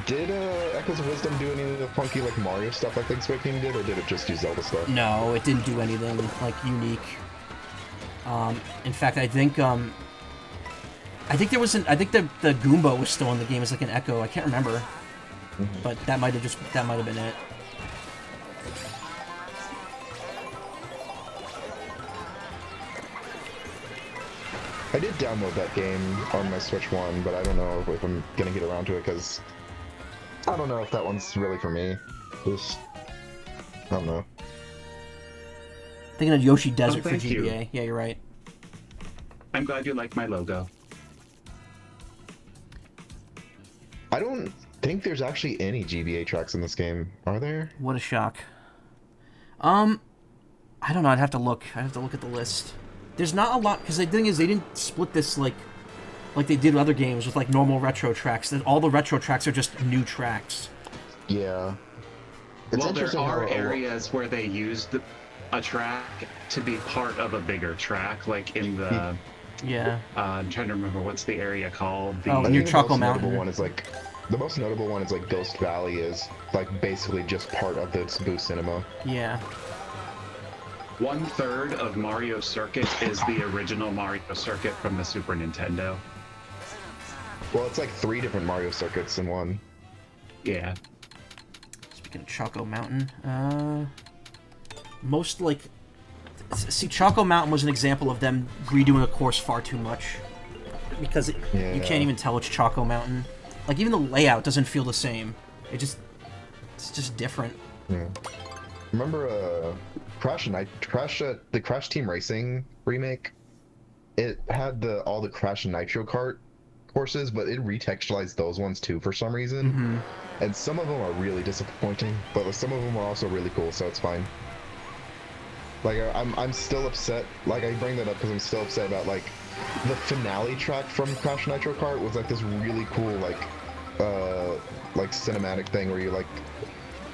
F: Did Echoes of Wisdom do any of the funky, like, Mario stuff like Link's Awakening did, or did it just do Zelda stuff?
A: No, it didn't do anything, like, unique. In fact, I think there was I think the Goomba was still in the game as, like, an echo. I can't remember. But that might have been it.
F: I did download that game on my Switch 1, but I don't know if I'm gonna get around to it, because I don't know if that one's really for me. Just, I don't know.
A: Thinking of Yoshi Desert for
G: thank you.
A: GBA. Yeah, you're right.
G: I'm glad you like my logo.
F: I don't think there's actually any GBA tracks in this game, are there?
A: What a shock. I don't know. I'd have to look. I'd have to look at the list. There's not a lot because the thing is they didn't split this like they did with other games with like normal retro tracks. That all the retro tracks are just new tracks.
F: Yeah. It's
G: Well, there
F: interesting
G: are
F: how-
G: areas where they used a track to be part of a bigger track, like in the.
A: Yeah.
G: I'm trying to remember what's the area called. The
A: Oh,
F: I
A: near
F: think the
A: Choco
F: most
A: Mountain.
F: notable one is like the most notable one is like Ghost Valley is like basically just part of this Boo Cinema.
A: Yeah.
G: 1/3 of Mario Circuit is the original Mario Circuit from the Super Nintendo.
F: Well, it's like 3 different Mario circuits in one.
G: Yeah.
A: Speaking of Choco Mountain, most like, see, Choco Mountain was an example of them redoing a course far too much because you can't even tell it's Choco Mountain. Like even the layout doesn't feel the same. It's just different.
F: Yeah. Remember the Crash Team Racing remake? It had all the Crash and Nitro Kart courses, but it retextualized those ones too for some reason.
A: Mm-hmm.
F: And some of them are really disappointing, but some of them are also really cool, so it's fine. Like I'm still upset. Like I bring that up because I'm still upset about like the finale track from Crash Nitro Kart was like this really cool like cinematic thing where you like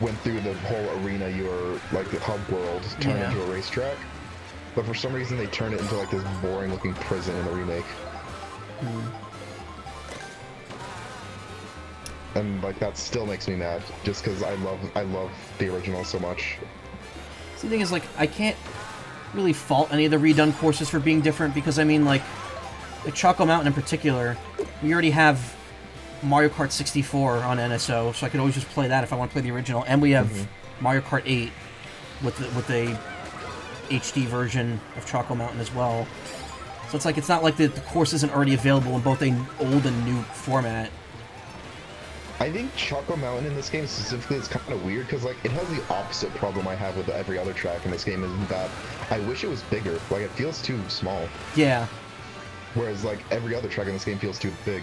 F: went through the whole arena, you were like the hub world turned into a racetrack. But for some reason they turned it into like this boring looking prison in the remake. And like that still makes me mad just because I love the original so much.
A: So the thing is, like, I can't really fault any of the redone courses for being different because, I mean, like Choco Mountain in particular, we already have Mario Kart 64 on NSO, so I could always just play that if I want to play the original. And we have Mario Kart 8 with the HD version of Choco Mountain as well. So it's like, it's not like the course isn't already available in both an old and new format.
F: I think Choco Mountain in this game specifically is kind of weird because like it has the opposite problem I have with every other track in this game, is that I wish it was bigger. Like it feels too small.
A: Yeah.
F: Whereas like every other track in this game feels too big.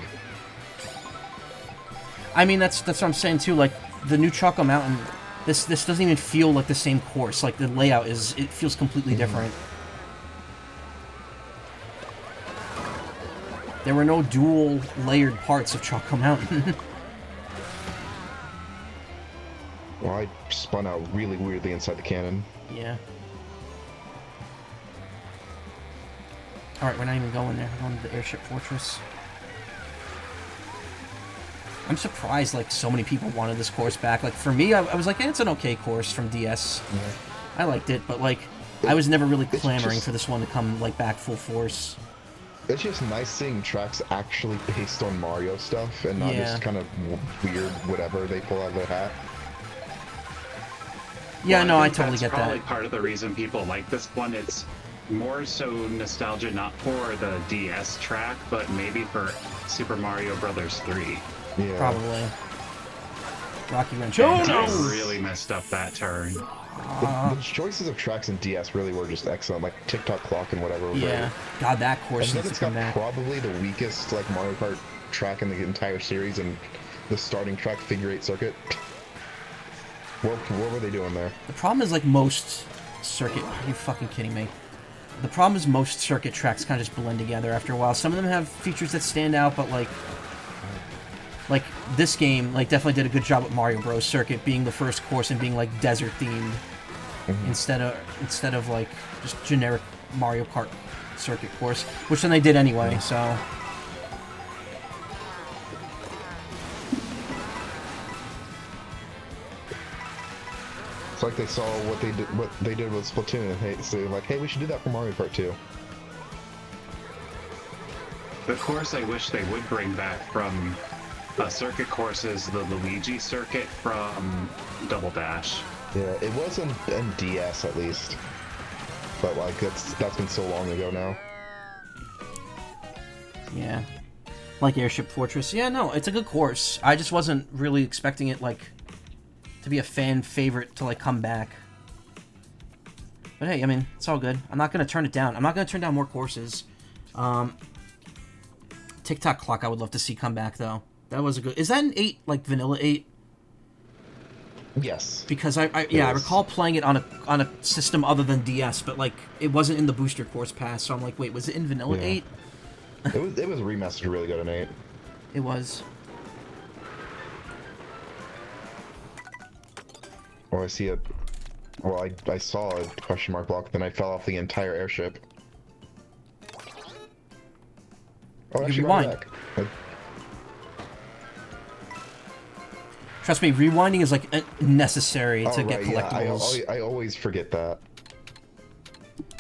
A: I mean, that's what I'm saying too. Like the new Choco Mountain, this doesn't even feel like the same course. Like the layout it feels completely different. There were no dual layered parts of Choco Mountain.
F: Well, I spun out really weirdly inside the cannon.
A: Yeah. Alright, we're not even going there. We're going to the Airship Fortress. I'm surprised, like, so many people wanted this course back. Like, for me, I was like, it's an okay course from DS.
F: Yeah.
A: I liked it, but, like, I was never really
F: It's
A: clamoring
F: just-
A: for this one to come, like, back full force.
F: It's just nice seeing tracks actually based on Mario stuff and not
A: Yeah.
F: just kind of weird whatever they pull out of their hat.
A: Yeah,
G: Well,
A: no, I
G: think
A: totally
G: that's
A: get
G: probably
A: that.
G: part of the reason people like this one. It's more so nostalgia, not for the DS track, but maybe for Super Mario Brothers 3.
F: Yeah.
A: Probably. Rocky Wrench.
G: And I really messed up that turn.
F: The choices of tracks in DS really were just excellent, like Tick-Tock Clock and whatever. Was
A: Yeah.
F: right.
A: God, that course
F: And then
A: needs
F: it's
A: to come
F: got
A: back.
F: probably the weakest like Mario Kart track in the entire series, and the starting track figure 8 circuit. What were they doing there?
A: The problem is, like, most circuit... Are you fucking kidding me? The problem is most circuit tracks kind of just blend together after a while. Some of them have features that stand out, but, like, this game, like, definitely did a good job with Mario Bros. Circuit being the first course and being, like, desert-themed instead of, like, just generic Mario Kart circuit course, which then they did anyway, so...
F: It's like they saw what they did with Splatoon, and so they're like, hey, we should do that for Mario Kart 2.
G: The course I wish they would bring back from a circuit course is the Luigi circuit from Double Dash.
F: Yeah, it was in DS at least, but like that's been so long ago now.
A: Yeah. Like Airship Fortress. Yeah, no, it's a good course. I just wasn't really expecting it, like, to be a fan favorite to, like, come back. But hey, I mean, it's all good. I'm not going to turn it down. I'm not going to turn down more courses. Tick-Tock Clock I would love to see come back, though. That was a good... Is that an 8, like, vanilla 8?
F: Yes.
A: Because I recall playing it on a system other than DS, but like it wasn't in the Booster Course Pass, so I'm like, wait, was it in Vanilla 8?
F: It was remastered really good in 8.
A: It was.
F: Oh, I see it. Well, I saw a question mark block, then I fell off the entire airship. Oh, actually,
A: rewind. Trust me, rewinding is like necessary to get collectibles.
F: Yeah, I always forget that.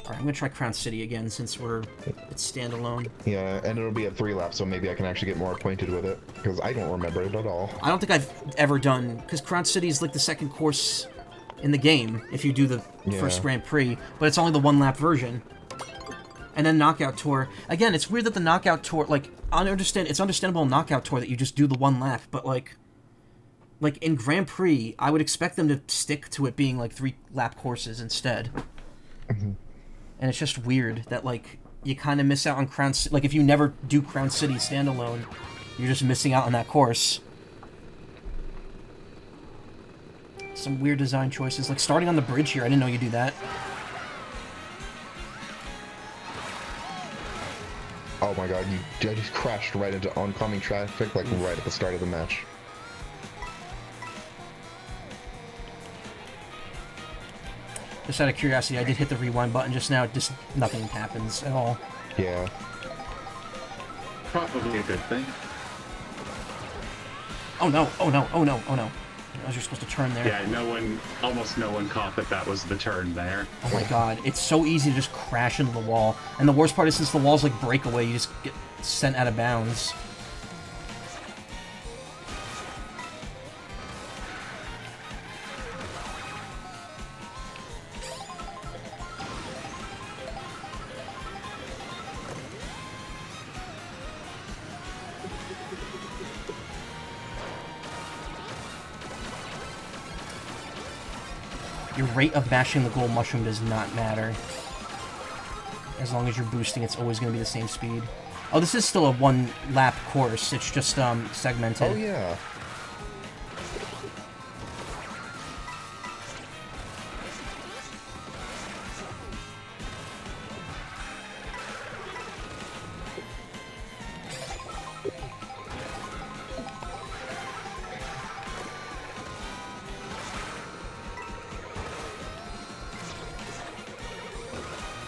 A: Alright, I'm gonna try Crown City again since it's standalone.
F: Yeah, and it'll be a 3 lap, so maybe I can actually get more acquainted with it, because I don't remember it at all.
A: I don't think I've ever done, because Crown City is like the second course in the game, if you do the first Grand Prix, but it's only the 1 lap version. And then Knockout Tour. Again, it's weird that the Knockout Tour, like, it's understandable in Knockout Tour that you just do the 1 lap, but like in Grand Prix, I would expect them to stick to it being like 3 lap courses instead.
F: Mm-hmm.
A: And it's just weird that like you kind of miss out on Crown City. Like if you never do Crown City standalone, you're just missing out on that course. Some weird design choices, like starting on the bridge here. I didn't know you do that.
F: Oh my god, I just crashed right into oncoming traffic, like right at the start of the match.
A: Just out of curiosity, I did hit the rewind button just now. Just nothing happens at all.
F: Yeah.
G: Probably a good thing.
A: Oh no! Oh no! Oh no! Oh no! I was just supposed to turn there.
G: Yeah, almost no one caught that was the turn there.
A: Oh my god, it's so easy to just crash into the wall. And the worst part is since the wall's like breakaway, you just get sent out of bounds. Your rate of mashing the gold mushroom does not matter. As long as you're boosting, it's always going to be the same speed. Oh, this is still a 1 lap course. It's just segmented.
F: Oh yeah.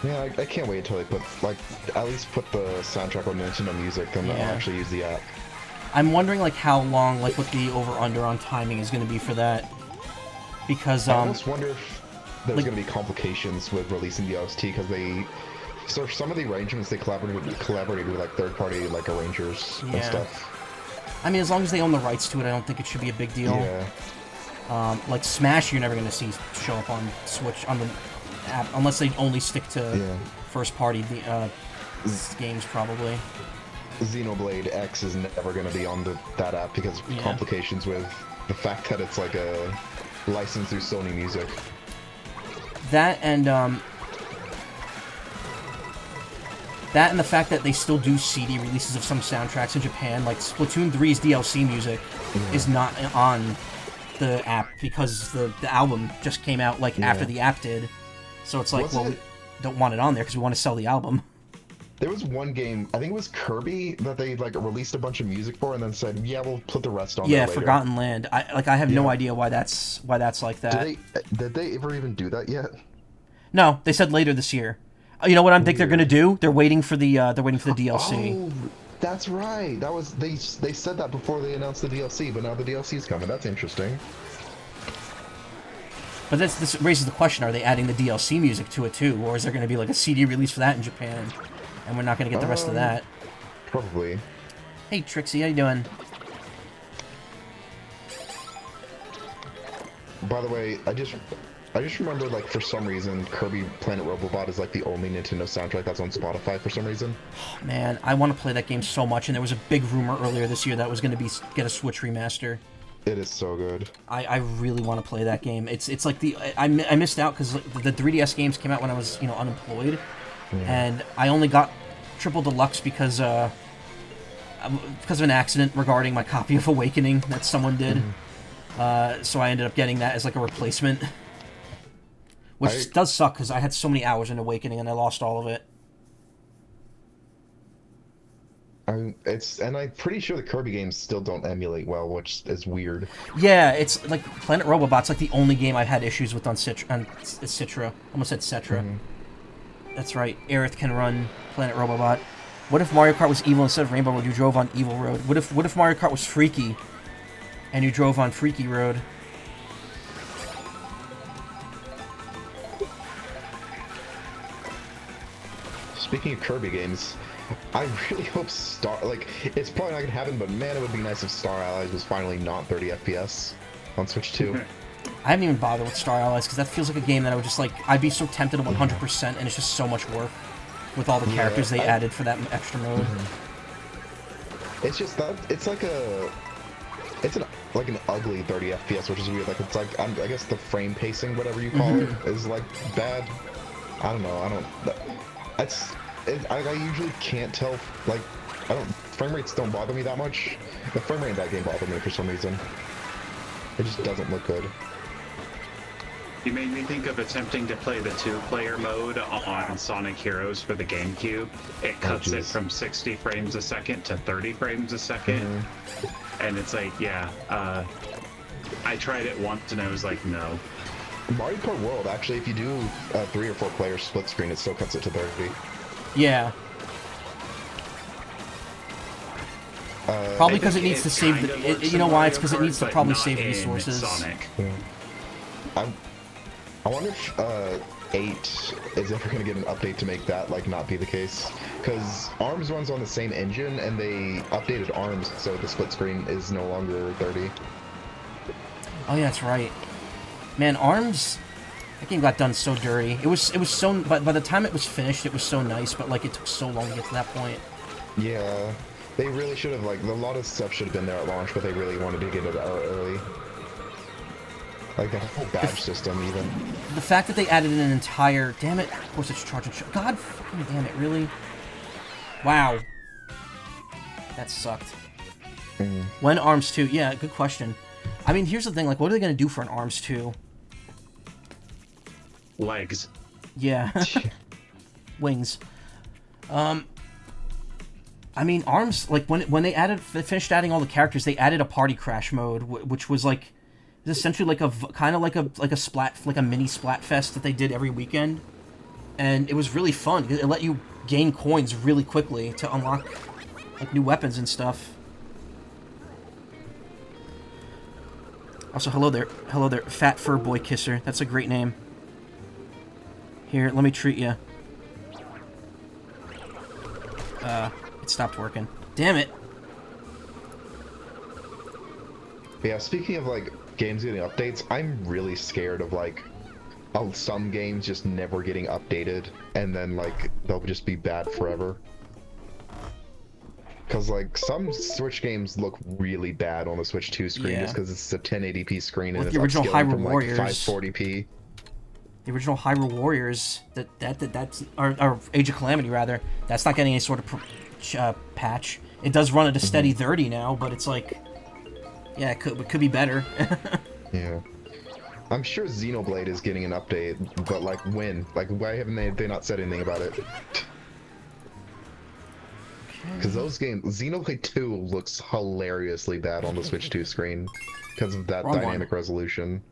F: Yeah, I can't wait until they put, like, at least put the soundtrack on Nintendo Music, then I'll actually use the app.
A: I'm wondering, like, how long, like, what the over-under on timing is going to be for that. Because,
F: I almost wonder if there's going to be complications with releasing the OST, because so some of the arrangements, they collaborated with, like, third-party, like, arrangers and stuff.
A: I mean, as long as they own the rights to it, I don't think it should be a big deal.
F: Yeah.
A: Like, Smash, you're never going to see show up on Switch, on the app, unless they only stick to first-party games, probably.
F: Xenoblade X is never going to be on that app because of complications with the fact that it's like a license through Sony Music.
A: That and the fact that they still do CD releases of some soundtracks in Japan, like Splatoon 3's DLC music is not on the app because the album just came out like after the app did. So it's like, we don't want it on there because we want to sell the album.
F: There was one game, I think it was Kirby, that they like released a bunch of music for and then said, yeah, we'll put the rest on there later.
A: Forgotten Land. I have no idea why that's like that.
F: Did they ever even do that yet?
A: No, they said later this year. You know what I think they're gonna do? They're waiting for the DLC.
F: Oh, that's right. They said that before they announced the DLC, but now the DLC's coming. That's interesting.
A: But this raises the question, are they adding the DLC music to it too? Or is there going to be like a CD release for that in Japan? And we're not going to get the rest of that?
F: Probably.
A: Hey Trixie, how you doing?
F: By the way, I just remember, like, for some reason, Kirby Planet Robobot is like the only Nintendo soundtrack that's on Spotify for some reason.
A: Man, I want to play that game so much, and there was a big rumor earlier this year that was going to get a Switch remaster.
F: It is so good.
A: I really want to play that game. It's like I missed out because the 3DS games came out when I was unemployed, and I only got Triple Deluxe because of an accident regarding my copy of Awakening that someone did. So I ended up getting that as like a replacement. Which does suck, because I had so many hours in Awakening and I lost all of it.
F: And I'm pretty sure the Kirby games still don't emulate well, which is weird.
A: Yeah, it's like Planet Robobot's like the only game I've had issues with on Citra. Almost said Cetra.
F: Mm-hmm.
A: That's right. Aerith can run Planet Robobot. What if Mario Kart was evil instead of Rainbow Road? You drove on Evil Road. What if Mario Kart was freaky, and you drove on Freaky Road?
F: Speaking of Kirby games, I really hope it's probably not gonna happen, but man, it would be nice if Star Allies was finally not 30 FPS on Switch 2.
A: I haven't even bothered with Star Allies, because that feels like a game that I would just like, I'd be so tempted to 100%, and it's just so much work with all the characters they added for that extra mode.
F: It's just that, it's like an ugly 30 FPS, which is weird. Like, it's like, I guess the frame pacing, whatever you call it, is like bad. I don't know, I usually can't tell, like, frame rates don't bother me that much. The frame rate in that game bothered me for some reason. It just doesn't look good.
G: You made me think of attempting to play the 2-player mode on Sonic Heroes for the GameCube. It cuts it from 60 frames a second to 30 frames a second. And it's like, I tried it once and I was like, no.
F: Mario Kart World, actually, if you do a 3 or 4 player split screen, it still cuts it to 30.
A: Yeah. Probably because it needs to save the... you know why? It's because it needs to probably save resources.
G: Sonic.
F: I wonder if 8 is ever going to get an update to make that like not be the case, because ARMS runs on the same engine and they updated ARMS so the split screen is no longer 30.
A: Oh yeah, that's right. Man, ARMS, that game got done so dirty. It was so, by the time it was finished, it was so nice, but like it took so long to get to that point.
F: Yeah, they really should have, like, a lot of stuff should have been there at launch, but they really wanted to get it out early. Like the whole badge system, even.
A: The fact that they added an entire... Damn it. Of course it's charging... God fucking damn it, really? Wow. That sucked. When ARMS 2? Yeah, good question. I mean, here's the thing, like, what are they going to do for an ARMS 2?
G: Legs.
A: Yeah. Wings. I mean, ARMS, like, when they finished adding all the characters, they added a party crash mode, which was, like... It's essentially like kind of like a mini Splatfest that they did every weekend, and it was really fun. It let you gain coins really quickly to unlock like new weapons and stuff. Also, hello there, Fat Fur Boy Kisser. That's a great name. Here, let me treat you. It stopped working. Damn it.
F: Yeah, speaking of like games getting updates, I'm really scared of like some games just never getting updated and then like they'll just be bad forever. Because like some Switch games look really bad on the Switch 2 screen just because it's a 1080p screen and it's
A: the original
F: upscaling from like
A: Warriors.
F: 540p.
A: The original Hyrule Warriors, that's or Age of Calamity rather, that's not getting any sort of patch. It does run at a steady 30 now, but it's like, yeah, it could be better.
F: Yeah. I'm sure Xenoblade is getting an update, but like when? Like why haven't they not said anything about it? Because those games, Xenoblade 2 looks hilariously bad on the Switch 2 screen because of that dynamic resolution.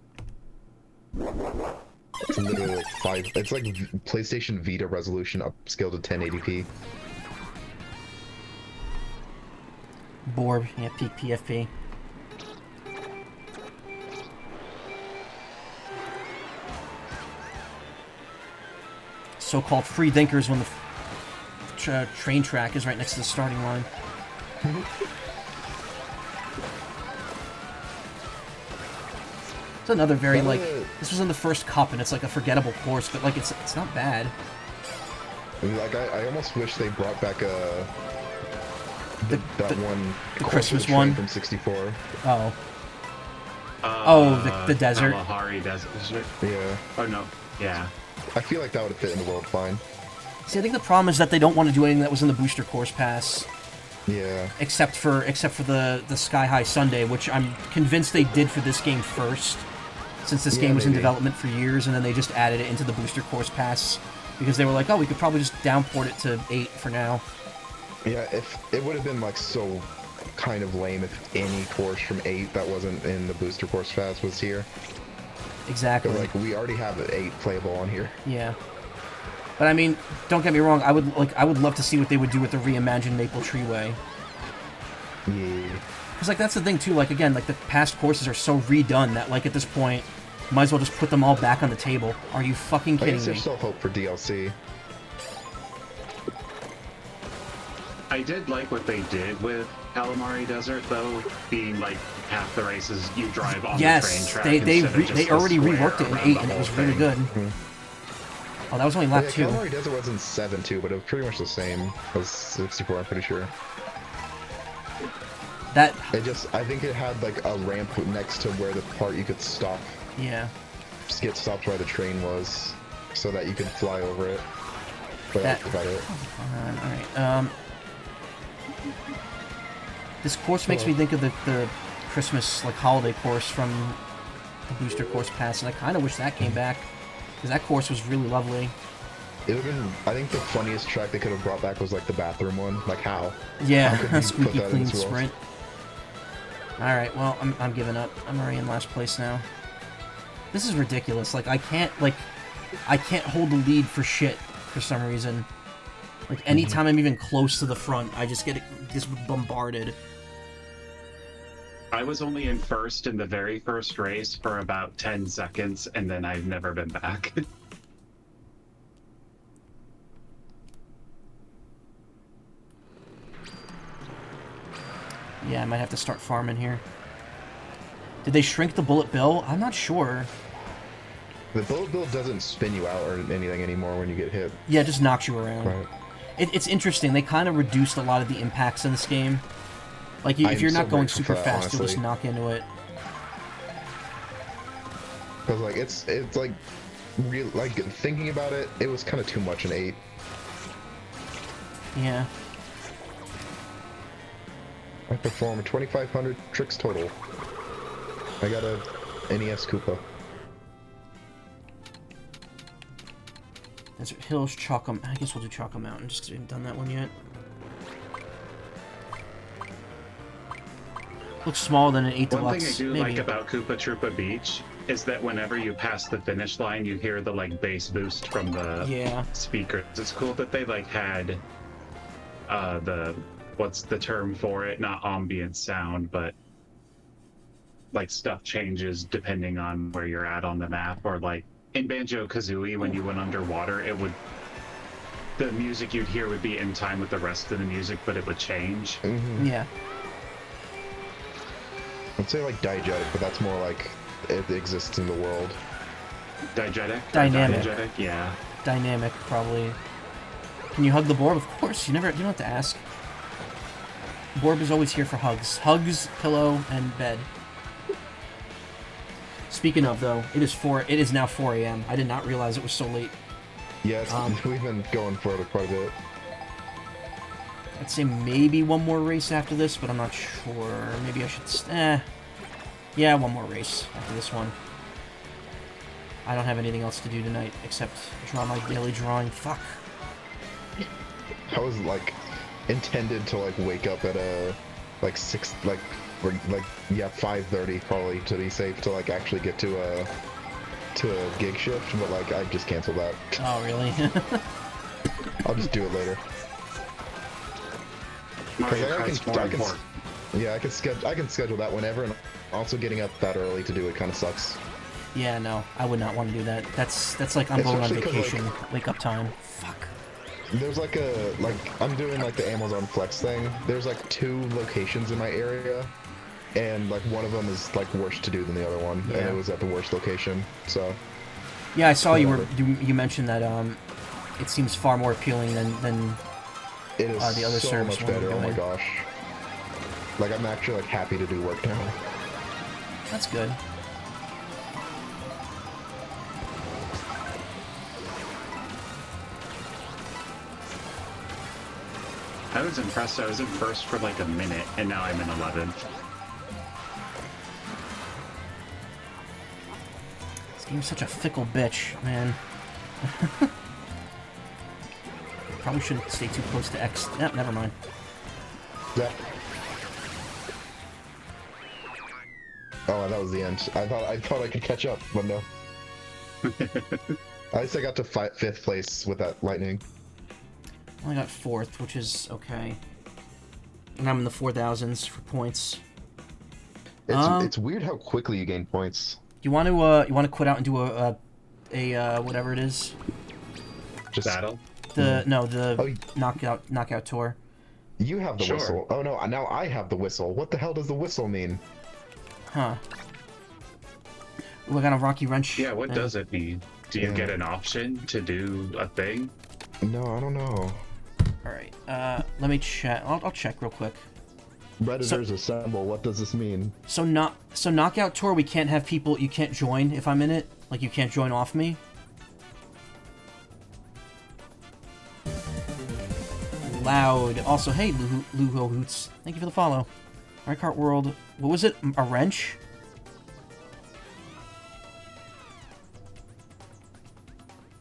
F: It's literally like it's like PlayStation Vita resolution upscaled to 1080p.
A: Borb, yeah, peak PFP. So-called free thinkers when the train track is right next to the starting line. It's another very, like, this was in the first cup, and it's like a forgettable course, but like it's not bad.
F: Like I almost wish they brought back the
A: Christmas one
F: from 64.
A: The desert.
G: Kalahari Desert.
F: Yeah.
G: Oh no. Yeah.
F: I feel like that would have fit in the world fine.
A: See, I think the problem is that they don't want to do anything that was in the booster course pass.
F: Yeah.
A: Except for the Sky High Sundae, which I'm convinced they did for this game first, since this game was in development for years, and then they just added it into the booster course pass because they were like, oh, we could probably just downport it to 8 for now.
F: Yeah, if it would have been like so kind of lame if any course from 8 that wasn't in the booster course pass was here.
A: Exactly.
F: Like we already have 8 playable on here.
A: Yeah. But I mean, don't get me wrong. I would love to see what they would do with the reimagined Maple Treeway.
F: Yeah.
A: Because like that's the thing too. Like again, like the past courses are so redone that like at this point, might as well just put them all back on the table. Are you fucking
F: I
A: kidding
F: guess
A: me?
F: there's still hope for DLC.
G: I did like what they did with Calamari Desert, though, being like half the races you drive on the train track.
A: They already reworked it in 8, and it was really good. Oh, that was only lap 2.
F: Calamari Desert was in 7 too, but it was pretty much the same as 64. I'm pretty sure.
A: That
F: I think it had like a ramp next to where the part you could stop.
A: Yeah.
F: Just get stopped where the train was, so that you could fly over it. But that's about it.
A: Alright, this course makes me think of the Christmas, like, holiday course from the Booster Course Pass, and I kind of wish that came back, because that course was really lovely.
F: It would have been, I think the funniest track they could have brought back was, like, the bathroom one. Like, how?
A: Yeah,
F: How could you
A: Squeaky
F: put that in
A: Clean
F: this world?
A: Sprint. Alright, well, I'm giving up. I'm already in last place now. This is ridiculous. Like, I can't hold the lead for shit for some reason. Like, anytime I'm even close to the front, I just get bombarded.
G: I was only in first in the very first race for about 10 seconds, and then I've never been back.
A: Yeah, I might have to start farming here. Did they shrink the bullet bill? I'm not sure.
F: The bullet bill doesn't spin you out or anything anymore when you get hit.
A: Yeah, it just knocks you around.
F: Right.
A: It's interesting. They kind of reduced a lot of the impacts in this game. Like, if you're not going super fast, you'll just knock into it.
F: Because, like, it's like, real, like, thinking about it, it was kind of too much in 8.
A: Yeah.
F: I performed 2,500 tricks total. I got a NES Koopa.
A: Desert Hills, Chalk. I guess we'll do Chalk Mountain, just because we haven't done that one yet. Looks smaller than an 8
G: One
A: Deluxe.
G: thing I do
A: maybe.
G: like about Koopa Troopa Beach is that whenever you pass the finish line, you hear the like bass boost from the speakers. It's cool that they like had the what's the term for it? Not ambient sound, but like stuff changes depending on where you're at on the map. Or like in Banjo-Kazooie, when you went underwater, the music you'd hear would be in time with the rest of the music, but it would change.
F: Mm-hmm.
A: Yeah.
F: I'd say like diegetic, but that's more like it exists in the world.
G: Diegetic?
A: Dynamic.
G: Diegetic? Yeah.
A: Dynamic, probably. Can you hug the Borb? Of course. You don't have to ask. Borb is always here for hugs. Hugs, pillow, and bed. Speaking of, though, it is now 4 a.m. I did not realize it was so late.
F: Yeah, we've been going for it quite a bit.
A: I'd say maybe one more race after this, but I'm not sure. Maybe I should... Yeah, one more race after this one. I don't have anything else to do tonight except draw my daily drawing. Fuck.
F: I was, like, intended to, like, wake up at like 5:30 probably to be safe to, like, actually get to a gig shift, but, like, I just canceled that.
A: Oh, really?
F: I'll just do it later. Yeah, I can schedule that whenever, and also getting up that early to do it kind of sucks.
A: Yeah, no, I would not want to do that. That's like I'm going on vacation, wake up time. Fuck.
F: There's like I'm doing like the Amazon Flex thing. There's like 2 locations in my area, and like one of them is like worse to do than the other one, and it was at the worst location. So.
A: Yeah, I saw you mentioned that it seems far more appealing than
F: it is
A: the other
F: so
A: service
F: much better. Oh my gosh. Like I'm actually like happy to do work now.
A: That's good.
G: I was impressed. I was in first for like a minute, and now I'm in 11th.
A: This game's such a fickle bitch, man. Probably shouldn't stay too close to X. Yep, never mind.
F: Yeah. Oh, that was the end. I thought I could catch up, but no. At least I got to 5th place with that lightning.
A: I got 4th, which is okay. And I'm in the 4,000s for points.
F: It's weird how quickly you gain points.
A: You want to quit out and do a whatever it is?
F: Just
G: Battle?
A: The knockout tour.
F: You have the
G: Sure.
F: whistle. Oh no, now I have the whistle. What the hell does the whistle mean?
A: Huh. Ooh, I got a Rocky Wrench.
G: Yeah, what does it mean? Do you get an option to do a thing?
F: No, I don't know.
A: Alright, let me check. I'll check real quick.
F: Redditors assemble. What does this mean?
A: So knockout tour, we can't have people. You can't join if I'm in it. Like you can't join off me. Loud. Also, hey, Luho Hoots. Thank you for the follow. Alright, Kart World. What was it? A wrench?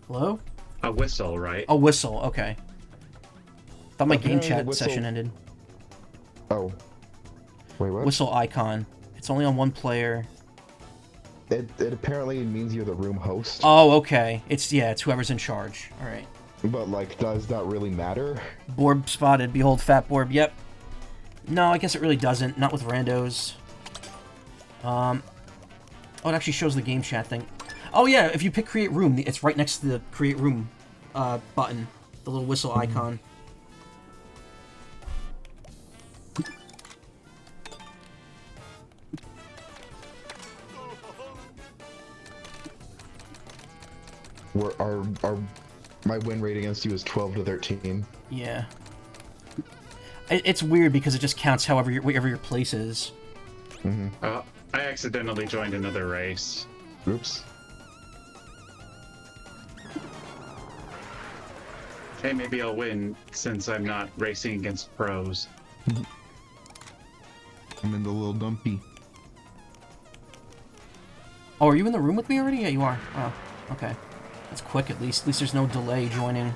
A: Hello?
G: A whistle, right?
A: A whistle. Okay. Thought my game
F: Apparently
A: chat
F: whistle-
A: session ended.
F: Oh. Wait, what?
A: Whistle icon. It's only on one player.
F: It apparently means you're the room host.
A: Oh, okay. It's whoever's in charge. All right.
F: But like, does that really matter?
A: Borb spotted. Behold, fat Borb. Yep. No, I guess it really doesn't. Not with randos. Oh, it actually shows the game chat thing. Oh yeah, if you pick create room, it's right next to the create room button. The little whistle icon.
F: My win rate against you is 12 to 13.
A: Yeah. It's weird because it just counts wherever your place is.
G: I accidentally joined another race.
F: Oops.
G: Hey, maybe I'll win since I'm not racing against pros.
F: I'm in the little dumpy.
A: Oh, are you in the room with me already? Yeah, you are. Oh, okay. That's quick at least. At least there's no delay joining.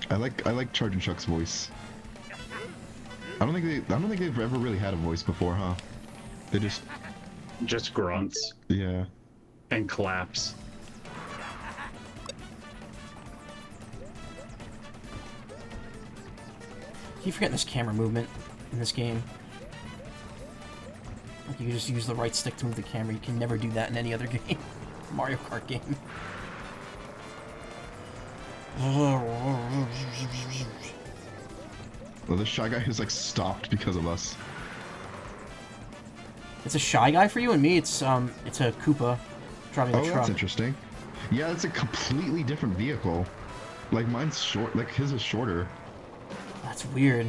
F: I like Charge and Chuck's voice. I don't think they've ever really had a voice before, huh? They
G: Just grunts
F: yeah.
G: and claps.
A: Keep forgetting this camera movement in this game. Like you can just use the right stick to move the camera. You can never do that in any other game. Mario Kart game.
F: Well, this Shy Guy is like stopped because of us.
A: It's a Shy Guy for you and me. It's a Koopa driving the
F: Oh,
A: truck.
F: that's interesting. Yeah, it's a completely different vehicle. Like mine's short. Like his is shorter.
A: That's weird.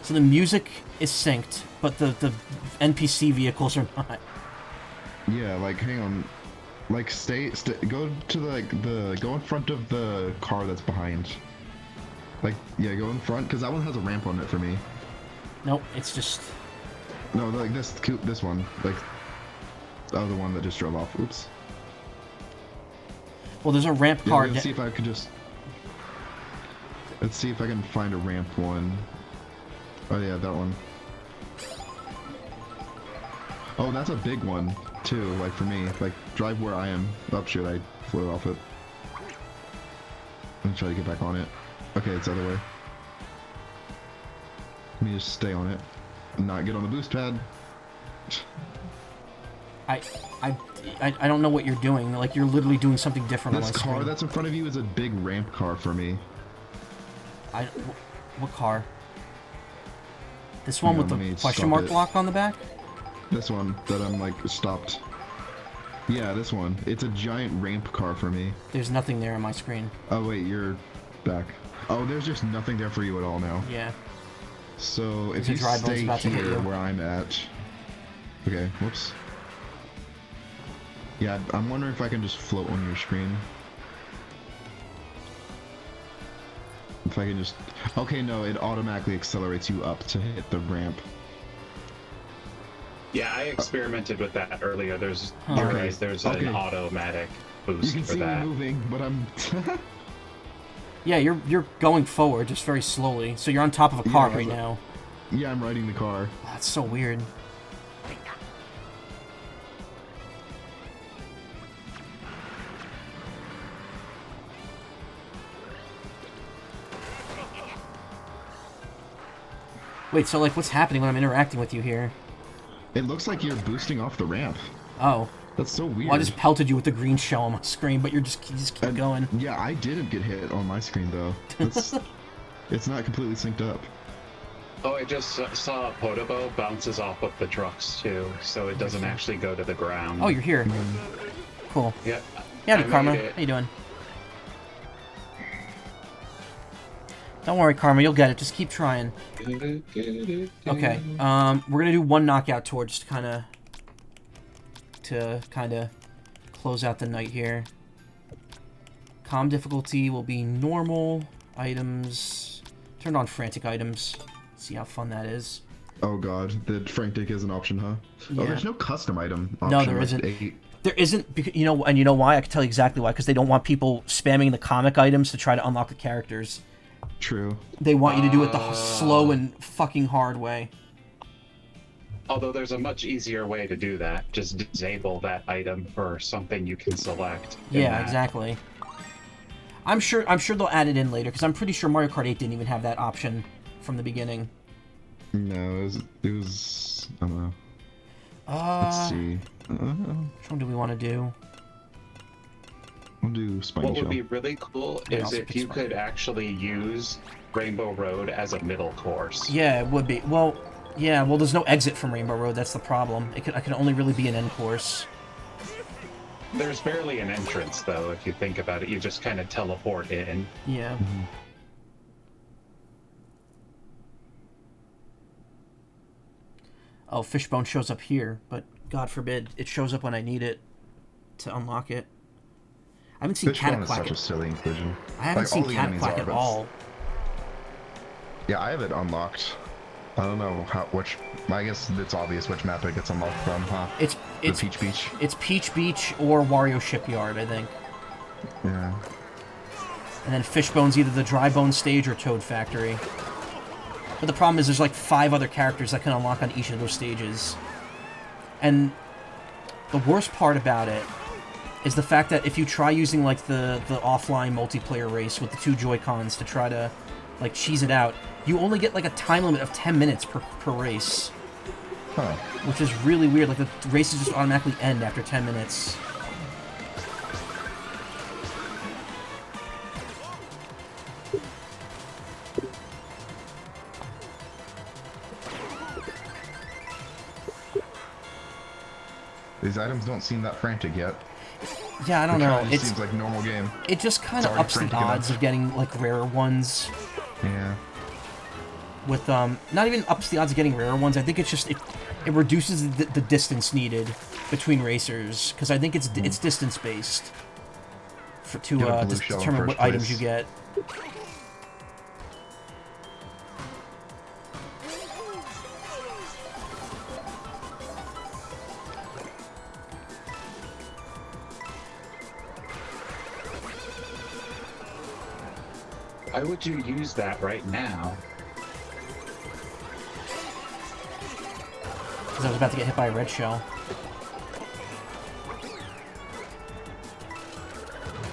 A: So the music is synced, but the NPC vehicles are not.
F: Yeah, like hang on. Like go to go in front of the car that's behind. Like yeah, go in front because that one has a ramp on it for me.
A: Nope, it's just.
F: No, like this one, like the other one that just drove off. Oops.
A: Well, there's a ramp
F: Yeah,
A: car.
F: let's see if I could just. Let's see if I can find a ramp one. Oh yeah, that one. Oh, that's a big one too. Like for me, like drive where I am. Oh shit, I flew off it. I'm gonna try to get back on it. Okay, it's the other way. Let me just stay on it. And not get on the boost pad.
A: I don't know what you're doing. Like you're literally doing something different on
F: This
A: my
F: car
A: screen.
F: that's in front of you is a big ramp car for me.
A: What car? This one
F: Hang
A: with
F: on,
A: the
F: let me
A: question
F: stop
A: mark
F: it.
A: block on the back?
F: This one that I'm like stopped. Yeah, this one. It's a giant ramp car for me.
A: There's nothing there on my screen.
F: Oh wait, you're back. Oh, there's just nothing there for you at all now.
A: Yeah.
F: So if
A: There's a
F: you
A: dry bones
F: stay
A: about to hit
F: here
A: you.
F: where I'm at. Okay, whoops. Yeah, I'm wondering if I can just float on your screen. If I can just... Okay, no, it automatically accelerates you up to hit the ramp.
G: Yeah, I experimented with that earlier. There's
A: Okay.
G: you're right, there's an
F: Okay.
G: automatic
F: You
G: boost
F: can
G: for
F: see me
G: that.
F: moving, but I'm...
A: Yeah, you're going forward just very slowly. So you're on top of a
F: Yeah,
A: car
F: 'cause
A: right now.
F: Yeah, I'm riding the car.
A: That's so weird. Wait, so like what's happening when I'm interacting with you here?
F: It looks like you're boosting off the ramp.
A: Oh.
F: That's so weird.
A: Well, I just pelted you with the green shell on my screen, but you just keep going.
F: Yeah, I didn't get hit on my screen though. It's not completely synced up.
G: Oh, I just saw Podobo bounces off of the trucks too, so it doesn't actually go to the ground.
A: Oh, you're here. Cool.
G: Yeah.
A: Yeah,
G: I
A: Karma.
G: made it.
A: How you doing? Don't worry, Karma. You'll get it. Just keep trying. Okay. We're gonna do one knockout tour just to kind of close out the night here. Calm difficulty will be normal. Items. Turned on frantic items. See how fun that is.
F: Oh god, the frantic is an option, huh?
A: Yeah.
F: Oh, there's no custom item option.
A: No, there
F: like
A: isn't.
F: 8.
A: There isn't, because you know, and you know why? I can tell you exactly why. Because they don't want people spamming the comic items to try to unlock the characters.
F: True.
A: They want you to do it the slow and fucking hard way.
G: Although there's a much easier way to do that. Just disable that item for something you can select. in
A: Yeah,
G: that.
A: exactly. I'm sure they'll add it in later because I'm pretty sure Mario Kart 8 didn't even have that option from the beginning.
F: No, it was I don't know. Let's see.
A: Which one do we want to do?
F: We'll do Spiny
G: What
F: Shell.
G: would be really cool
A: Yeah,
G: is
A: I'll
G: if
A: pick
G: you
A: Spiny.
G: could actually use Rainbow Road as a middle course.
A: Yeah, it would be. Well, yeah. Well, there's no exit from Rainbow Road. That's the problem. I can only really be an end course.
G: There's barely an entrance, though, if you think about it. You just kind of teleport in.
A: Yeah. Oh, Fishbone shows up here, but God forbid it shows up when I need it to unlock it. I haven't seen
F: Fishbone is
A: Cataclack.
F: such a silly inclusion.
A: I haven't
F: Like,
A: seen
F: all the enemies
A: Cataclack
F: are,
A: at
F: but-
A: all.
F: Yeah, I have it unlocked. I don't know which. I guess it's obvious which map it gets unlocked from, huh?
A: It's
F: The Peach Beach.
A: It's Peach Beach or Wario Shipyard, I think.
F: Yeah.
A: And then Fishbone's either the Dry Bone stage or Toad Factory. But the problem is there's like 5 other characters that can unlock on each of those stages. And the worst part about it is the fact that if you try using like the offline multiplayer race with the 2 Joy-Cons to try to like cheese it out, you only get like a time limit of 10 minutes per race.
F: Huh.
A: Which is really weird. Like the races just automatically end after 10 minutes.
F: These items don't seem that frantic yet.
A: Yeah, I don't
F: It
A: know.
F: kinda just seems like normal game.
A: It just kind of
F: already
A: ups the
F: frantic
A: odds
F: enough.
A: of getting like rarer ones.
F: Yeah.
A: With not even ups the odds of getting rarer ones. I think it's just it reduces the distance needed between racers because I think it's distance based to
F: Get a blue shell in
A: determine what
F: first
A: items you
F: place.
A: get.
G: Why would you use that right now?
A: Because I was about to get hit by a red shell.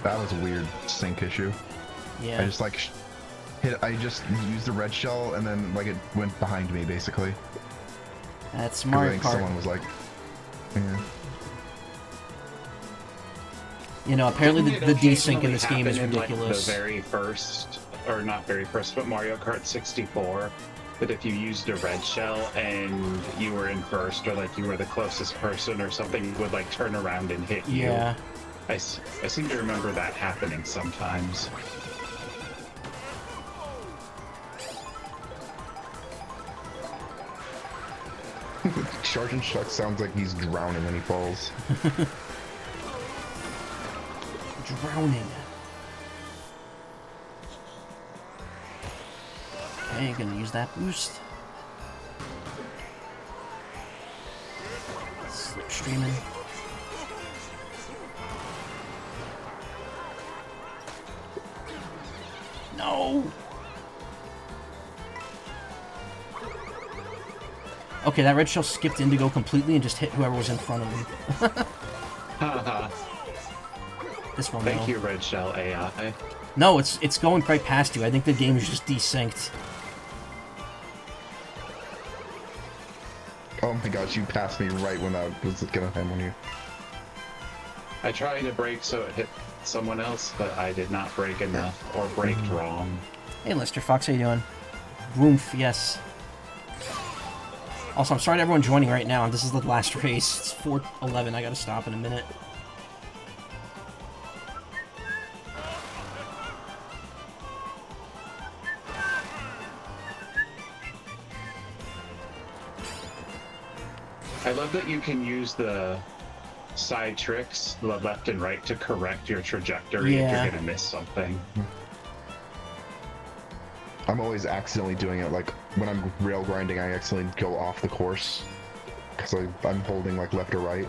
F: That was a weird sync issue.
A: Yeah.
F: I just like hit. I just used the red shell and then like it went behind me basically.
A: That's
F: 'Cause I
A: Mario
F: think
A: Kart.
F: someone was like, yeah.
A: You know, apparently
G: Didn't
A: the
G: it
A: desync in this
G: occasionally
A: game is
G: happen in, like,
A: ridiculous.
G: the very first, or not very first, but Mario Kart 64, that if you used a red shell and you were in first, or like you were the closest person or something, it would like turn around and hit you.
A: Yeah.
G: I seem to remember that happening sometimes.
F: Sergeant Shuck sounds like he's drowning when he falls.
A: Drowning. Okay, gonna use that boost. Slipstreaming. No! Okay, that red shell skipped Indigo completely and just hit whoever was in front of him.
G: Haha.
A: This one,
G: Thank
A: though.
G: you, Red Shell AI.
A: No, it's going right past you. I think the game is just desynced.
F: Oh my gosh, you passed me right when that was gonna happen on you.
G: I tried to brake so it hit someone else, but I did not brake enough, or braked wrong.
A: Hey, Lister Fox, how you doing? Woomph, yes. Also, I'm sorry to everyone joining right now. This is the last race. It's 4:11. I gotta stop in a minute.
G: I love that you can use the side tricks, the left and right, to correct your trajectory if
A: Yeah.
G: you're gonna miss something.
F: I'm always accidentally doing it, like, when I'm rail grinding, I accidentally go off the course. Because I'm holding, like, left or right.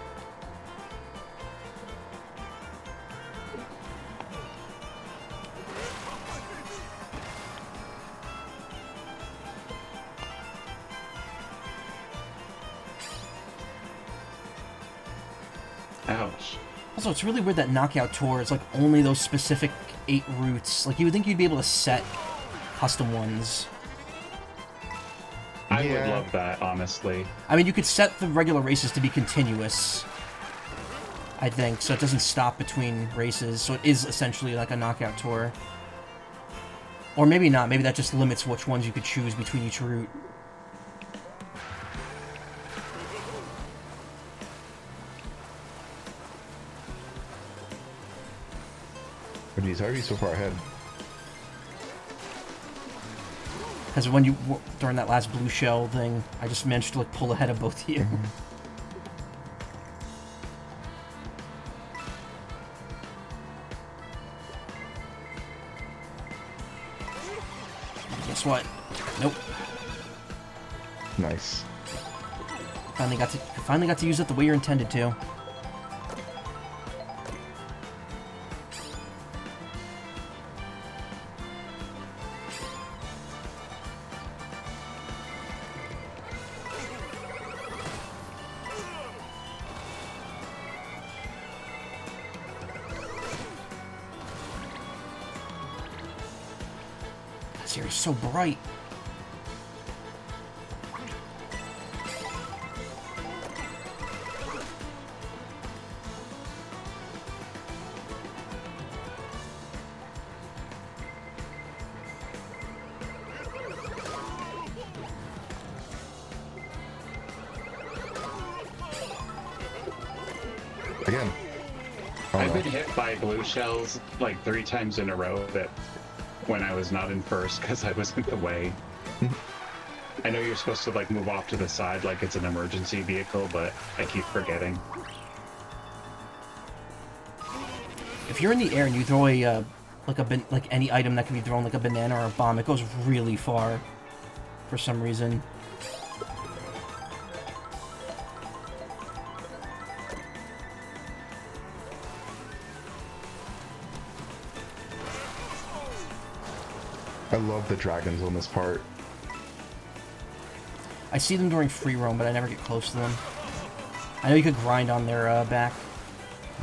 G: Ouch.
A: Also, it's really weird that Knockout Tour is like only those specific 8 routes. Like, you would think you'd be able to set custom ones.
G: I would
F: Yeah.
G: love that, honestly.
A: I mean, you could set the regular races to be continuous, I think, so it doesn't stop between races. So it is essentially like a Knockout Tour. Or maybe not. Maybe that just limits which ones you could choose between each route.
F: Oh geez, how are you so far ahead?
A: Because when you, during that last blue shell thing, I just managed to like pull ahead of both of you. Guess what? Nope.
F: Nice.
A: Finally got to use it the way you're intended to. This area's so bright.
F: Again. Oh,
G: I've
F: no.
G: been hit by blue shells like 3 times in a row that when I was not in first because I was in the way. I know you're supposed to like move off to the side like it's an emergency vehicle, but I keep forgetting.
A: If you're in the air and you throw a like any item that can be thrown, like a banana or a bomb, it goes really far for some reason.
F: I love the dragons on this part.
A: I see them during free roam, but I never get close to them. I know you could grind on their back.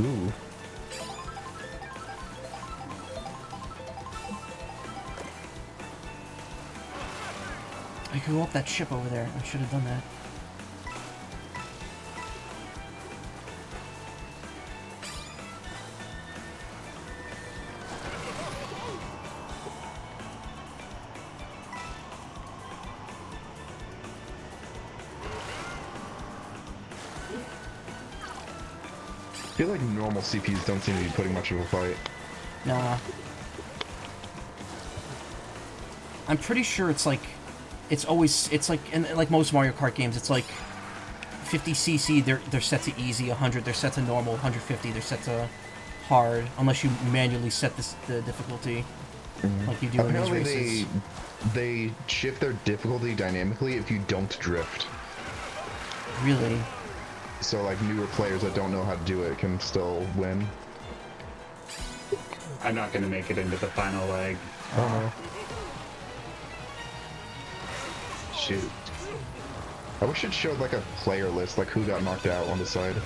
F: Ooh.
A: I could go up that ship over there. I should have done that.
F: I feel like normal CPs don't seem to be putting much of a fight.
A: Nah. I'm pretty sure it's like, it's like, in like most Mario Kart games, it's like 50cc, they're set to easy, 100 they're set to normal, 150 they're set to hard, unless you manually set the difficulty. like you do in these
F: Apparently
A: races.
F: they shift their difficulty dynamically if you don't drift.
A: Really?
F: So like newer players that don't know how to do it can still win.
G: I'm not going to make it into the final leg.
F: Oh no.
G: Shoot.
F: I wish it showed like a player list, like who got knocked out on the side.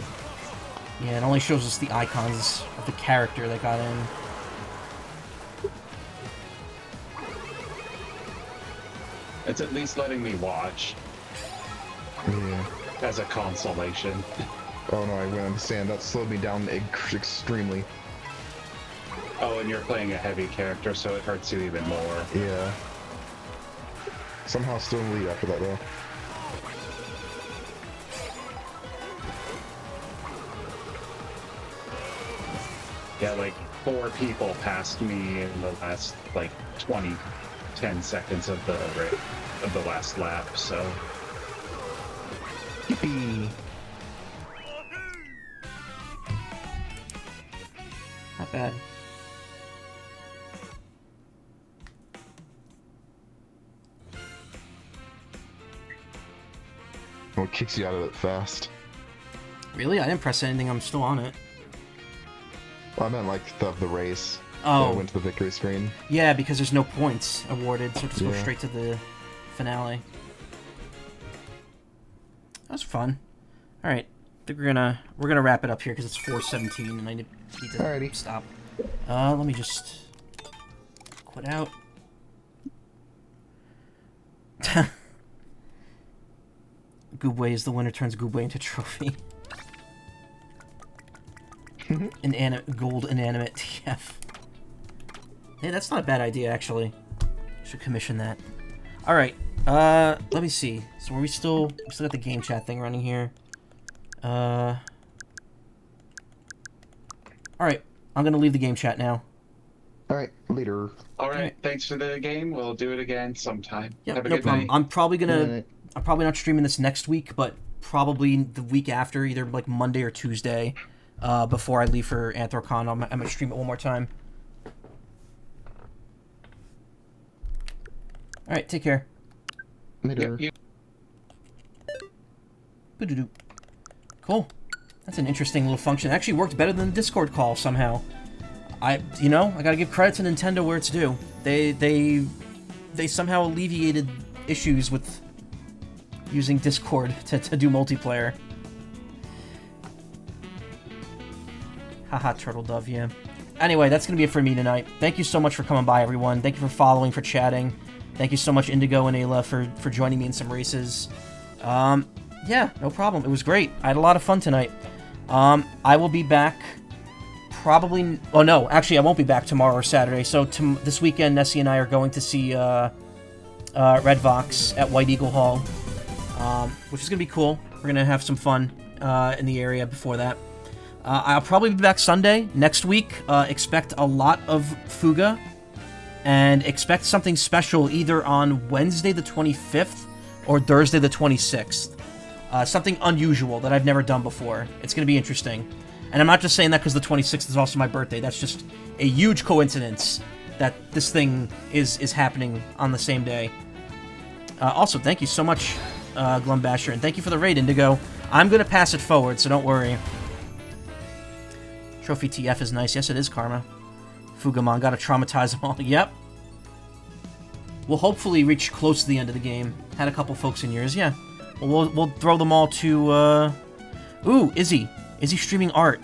A: Yeah, it only shows us the icons of the character that got in.
G: It's at least letting me watch
F: Yeah.
G: as a consolation.
F: Oh no, I went on the sand. That slowed me down extremely.
G: Oh, and you're playing a heavy character, so it hurts you even more.
F: Yeah. Somehow still in the lead after that though.
G: Yeah, like 4 people passed me in the last like 10 seconds of the last lap. So
F: Yippee!
A: Not bad.
F: Oh, it kicks you out of it fast.
A: Really? I didn't press anything. I'm still on it.
F: Well, I meant like the race.
A: Oh.
F: I went to the victory screen.
A: Yeah, because there's no points awarded, so just go
F: Yeah.
A: straight to the finale. That was fun. All right, I think we're gonna wrap it up here because it's 4:17 and I need to
F: Alrighty.
A: stop. Let me just quit out. Goobway is the winner, turns Goobway into trophy. Gold inanimate TF. Hey, that's not a bad idea, actually. Should commission that. Alright, let me see. So we still got the game chat thing running here. Alright, I'm gonna leave the game chat now.
F: Alright, later.
G: all right, thanks for the game. We'll do it again sometime.
A: Yeah,
G: Have a
A: no
G: good
A: problem.
G: night.
A: I'm probably
F: Good
A: gonna...
F: night.
A: I'm probably not streaming this next week, but probably the week after, either like Monday or Tuesday, before I leave for Anthrocon. I'm gonna stream it one more time. Alright, take care.
F: Later.
G: You-
A: Boo-doo-doo. Cool. That's an interesting little function. It actually worked better than the Discord call somehow. I gotta give credit to Nintendo where it's due. They somehow alleviated issues with using Discord to do multiplayer. Haha, Turtle Dove, yeah. Anyway, that's gonna be it for me tonight. Thank you so much for coming by, everyone. Thank you for following, for chatting. Thank you so much, Indigo and Ayla, for joining me in some races. Yeah, no problem. It was great. I had a lot of fun tonight. I will be back probably... Oh, no. Actually, I won't be back tomorrow or Saturday. So this weekend, Nessie and I are going to see Red Vox at White Eagle Hall, which is going to be cool. We're going to have some fun in the area before that. I'll probably be back Sunday. Next week, expect a lot of Fuga, and expect something special either on Wednesday the 25th or Thursday the 26th. Something unusual that I've never done before. It's going to be interesting. And I'm not just saying that because the 26th is also my birthday. That's just a huge coincidence that this thing is happening on the same day. Also, thank you so much, Glumbasher, and thank you for the raid, Indigo. I'm going to pass it forward, so don't worry. Trophy TF is nice. Yes, it is, Karma. Fugamon, gotta traumatize them all. Yep. We'll hopefully reach close to the end of the game. Had a couple folks in yours, yeah. We'll throw them all to, Ooh, Izzy. Izzy streaming art.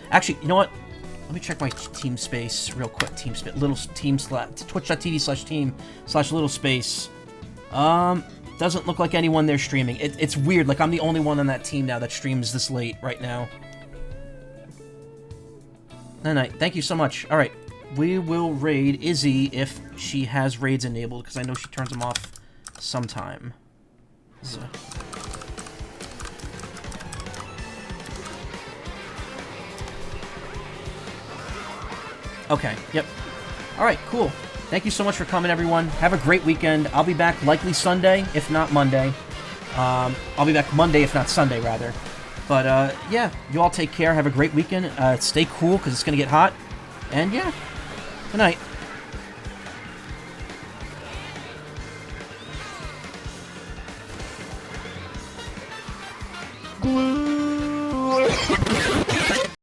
A: Actually, you know what? Let me check my team space real quick. Twitch.tv/team/little space. Doesn't look like anyone there streaming. It's weird. Like, I'm the only one on that team now that streams this late right now. Night. Thank you so much. Alright. We will raid Izzy if she has raids enabled, because I know she turns them off sometime. So. Okay, yep. Alright, cool. Thank you so much for coming, everyone. Have a great weekend. I'll be back likely Sunday, if not Monday. I'll be back Monday, if not Sunday, rather. But, yeah, you all take care. Have a great weekend. Stay cool, because it's going to get hot. And, yeah, Good night.